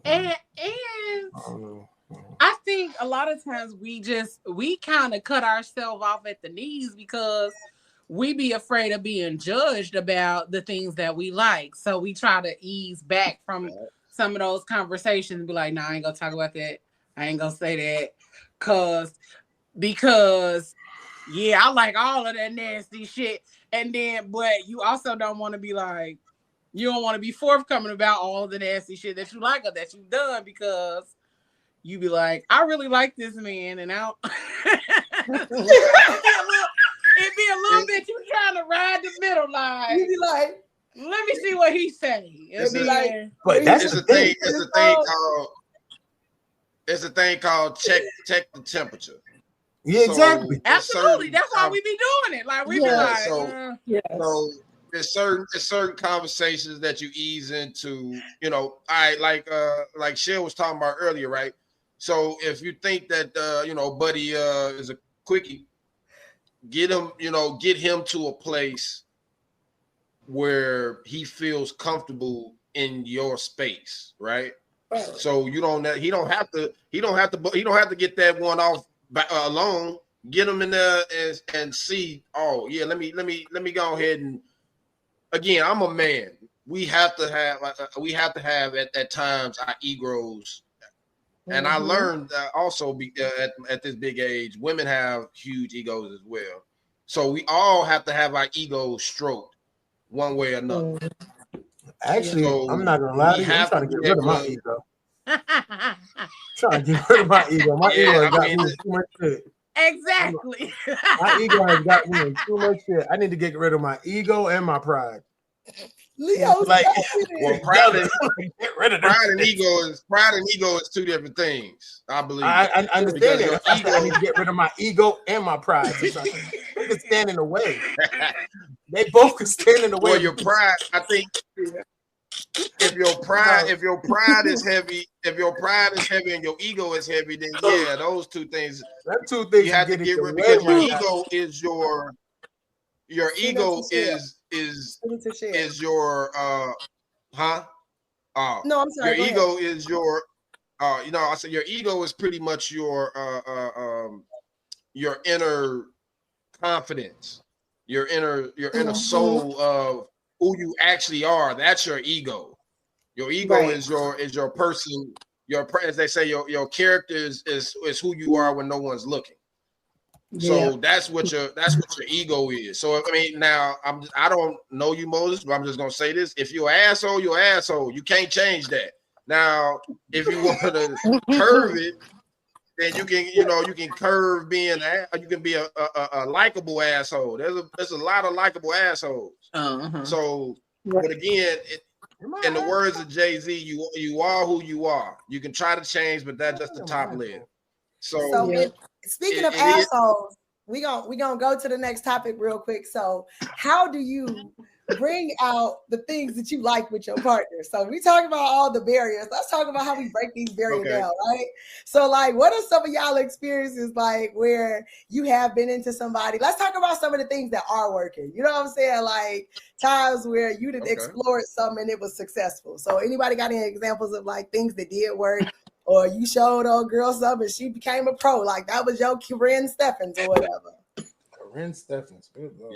S2: And I think a lot of times we kind of cut ourselves off at the knees because we be afraid of being judged about the things that we like. So we try to ease back from some of those conversations and be like, nah, I ain't gonna talk about that. I ain't gonna say that. Because yeah, I like all of that nasty shit. And then, but you also don't want to be like, you don't want to be forthcoming about all the nasty shit that you like or that you've done, because you be like, I really like this man, and I'll it be a little bit you trying to ride the middle line.
S6: You be like,
S2: let me see what he say.
S5: It's
S6: be like,
S4: but that's
S5: it's
S4: the
S5: a thing.
S4: thing.
S5: It's a thing called check the temperature.
S4: Yeah, exactly.
S5: So
S2: absolutely, that's why we be doing it. Like we be like,
S5: so there's certain conversations that you ease into. You know, like Shell was talking about earlier, right? So if you think that buddy is a quickie, get him to a place where he feels comfortable in your space, right? So he don't have to get that one off alone. Get him in there and see. Oh yeah, let me go ahead and again. I'm a man. We have to have at times our egos. And I learned also at this big age, women have huge egos as well. So we all have to have our egos stroked one way or another.
S4: Actually,
S5: so
S4: I'm not gonna lie to you. I'm trying to get rid of my ego. Trying to get rid of my ego. My ego has got me in too much shit.
S2: exactly.
S4: My ego has got me in too much shit. I need to get rid of my ego and my pride.
S6: Leo's
S4: like,
S5: well, pride and ego is two different things. I believe.
S4: I understand that. I need to get rid of my ego and my pride. So they can stand in the way. They both can stand in the way.
S5: Well, your pride, I think. If your pride is heavy, and your ego is heavy, then yeah, those two things.
S4: That two things
S5: you have to get rid because your ego is your ego is your
S6: no, I'm sorry.
S5: Your ego is your I said your ego is pretty much your inner confidence, your inner soul of who you actually are. That's your ego. Your ego is your person. As they say, your character is who you are when no one's looking. So that's what your ego is. So I mean, now I don't know you, Moses, but I'm just gonna say this: if you're an asshole, you're an asshole. You can't change that. Now, if you want to curve it, then you can curve being you can be a likable asshole. There's a lot of likable assholes. So, but again, in the words of Jay-Z, you are who you are. You can try to change, but that's just the top layer. So
S6: speaking of assholes, we gonna go to the next topic real quick. So how do you bring out the things that you like with your partner? So we talk about all the barriers. Let's talk about how we break these barriers down, right? So like, what are some of y'all experiences like where you have been into somebody? Let's talk about some of the things that are working. You know what I'm saying? Like times where you did explore something and it was successful. So anybody got any examples of like things that did work? Or you showed old girl something and she became a pro. Like that was your Corinne Steffens or whatever.
S4: Corinne Steffens, good Lord.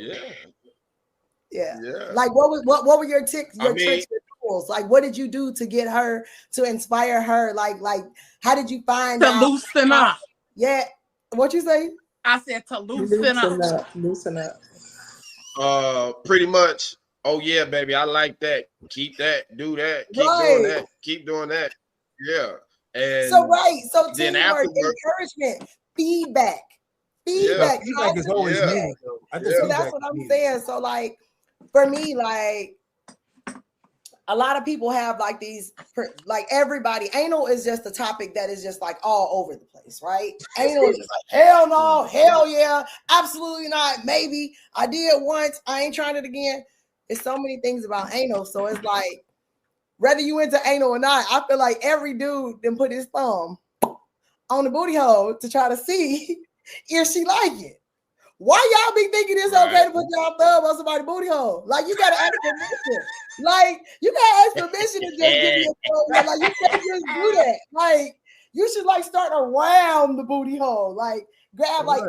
S6: Yeah. Like what were your tricks, your tools? Like what did you do to get her, to inspire her? Like how did you find
S2: to loosen up?
S6: Yeah. What you say?
S2: I said to loosen up.
S3: Loosen up.
S5: Pretty much. Oh yeah, baby. I like that. Keep that. Do that. Keep doing that. Keep doing that. Yeah. And
S6: so
S5: then
S6: teamwork, encouragement, feedback.
S4: Feedback is always needed.
S6: So that's what I'm saying. So like for me, like a lot of people have like these, like everybody, anal is just a topic that is just like all over the place, right? Anal is just like, hell no, hell yeah, absolutely not, maybe, I did once, I ain't trying it again. There's so many things about anal. So it's like, whether you into anal or not, I feel like every dude then put his thumb on the booty hole to try to see if she like it. Why y'all be thinking it's okay to put y'all thumb on somebody's booty hole? Like you gotta ask permission. Like you gotta ask permission to just give me a thumb. Like you can't just do that. Like you should like start around the booty hole. Like grab like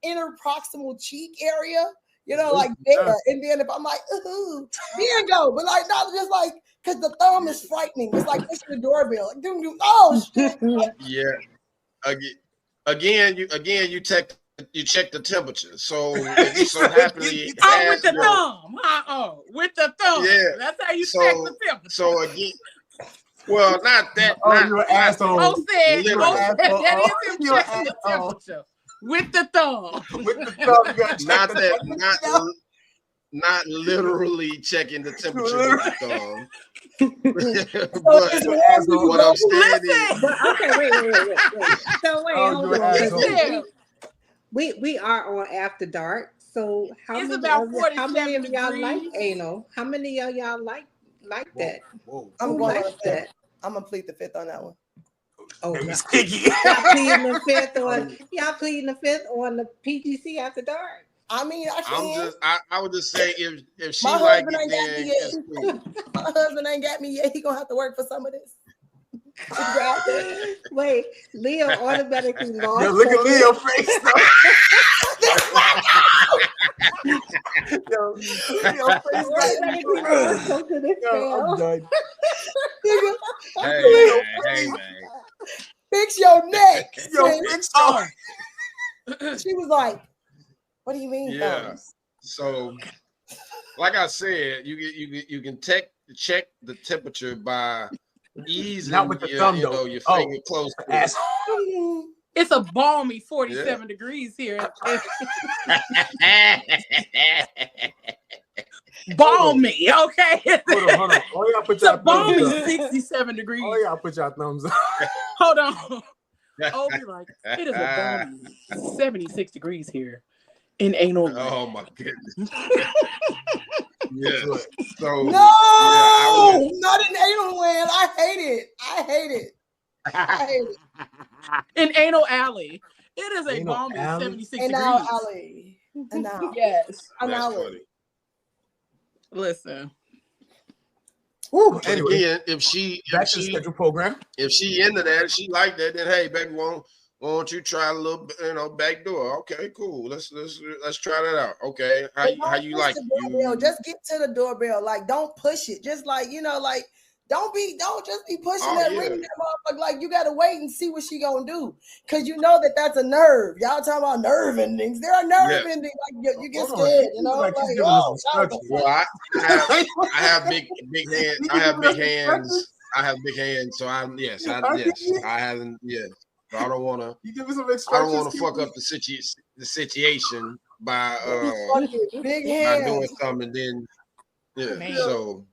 S6: inner proximal cheek area. you know, like there. And then if I'm like, ooh, there go. But like, not just like, because the thumb is frightening. It's like pushing the doorbell. Like, oh shit.
S5: Yeah. Again, you check the temperature. So if you so happily
S2: with the thumb. With the thumb.
S5: Yeah.
S2: That's how you check the temperature.
S5: So again, well, not that.
S4: Oh,
S5: not,
S4: you're an asshole.
S2: Oh, said that is him
S4: You're an
S2: checking the
S4: asshole.
S2: temperature with the thumb.
S4: With the thumb, you gotta check
S5: not
S4: the
S5: that.
S4: temperature.
S5: Not literally checking the temperature with the thumb.
S6: What
S5: I'm saying is,
S3: But okay, wait. So wait, hold on. We are on After Dark. So how
S2: It's
S3: many
S2: about
S3: of
S2: 47
S3: y'all like
S2: degrees.
S3: anal? How many of y'all like that?
S4: Whoa.
S6: I'm
S3: Who
S6: going
S3: likes
S6: on the fifth. I'm gonna plead the fifth on that one.
S3: Oh,
S4: Maybe
S3: no.
S4: sticky.
S3: Y'all pleading the fifth on the PGC After Dark.
S6: I mean, I can't.
S5: I would just say if she
S6: My
S5: like
S6: husband
S5: it,
S6: ain't got
S5: then
S6: me yet.
S5: it's cool.
S6: My husband ain't got me yet. He gonna have to work for some of this.
S3: Wait, Leo automatically lost.
S4: Yo, look at Leo's face. Yo, Leo's face
S3: Automatically lost something to
S4: Yo, I'm done.
S5: Hey, man.
S6: Fix your neck.
S4: Yo, fix your.
S6: She was like, "What do you mean?"
S5: Yeah.
S6: Thumbs?
S5: So, like I said, you can check the temperature by easing
S4: Not with the thumb, though.
S5: your finger close to it.
S2: It's a balmy 47 degrees here. Balmy, okay?
S4: Hold on. All y'all put
S2: It's a
S4: your thumbs
S2: balmy
S4: up.
S2: 67 degrees.
S4: All y'all put your thumbs up.
S2: Hold on. Oh, be like, it is a balmy 76 degrees here in anal land.
S5: Oh my goodness. Yeah. So
S6: No, not in anal land. I hate it.
S2: In Anal Alley. It is a
S4: Anal
S2: balmy
S4: alley?
S2: 76
S6: Anal
S2: degrees.
S6: alley. Anal.
S2: Yes.
S6: Anal.
S5: funny.
S2: Listen.
S4: Woo,
S5: But
S4: anyway,
S5: again, if she
S4: scheduled program.
S5: If she into that, she like that, then hey, baby, won't you try a little, back door? Okay, cool. Let's try that out. Okay, how you like it?
S6: Just get to the doorbell. Like, don't push it. Just like, like, don't just be pushing that ring, that motherfucker. Like, you gotta wait and see what she gonna do, because you know that's a nerve. Y'all talking about nerve endings. There are nerve endings. Like, you get scared.
S4: Like he's giving us instructions.
S5: Well, I have big hands. I have big hands. So I haven't. Yes. So I don't want to.
S4: You give me some instructions.
S5: I don't want to fuck up the situation by
S6: big
S5: by
S6: hands.
S5: doing something, and then so.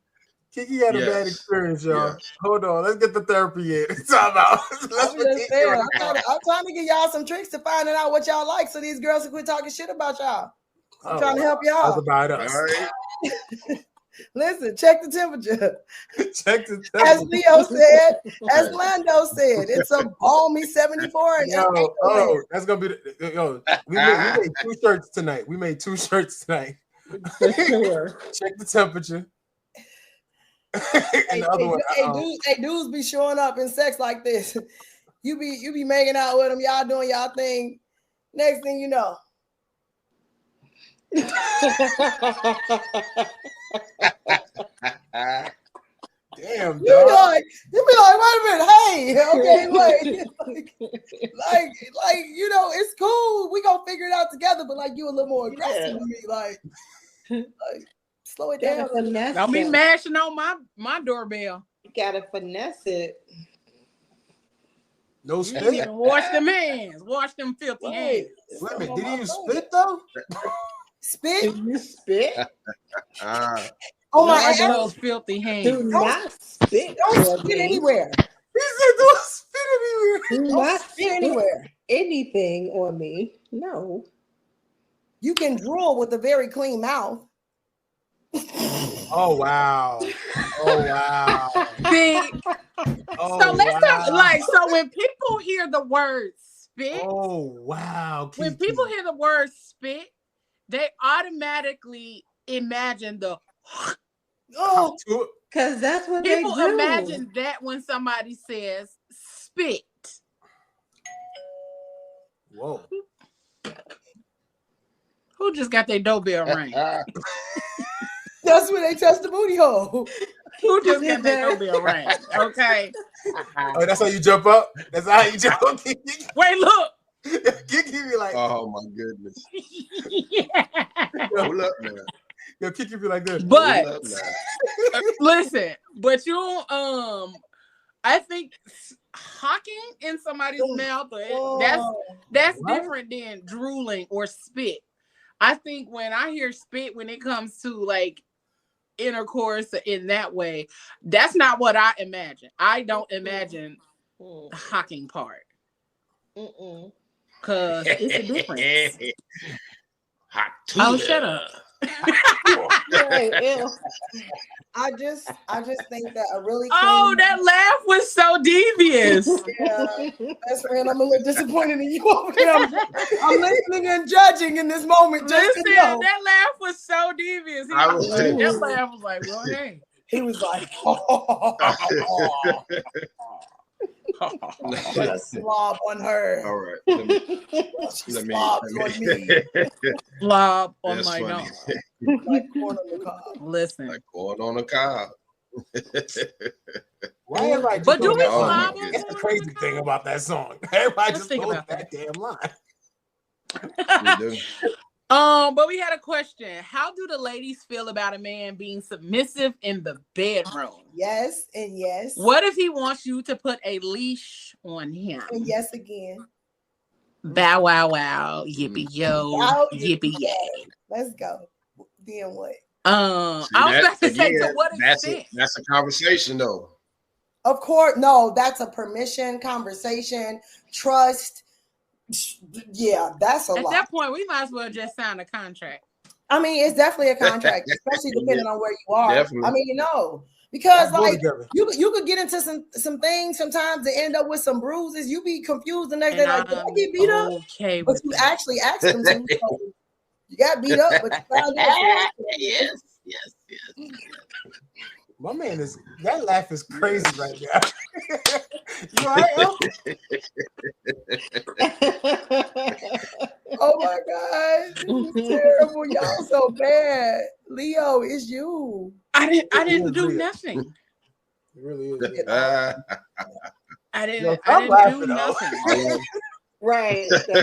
S4: Kiki had a bad experience, y'all.
S5: Yeah.
S4: Hold on, let's get the therapy in. Talk about.
S6: I'm trying to get y'all some tricks to finding out what y'all like, so these girls can quit talking shit about y'all. I'm trying to help y'all.
S4: That's about us.
S5: All right.
S6: Listen, check the temperature.
S4: Check the temperature.
S6: As Leo said, as Lando said, it's a balmy 74.
S4: That's gonna be we made 2 shirts tonight. Check the temperature.
S6: Hey, dudes be showing up in sex like this. You be making out with them, y'all doing y'all thing. Next thing you know.
S4: Damn,
S6: you be like, wait a minute, hey, okay, wait. like, it's cool. We gonna figure it out together, but like you a little more aggressive than me, like slow it down.
S2: Don't be mashing on my doorbell.
S3: You gotta finesse it.
S4: No spit.
S2: Wash them hands. Wash them filthy hands.
S4: Wait a minute, did he even spit though?
S6: Spit?
S3: Did you spit?
S6: Oh my
S2: Wash
S6: God.
S2: those filthy hands.
S3: Do not spit.
S6: Don't spit anywhere.
S4: He said don't spit anywhere.
S3: Do
S6: Don't
S3: not
S6: spit anywhere.
S3: Anything on me. No.
S6: You can drool with a very clean mouth.
S4: Oh wow.
S2: See, so let's talk so when people hear the word spit,
S4: when
S2: people hear the word spit, they automatically imagine the
S3: because that's what
S2: people
S3: they do.
S2: imagine that when somebody says spit.
S4: Whoa.
S2: Who Who just got their doorbell ring?
S6: That's when they test the booty hole.
S2: Who just got their doorbell ring? Okay.
S4: Oh, that's how you jump up? That's how you jump up?
S2: Wait, look.
S4: Kiki be like,
S5: Oh my goodness.
S2: Yeah.
S5: Hold up now.
S4: yo, Kiki be like this.
S2: But
S5: Hold up now.
S2: listen, but you I think hocking in somebody's mouth, that's
S6: What?
S2: different than drooling or spit. I think when I hear spit, when it comes to like intercourse in that way, that's not what I imagine. I don't imagine the hocking part. Because it's a difference.
S5: Hot
S2: Oh, shut up.
S6: I just think that a really
S2: Oh, that laugh was so devious.
S6: Yeah, best friend, I'm a little disappointed in you over there. I'm listening and judging in this moment. Just
S2: Listen,
S6: to know.
S2: that laugh was so devious. That laugh was like, well, hey.
S6: He was like, put a slob on her.
S5: All right. Let me.
S6: On me.
S2: Slob on
S5: That's
S2: my
S5: funny.
S2: nose.
S6: Like corn on the cob.
S2: Listen.
S5: Like going on a cob.
S4: Why everybody
S2: But do we
S5: Oh, my
S2: slob on
S5: goodness.
S4: That's the crazy thing about that song. Everybody just
S2: think
S4: knows
S2: about
S4: that damn line.
S5: We do.
S2: But we had a question. How do the ladies feel about a man being submissive in the bedroom?
S6: Yes, and yes.
S2: What if he wants you to put a leash on him?
S6: And yes again.
S2: Bow wow wow, yippee yo,
S6: Wow,
S2: yippee yay.
S6: Let's go. Then what?
S2: I was about to say, to what extent?
S5: That's a conversation though.
S6: Of course, no, that's a permission, conversation, trust. Yeah, that's a
S2: At
S6: lot.
S2: that point, we might as well just sign a contract.
S6: I mean, it's definitely a contract, especially depending on where you are.
S5: Definitely.
S6: I mean, because
S4: Let's go
S6: like
S4: together.
S6: you could get into some things sometimes to end up with some bruises. You be confused the next day, like, did I get beat up?
S2: Okay,
S6: But you actually asked them to. So you got beat up, but you found out.
S5: Yes.
S4: My man that laugh is crazy right now. You all right, Al?
S6: Oh my God, this is terrible. Y'all so bad. Leo, it's you.
S2: I didn't do
S4: Leo.
S2: nothing.
S4: It really is.
S2: I didn't
S4: Yo, stop
S2: do
S4: laughing, though.
S2: nothing.
S3: Right.
S6: So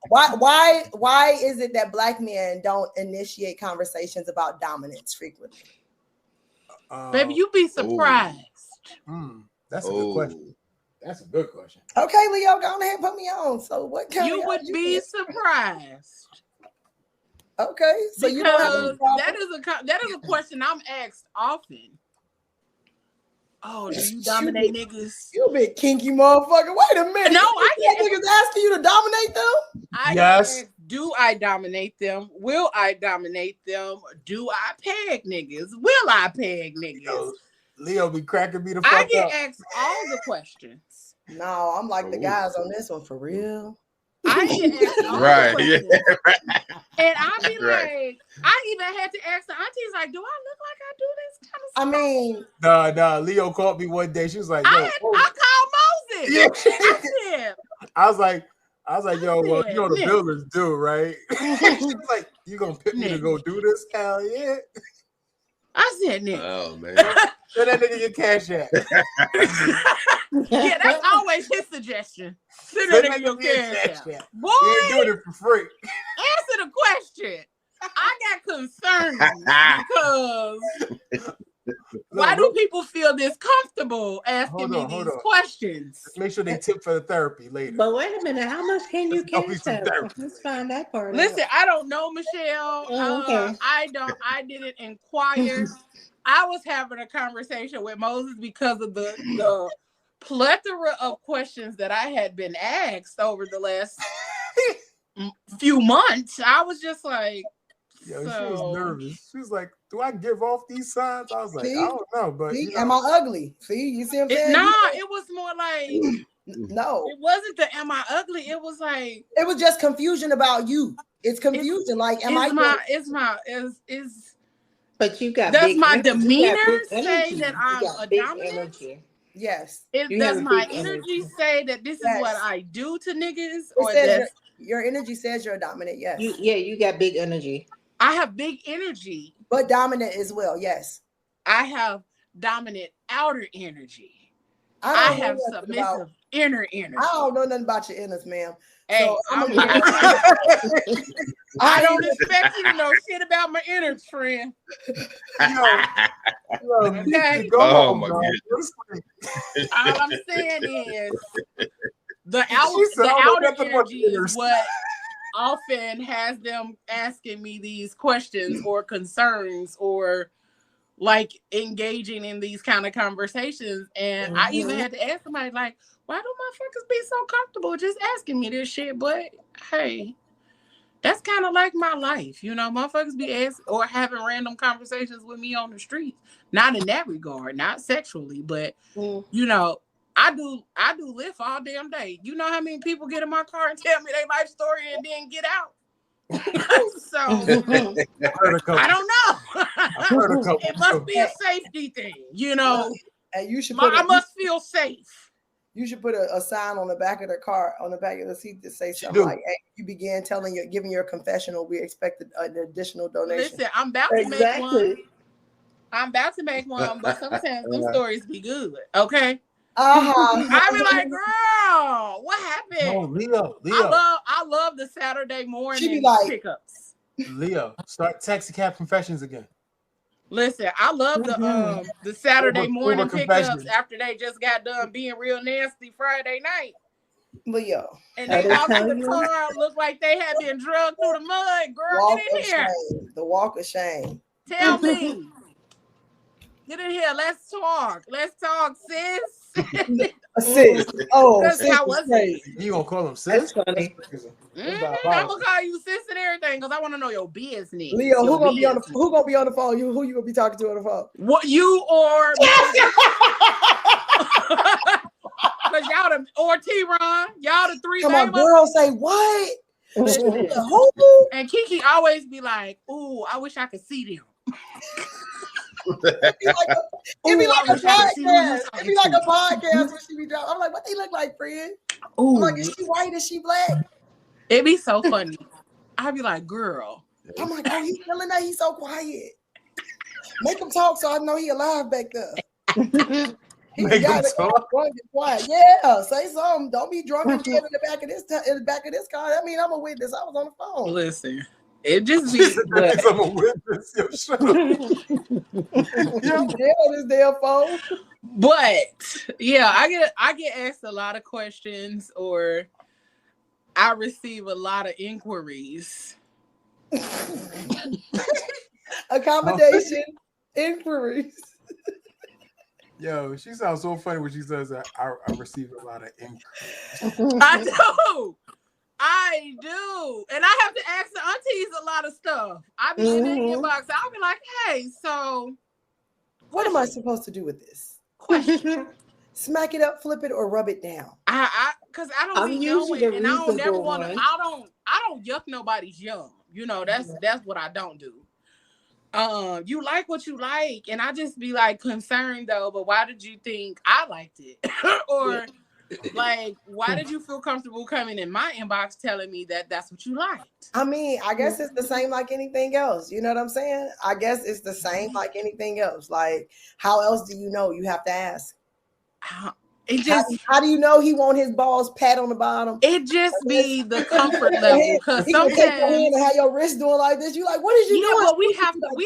S6: why is it that Black men don't initiate conversations about dominance frequently?
S2: Baby, you'd be surprised.
S4: That's a good question. That's a good question.
S6: Okay, Leo, go ahead and put me on. So what kind
S2: You would be surprised.
S6: Okay, so you don't have any
S2: because that is a question I'm asked often. Oh, do you dominate niggas?
S6: You a big kinky motherfucker. Wait a minute.
S2: No, I
S6: get niggas asking you to dominate them.
S4: Yes.
S2: Do I dominate them? Will I dominate them? Do I peg niggas? Will I peg niggas?
S4: Leo be cracking me the fuck
S2: I get
S4: up.
S2: asked all the questions.
S6: No, I'm like the guys on this one for real.
S2: I get asked all the questions. And I be like, I even had to ask the aunties, like, do I look like I do this kind of stuff?
S6: I mean,
S4: nah. Leo called me one day. She was like,
S2: I called Moses.
S4: Yeah. I was like, yo, well, you know the builders do, right? She was like, you gonna pick me to go do this? Hell yeah.
S2: I said, Nick.
S5: Oh man.
S4: Send that nigga your cash app.
S2: Yeah, that's always his suggestion. Send that nigga your cash app. Boy,
S4: you ain't doing it for free.
S2: Answer the question. I got concerned because why do people feel this comfortable asking me these questions?
S4: Just make sure they tip for the therapy later.
S3: But wait a minute, how much can you cash out? Let's find that part.
S2: Listen, I don't know, Michelle.
S3: Okay.
S2: I didn't inquire. I was having a conversation with Moses because of the plethora of questions that I had been asked over the last few months. I was just like,
S4: yo, she was nervous. She was like, do I give off these signs? I was like, I don't know, but
S6: am I ugly? See, you see what I'm saying?
S2: It was more like
S6: no.
S2: It wasn't the am I ugly? It was like
S6: it was just confusion about you. It's confusion.
S3: But you got
S2: does my demeanor say that I'm a dominant?
S6: Yes.
S2: Does my energy say that this is what I do to niggas? Or
S6: Your energy says you're dominant. Yes.
S3: You got big energy.
S2: I have big energy,
S6: but dominant as well. Yes.
S2: I have dominant outer energy.
S6: I
S2: have submissive inner energy.
S6: I don't know nothing about your inners, ma'am.
S2: Hey,
S6: so
S2: I don't expect you to know shit about my innards, friend. Okay.
S5: Oh my God.
S2: All I'm saying is the outer energy is what often has them asking me these questions or concerns or like engaging in these kind of conversations. And I even had to ask somebody like, why do motherfuckers be so comfortable just asking me this shit? But hey, that's kind of like my life. You know, motherfuckers be asking or having random conversations with me on the streets. Not in that regard, not sexually, but you know, I do live all damn day. You know how many people get in my car and tell me their life story and then get out? So I don't know. It must be a safety thing, you know.
S6: And you should
S2: I must feel safe.
S6: You should put a sign on the back of the car, on the back of the seat that say something like, hey, you began giving your confessional, we expected an additional donation.
S2: Listen, I'm about to make one. I'm about to make one, but sometimes them stories be good. Okay. I be like, girl, what happened?
S4: Oh, Leo.
S2: I love the Saturday morning pickups.
S4: Leo, start taxi cab confessions again.
S2: Listen, I love the Saturday morning pickups after they just got done being real nasty Friday night.
S6: Leo.
S2: And they walk to the car, look like they had been drugged through the mud. Girl, get in here.
S6: The walk of shame.
S2: Tell me. Get in here. Let's talk. Let's talk, sis.
S6: Sis. Oh,
S2: sis, how was it?
S4: You gonna call him sis?
S3: That's funny.
S2: I'm gonna call you sis and everything because I want to know your business.
S6: Leo, who gonna be on the phone? Who you gonna be talking to on the phone?
S2: What, you or because y'all or T-Ron, y'all the three.
S6: Come on, girl, say what? And
S2: Kiki always be like, "Ooh, I wish I could see them."
S6: It'd be like a podcast. It'd be like a podcast when she be dropping. I'm like, what they look like, friend?
S2: Ooh.
S6: I'm like, is she white? Is she black?
S2: It'd be so funny. I'd be like, girl.
S6: I'm like, oh, he's feeling that. He's so quiet. Make him talk so I know he alive back there.
S4: Make him talk.
S6: Quiet. Yeah, say something. Don't be drunk and in the back of this car. That means I'm a witness. I was on the phone.
S2: Listen. It just be
S4: I'm a witness.
S6: This damn phone.
S2: But yeah, I get asked a lot of questions or I receive a lot of inquiries.
S6: Accommodation inquiries.
S4: Yo, she sounds so funny when she says that I receive a lot of inquiries.
S2: I do. And I have to ask the aunties a lot of stuff. I be in the inbox. I'll be like, hey, so
S6: what am I supposed to do with this? Question. Smack it up, flip it, or rub it down.
S2: Because I don't be knowing, and I don't never want to. I don't yuck nobody's yum. You know, that's what I don't do. You like what you like, and I just be like concerned though. But why did you think I liked it? Or like, why did you feel comfortable coming in my inbox telling me that that's what you liked?
S6: I mean, I guess it's the same like anything else. You know what I'm saying? I guess it's the same like anything else. Like, how else do you know? You have to ask. How do you know he want his balls pat on the bottom?
S2: It just be the comfort level. Because sometimes
S6: take your hand and have your wrist doing like this. You like, what is you doing?
S2: But we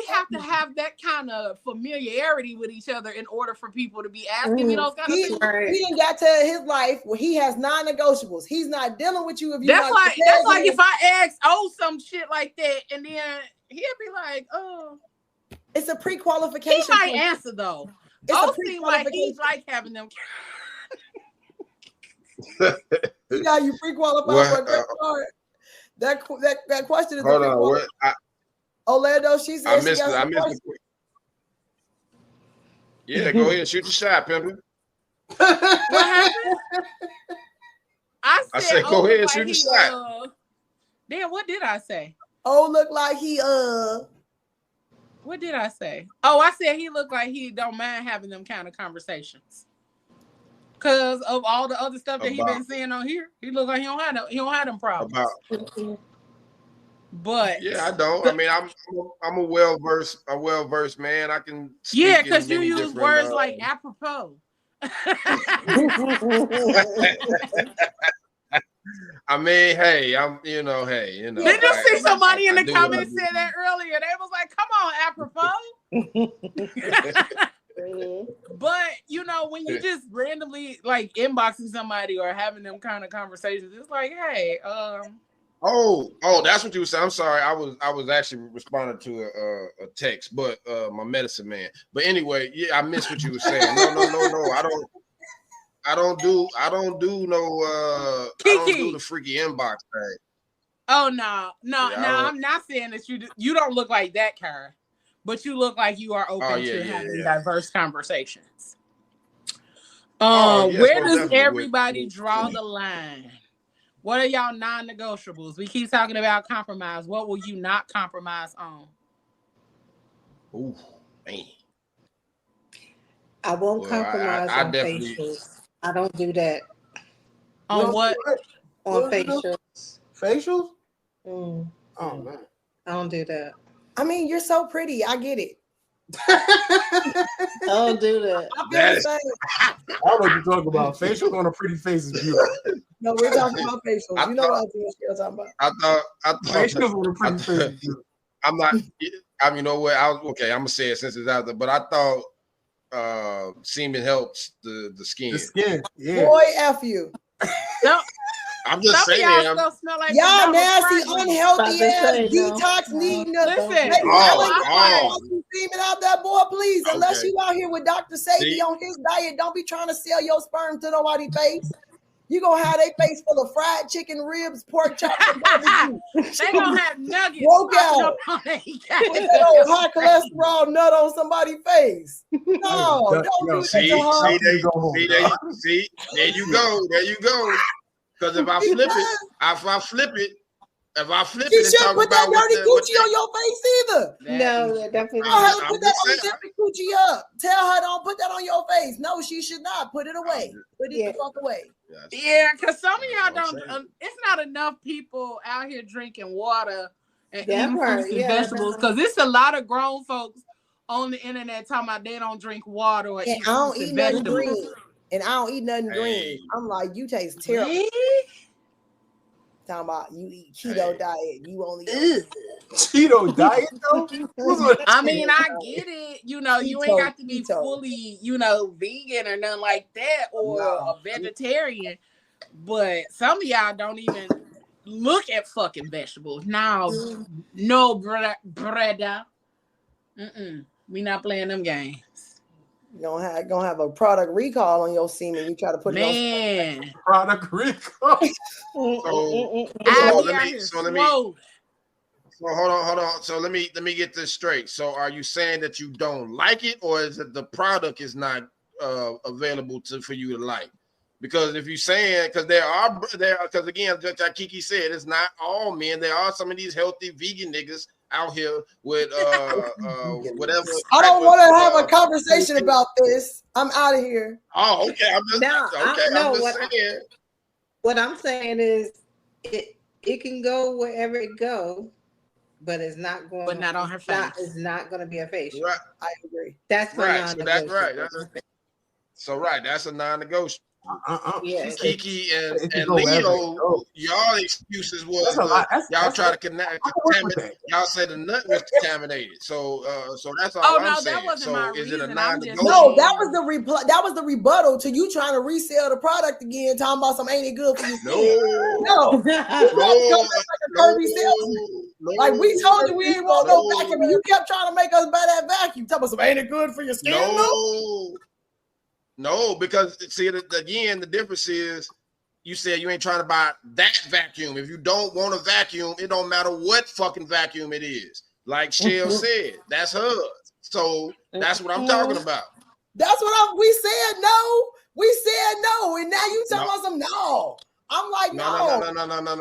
S2: have to have that kind of familiarity with each other in order for people to be asking me those kind of things.
S6: He done got to his life where he has non-negotiables. He's not dealing with you if you.
S2: That's like if I ask some shit like that, and then he'll be like, oh,
S6: it's a pre-qualification.
S2: He might answer though. It seems like he's like having them.
S6: He got you pre-qualified for that question is
S5: hold on. What?
S6: Orlando, she said
S5: I missed it. Yeah, go ahead, shoot the shot, Pimpin.
S2: What happened? I said go ahead, shoot the shot. Damn, what did I say?
S6: Oh, look like he
S2: What did I say? Oh, I said he looked like he don't mind having them kind of conversations. Cause of all the other stuff that he
S5: About-
S2: been saying on here. He look like he don't have them problems. But
S5: Yeah, I don't. I mean, I'm a well versed man. I can speak
S2: yeah,
S5: in
S2: because you
S5: many
S2: use
S5: different,
S2: words like apropos.
S5: I mean, hey, hey,
S2: Did you see somebody in the
S5: do
S2: comments
S5: what I
S2: said that earlier? They was like, "Come on, apropos." But when you just randomly like inboxing somebody or having them kind of conversations, it's like, hey,
S5: Oh, that's what you were saying. I'm sorry. I was actually responding to a text, but my medicine man. But anyway, yeah, I missed what you were saying. No. I don't do no the freaky inbox thing.
S2: Oh no.
S5: Yeah,
S2: I'm not saying that you don't look like that, Kara, but you look like you are open to having diverse conversations.
S5: Yes,
S2: where
S5: most
S2: does
S5: definitely.
S2: everybody draw the line? What are y'all non-negotiables? We keep talking about compromise. What will you not compromise on?
S5: Ooh, man.
S3: I won't compromise on facials. I don't do that.
S2: On what?
S3: On facials.
S4: Facials?
S3: Oh
S4: man,
S3: I don't do that.
S6: I mean, you're so pretty. I get it.
S3: I don't do that.
S6: I feel the same.
S4: I don't know what you're talking about. Facials on a pretty face is beautiful.
S6: No, we're talking about facials. You know what I'm talking about.
S5: I thought
S4: facials on a pretty face is beautiful.
S5: I'm not. I mean, you know what? I'm gonna say it since it's out there. But I thought semen helps the skin.
S4: The skin, yeah.
S6: Boy, F you.
S2: No.
S5: I'm just saying.
S2: Y'all smell like
S6: y'all nasty, unhealthy ass, detox needing.
S2: Listen,
S6: semen out there, boy, please. Unless you out here with Dr. Sadie on his diet, don't be trying to sell your sperm to nobody's face. You gonna have their face full of fried chicken, ribs, pork chops, and barbecue.
S2: They gonna have nuggets.
S6: Broke out. Put that old high cholesterol nut on somebody's face. No, don't do it.
S5: See, there you go. Because if I flip it,
S6: you shouldn't put that dirty coochie on your face either.
S3: No, definitely
S6: Tell her to put that on the dirty coochie up. Tell her don't put that on your face. No, she should not. Put it away. Put it the fuck away.
S2: Yeah, because some of y'all don't. It's not enough people out here drinking water and eating fruits and vegetables. Because it's a lot of grown folks on the internet talking about they don't drink water or eat fruits and vegetables.
S6: Green. And I don't eat nothing green. I'm like, you taste terrible.
S2: Really?
S6: Talking about you eat keto diet. You only
S4: keto diet though?
S2: I mean, I get it. You ain't got to be fully, vegan or nothing like that or a vegetarian. But some of y'all don't even look at fucking vegetables. No, brother. We not playing them games.
S6: You're gonna have a product recall on your semen. You try to put it on
S4: product recall.
S5: So hold on. So let me get this straight. So are you saying that you don't like it, or is it the product is not available for you to like? Because if you're saying, because again, like Kiki said, it's not all men. There are some of these healthy vegan niggas out here with whatever.
S6: I don't want to have a conversation about this. I'm out of here.
S5: Oh, okay. I'm just saying.
S3: What I'm saying is, it can go wherever it go, but it's not going.
S2: But not on her face.
S3: It's not going to be a facial.
S5: Right.
S6: I agree.
S3: That's
S5: right. So that's right. That's a non-negotiable.
S3: Yeah.
S5: Kiki and Leo, y'all excuses was y'all try to contaminate. Y'all said the nut was contaminated. So that's all I'm saying.
S2: That wasn't
S5: so
S2: my
S5: is
S2: reason.
S5: it a non-negotiable?
S6: No, that was the reply. That was the rebuttal to you trying to resell the product again, talking about some ain't it good for you? No. Like we told you we ain't want no vacuum, and you kept trying to make us buy that vacuum. Talking about some ain't it good for your skin?
S5: No, because see, again, the difference is you said you ain't trying to buy that vacuum. If you don't want a vacuum, it don't matter what fucking vacuum it is. Like Shell said, that's hers. So that's what I'm talking about.
S6: That's what we said no. We said no, and now you talking about some no. I'm like no.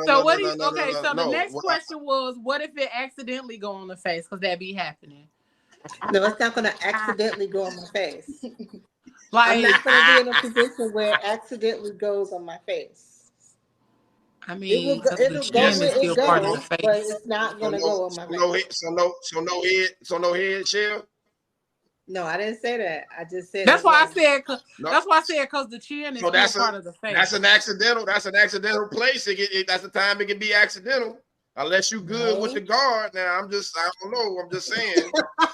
S2: So what do you? Okay, so the next question was, what if it accidentally go on the face? Because that be happening.
S3: No, it's not going to accidentally go on my face. I'm
S2: Like,
S3: not gonna be in a position where it accidentally goes on my face.
S2: I
S3: It
S2: mean,
S3: will go,
S2: 'cause the
S3: it'll go
S2: chin is
S3: where it
S2: still part of
S3: goes,
S2: the
S3: but
S2: face.
S3: it's not
S5: So
S3: gonna
S5: no,
S3: go on my
S5: so no,
S3: face.
S5: so no head, Shell.
S3: No, I didn't say that. I just said
S2: That's
S3: it
S2: why I
S3: was.
S2: said.
S5: No,
S2: That's why I said because the chin is
S5: so
S2: still part of the face.
S5: that's an accidental. That's an accidental place. That's the time it can be accidental. Unless you good with the guard. Now I don't know. I'm just saying.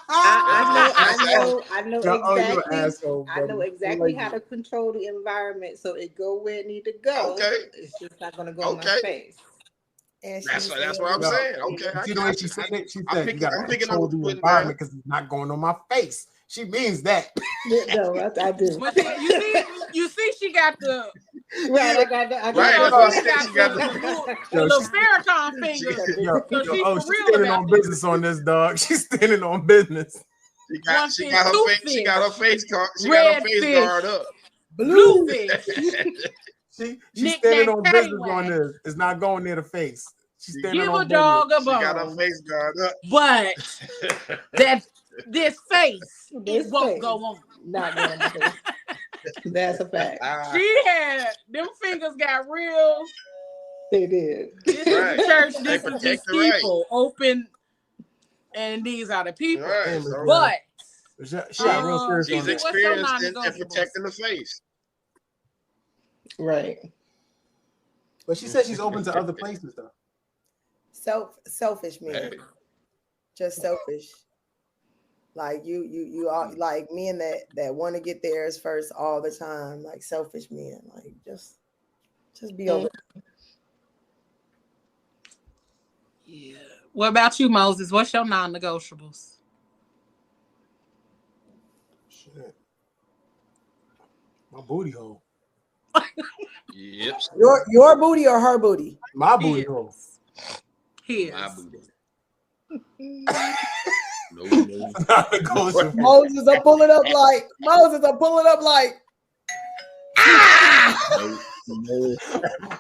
S3: I know
S4: Oh, you're an
S3: exactly.
S4: asshole,
S3: I know
S4: buddy.
S3: exactly
S4: Like
S3: how to control the environment so it go where it need to go.
S5: Okay.
S3: It's just not gonna go on my
S5: Okay.
S3: face.
S6: And
S5: That's
S6: she's
S5: what I'm
S4: Yo,
S5: saying. Okay,
S4: you
S5: I
S4: see the way
S5: got
S4: she
S5: you.
S4: said it? She
S5: I'm
S4: said you gotta
S5: picking up
S4: control
S5: what
S4: the
S5: you're putting
S4: environment
S5: down.
S4: because it's not going on my face. She means that.
S3: No, I do.
S2: But you see, she got the.
S3: Right, I got
S5: Right,
S2: You
S5: that's
S2: know,
S5: what I
S2: she
S5: said.
S2: got
S5: She got
S2: the
S4: Yo,
S2: little
S4: she's,
S2: Farrakhan fingers. So she's for
S4: she's
S2: real
S4: standing
S2: about
S4: on
S2: this.
S4: business on this, dog. She's standing on business.
S5: she got her face. She got her face guard. She got her face guard up.
S2: Bluefish.
S4: She's
S2: Knick
S4: standing
S2: knack
S4: on business on
S2: paddywhack.
S4: this. It's not going near the face. She's standing
S2: Give
S4: on
S2: a
S4: business.
S2: dog a
S5: She got her
S2: bone.
S5: face guard up.
S2: But that this face,
S3: This
S2: it won't
S3: face.
S2: go on.
S3: Not going on my face. That's a fact.
S2: She had them fingers got real.
S3: They did.
S2: This is
S5: Right.
S2: the church.
S5: They
S2: This is
S5: protect
S2: his
S5: the right.
S2: people. Open, and these are the people.
S5: Right.
S4: Damn,
S5: So
S2: But
S4: she got real serious
S5: she's
S4: on that.
S2: what's your
S5: experienced in
S2: non-negotiables?
S5: protecting the face.
S3: Right.
S4: But she said she's open to other places though.
S6: Selfish men.
S5: Hey.
S6: Just selfish. Like you are like men that want to get theirs first all the time. Like selfish men. Like just be over.
S2: Yeah. What about you, Moses? What's your non-negotiables?
S4: Shit. My booty hole.
S5: Yep.
S6: Your booty or her booty?
S4: My booty hole.
S2: His.
S5: My booty. No.
S4: Not negotiable.
S6: Moses, I'm pulling up like
S5: No.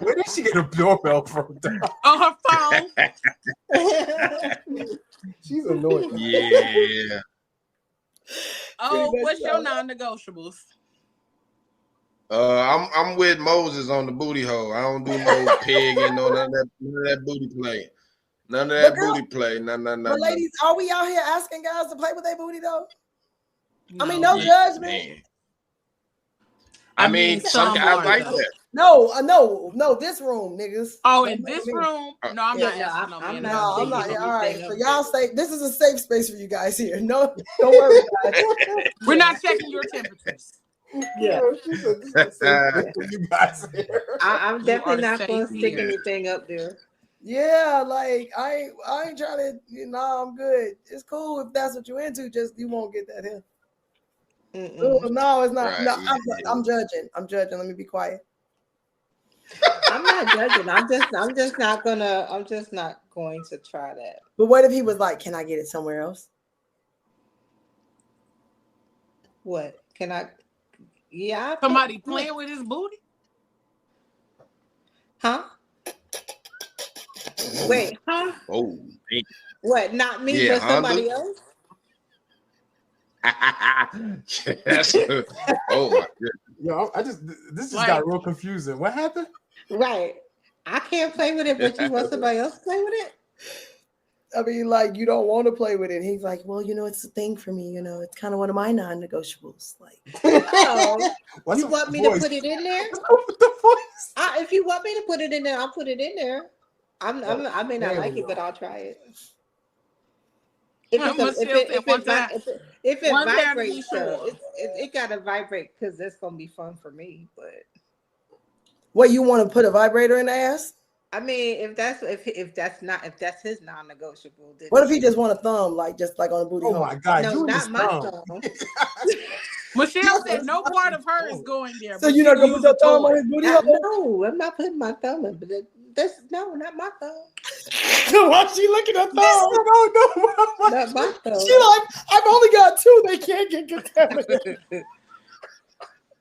S4: Where did she get a doorbell from?
S2: On her phone.
S4: She's annoying.
S5: Yeah.
S2: Oh, what's your non-negotiables?
S5: I'm with Moses on the booty hole. I don't do no pig and none of that booty play. None of that booty play. No.
S6: But ladies, are we out here asking guys to play with their booty though?
S2: No.
S6: I mean, no judgment.
S5: Man. I mean, some guys
S2: someone
S5: like
S2: does.
S5: that.
S6: No, this room, niggas.
S2: Oh,
S6: Don't
S2: in
S6: make
S2: this
S6: me.
S2: room? No, I'm
S3: Yeah,
S2: not
S3: no,
S2: asking no
S3: I'm
S2: man.
S3: not
S6: No, I'm
S3: taking
S6: not.
S3: anything
S6: All right, so
S3: up
S6: y'all say this is a safe space for you guys here. No, don't worry about it.
S2: We're not checking your temperatures.
S3: Yeah.
S4: She's a safe for you guys here.
S3: I'm definitely not
S2: safe
S3: going to stick
S2: here.
S3: anything up there.
S6: Yeah, like I ain't trying to. I'm good. It's cool if that's what you're into. Just you won't get that here.
S3: Mm-mm.
S6: No, it's not.
S5: Right.
S6: No, I'm judging. Let me be quiet.
S3: I'm not judging. I'm just not going to try that.
S6: But what if he was like, "Can I get it somewhere else?"
S3: What? Can I? Yeah.
S2: Somebody playing with his booty?
S3: Huh? Wait, huh?
S5: Oh, man.
S3: What? Not me,
S5: Yeah,
S3: but somebody else?
S5: That's oh my goodness.
S4: Yo, this just
S2: Like-
S4: got real confusing. What happened?
S3: Right. I can't play with it, but you want somebody else to play with it?
S6: I mean, like you don't want to play with it. He's like, well, it's a thing for me. It's kind of one of my non-negotiables. Like,
S3: No.
S4: What's
S3: You
S4: up
S3: want
S4: with
S3: me
S4: the
S3: to
S4: voice?
S3: put it in there?
S4: What's up with the voice?
S3: If you want me to put it in there, I'll put it in there. I may not like it, but I'll try it. If it
S2: One time to
S3: vibrates,
S2: be sure.
S3: it gotta vibrate because that's gonna be fun for me. But
S6: what you want to put a vibrator in the ass?
S3: I mean, if that's his non-negotiable, then
S6: What if he just want a thumb, just like on the booty
S4: Oh
S6: hole?
S4: my God!
S3: no,
S4: you
S3: not my
S4: thumb.
S3: thumb.
S2: Michelle said no part of her is going there.
S6: So
S2: but
S6: you're
S2: she
S6: not gonna
S2: use
S6: put your
S2: a
S6: thumb
S2: toy.
S6: on his booty hole?
S3: No, I'm not putting my thumb in. But not my thumb.
S6: Why she looking at thumb?
S4: No.
S3: Not my thumb.
S6: She like, I've only got two. They can't get contaminated.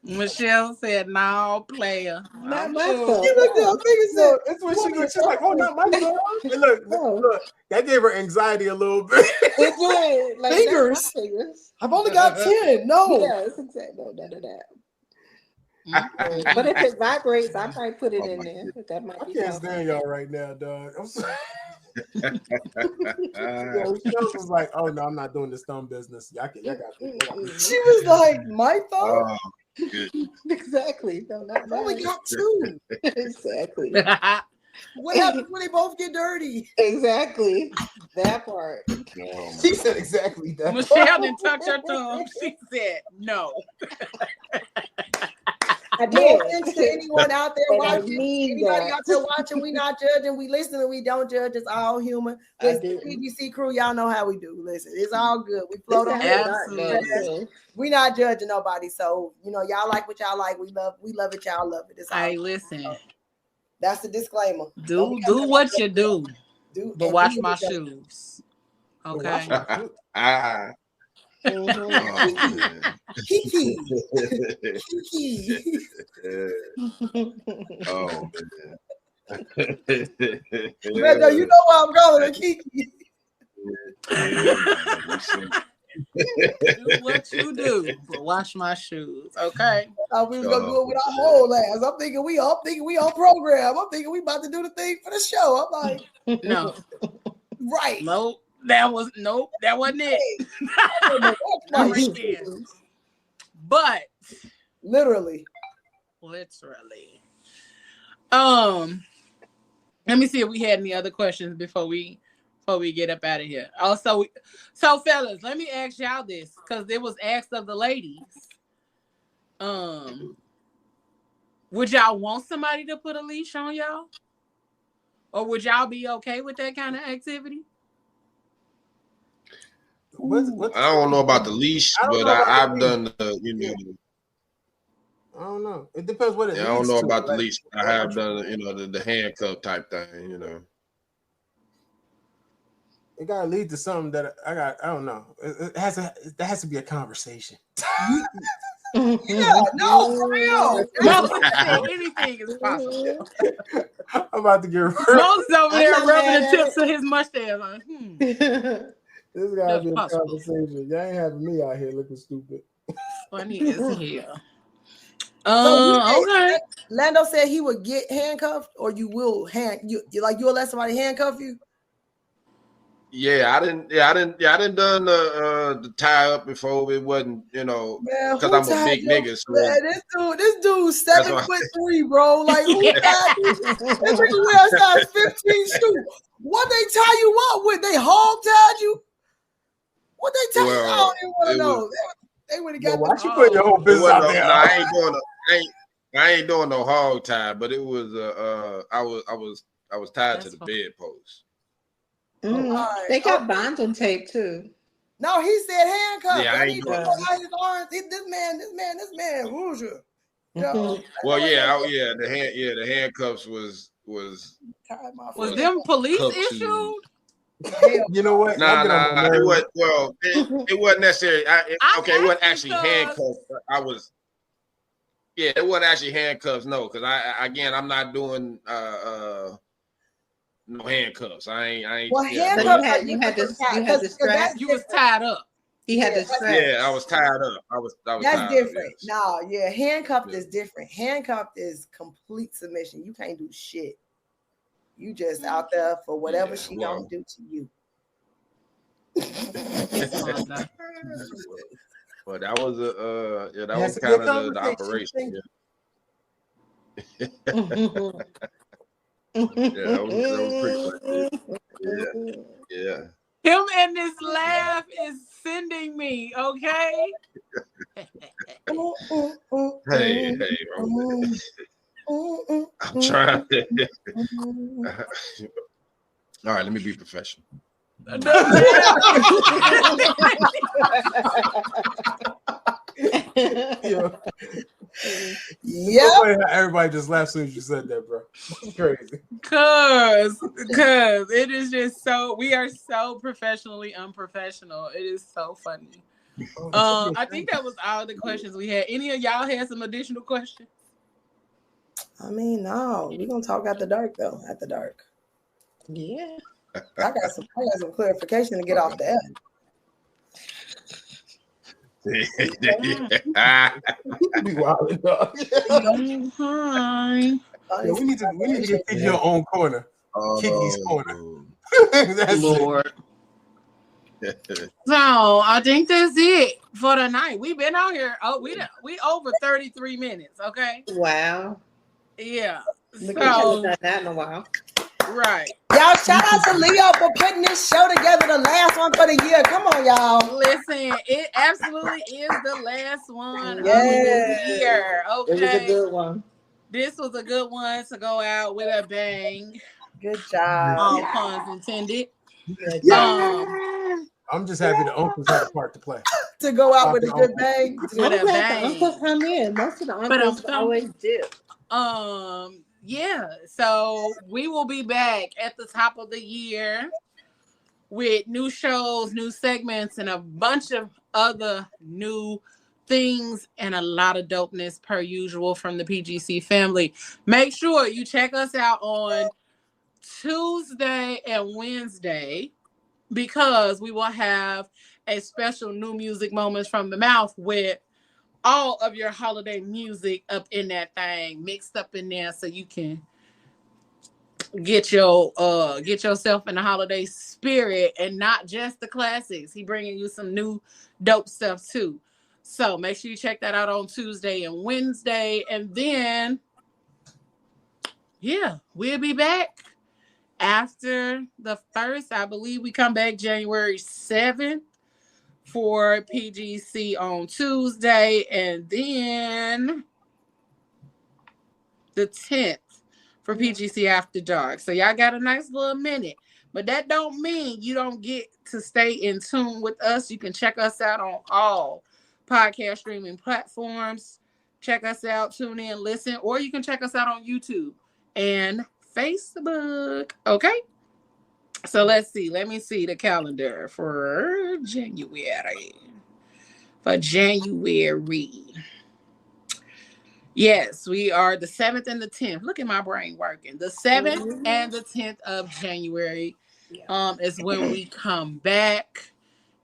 S2: Michelle said, "No, player."
S3: Not
S2: I'm
S3: my
S2: cool.
S3: fault.
S6: She looked up, nigga said,
S4: Look, that's what she was. She's like, "Oh, not my dog." And look, that gave her anxiety a little bit.
S3: It did. Like,
S6: Fingers?
S3: that's my fingers.
S6: I've only got 10. No.
S3: Yeah, it's exactly no, none of that. But if it vibrates, I might put it in there. That might
S4: I
S3: be
S4: can't
S3: helpful.
S4: stand y'all right now, dog. I'm sorry.
S5: Uh,
S4: Yo, Shells was like, "Oh no, I'm not doing this thumb business. Y'all got
S6: She was like, my thumb?
S5: oh, good.
S3: Exactly. No, not
S6: I've only
S3: mine.
S6: got 2.
S3: Exactly.
S6: What happens when they both get dirty?
S3: Exactly. That part.
S5: Oh,
S4: She said exactly that.
S2: Michelle didn't touch her thumb. She said, "No."
S3: I
S6: No
S3: did.
S6: offense to anyone out there
S3: And I
S6: watching.
S3: mean
S6: Anybody
S3: that.
S6: out there watching, we not judging. We listening. We don't judge. It's all human.
S3: I
S6: Listen,
S3: didn't.
S6: PGC crew, y'all know how we do. Listen, it's all good. We float on.
S2: Absolutely.
S6: We not judging nobody. So y'all like what y'all like. We love it. Y'all love it. It's all.
S2: Hey, listen.
S6: That's the disclaimer.
S2: Do what you do, but
S6: and
S2: watch
S6: do
S2: my
S6: what you-
S2: shoes.
S4: Watch
S2: Okay.
S4: my foot.
S3: Mhm.
S5: oh, man.
S6: Kiki. Kiki.
S5: Oh man.
S6: Brother, you know where I'm going with Kiki.
S2: Do what you do, but wash my shoes. Okay.
S6: We was gonna do it with our whole ass. I'm thinking we on program. I'm thinking we about to do the thing for the show. I'm like,
S2: No.
S6: right.
S2: Nope. That wasn't it.
S6: That's my
S2: Not right there. But
S6: literally.
S2: Let me see if we had any other questions before we get up out of here. Also, so fellas, let me ask y'all this because it was asked of the ladies. Would y'all want somebody to put a leash on y'all, or would y'all be okay with that kind of activity?
S5: I don't know about the leash, but I've done the
S4: I don't know. It depends what it
S5: I don't
S4: leads
S5: know
S4: to.
S5: about the
S4: Like,
S5: leash. I have done the handcuff type thing.
S4: it gotta lead to something that I don't know. There has to be a conversation.
S6: Yeah, no, for real.
S2: Anything is possible.
S4: I'm about to get rid.
S2: Moses over there
S3: not
S2: rubbing
S3: mad
S2: the
S3: at
S2: tips
S3: it.
S2: of his mustache. Like,
S4: This gotta
S2: That's
S4: be a
S2: possible.
S4: conversation. Y'all ain't having me out here looking stupid.
S2: funny as hell.
S6: So
S2: Okay.
S6: Lando said he would get handcuffed, or you will you'll let somebody handcuff you.
S5: Yeah, I didn't done the tie up before. It wasn't, because I'm a big nigga. So
S6: Man, this dude's 7'3", bro. Like who
S2: Yeah.
S6: tied you? This nigga wears size 15 shoe. What they tie you up with? They hog tied you? What they tie you? I don't even want to know. They would have got
S4: Why you putting your whole business out there?
S5: No, I ain't doing no hog tie, but it was I was tied to the bedpost.
S3: Right. They got bonding tape too.
S6: No, he said handcuffs.
S5: Yeah, I ain't doing
S6: his arms. This man. Hoosier.
S5: Well, the handcuffs was
S2: them police issued?
S4: You know what?
S5: Nah, it wasn't. Well, it wasn't necessary. It wasn't actually handcuffs. It wasn't actually handcuffs. No, because I'm not doing no handcuffs. I ain't.
S6: Well, handcuffs.
S3: You had the strap.
S2: You was tied up.
S3: He had the strap.
S5: Yeah, I was tied up. I was
S6: That's different.
S5: Yes.
S6: No, handcuffed is different. Handcuffed is complete submission. You can't do shit. You just out there for whatever she gonna do to you.
S5: But that was that was kind of the operation. That was pretty funny. Yeah.
S2: Him and this laugh is sending me, okay?
S5: Hey, I'm trying to. All right, let me be professional.
S6: Yeah.
S4: Everybody just laughed as soon as you said that, bro. It's crazy.
S2: Cause it is just we are so professionally unprofessional. It is so funny. I think that was all the questions we had. Any of y'all had some additional questions?
S6: I mean, no, we're gonna talk after dark though. After dark.
S3: Yeah.
S6: I got some clarification to get off the air.
S4: You be wild, dog.
S2: Hi.
S4: Yeah, we need to get Kiki your own corner. Kiki's corner. That's
S2: Lord. So I think that's it for tonight. We've been out here. Oh, we over 33 minutes. Okay.
S3: Wow.
S2: Yeah.
S3: We haven't done that in a while.
S2: Right.
S6: Y'all, shout out to Leo for putting this show together, the last one for the year. Come on, y'all.
S2: Listen, it absolutely is the last one of
S6: Yes.
S2: the year. Okay.
S3: It was a good one.
S2: This was a good one to go out with a bang.
S6: Good job.
S2: All puns intended.
S3: Good
S6: Yeah.
S4: I'm just happy the uncles had a part to play.
S6: To go out with a good bang.
S2: With
S3: I'm
S2: a
S3: glad the
S2: bang.
S3: uncles come in. Most of the uncles always do.
S2: Yeah, so we will be back at the top of the year with new shows, new segments, and a bunch of other new things and a lot of dopeness per usual from the PGC family. Make sure you check us out on Tuesday and Wednesday because we will have a special new music moments from the mouth with all of your holiday music up in that thing, mixed up in there, so you can get yourself in the holiday spirit and not just the classics. He bringing you some new dope stuff too. So make sure you check that out on Tuesday and Wednesday, and then we'll be back after the 1st. I believe we come back January 7th. For PGC on Tuesday, and then the 10th for PGC After Dark. So y'all got a nice little minute, but that don't mean you don't get to stay in tune with us. You can check us out on all podcast streaming platforms. Check us out, tune in, listen, or you can check us out on YouTube and Facebook. Okay. So let's see. Let me see the calendar for January. Yes, we are the 7th and the 10th. Look at my brain working. The 7th and the 10th of January is when we come back.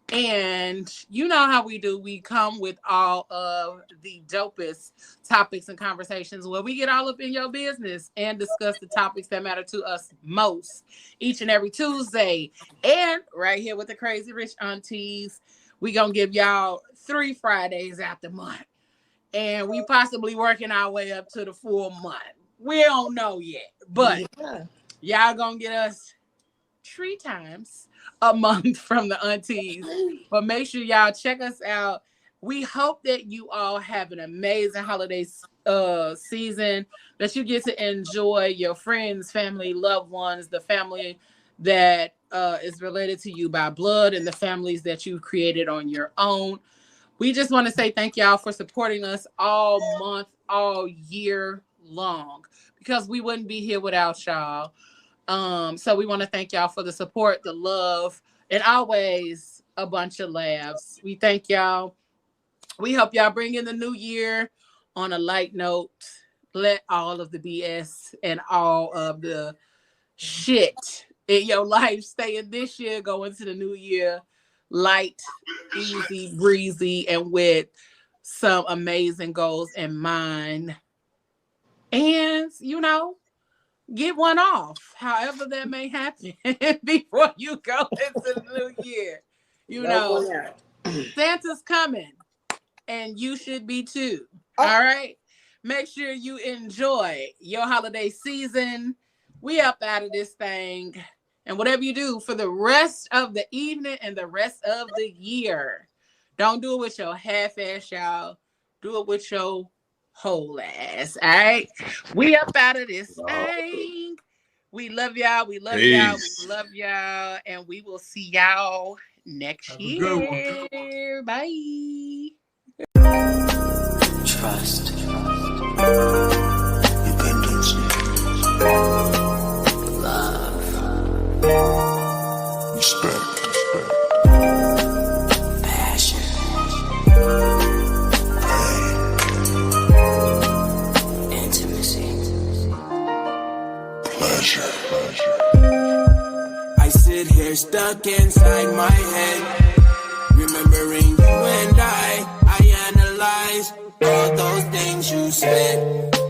S2: And you know how we do. We come with all of the dopest topics and conversations where we get all up in your business and discuss the topics that matter to us most each and every Tuesday. And right here with the Crazy Rich Aunties, we going to give y'all 3 Fridays out the month. And we possibly working our way up to the full month. We don't know yet. But y'all going to get us 3 times a month from the aunties. But make sure y'all check us out. We hope that you all have an amazing holiday season, that you get to enjoy your friends, family, loved ones, the family that is related to you by blood, and the families that you've created on your own. We just want to say thank y'all for supporting us all month, all year long, because we wouldn't be here without y'all. So we want to thank y'all for the support, the love, and always a bunch of laughs. We thank y'all. We hope y'all bring in the new year on a light note. Let all of the BS and all of the shit in your life stay in this year, go into the new year light, easy, breezy, and with some amazing goals in mind. And, get one off, however that may happen, before you go into the new year. Santa's coming, and you should be too. All right? Make sure you enjoy your holiday season. We up out of this thing. And whatever you do for the rest of the evening and the rest of the year, don't do it with your half-ass, y'all. Do it with your whole ass. All right? We up out of this thing. We love y'all. We love y'all. We love y'all. And we will see y'all next year. Bye.
S1: Trust. Dependency. Love. Respect. Passion. I sit here stuck inside my head, remembering you and I analyze all those things you said.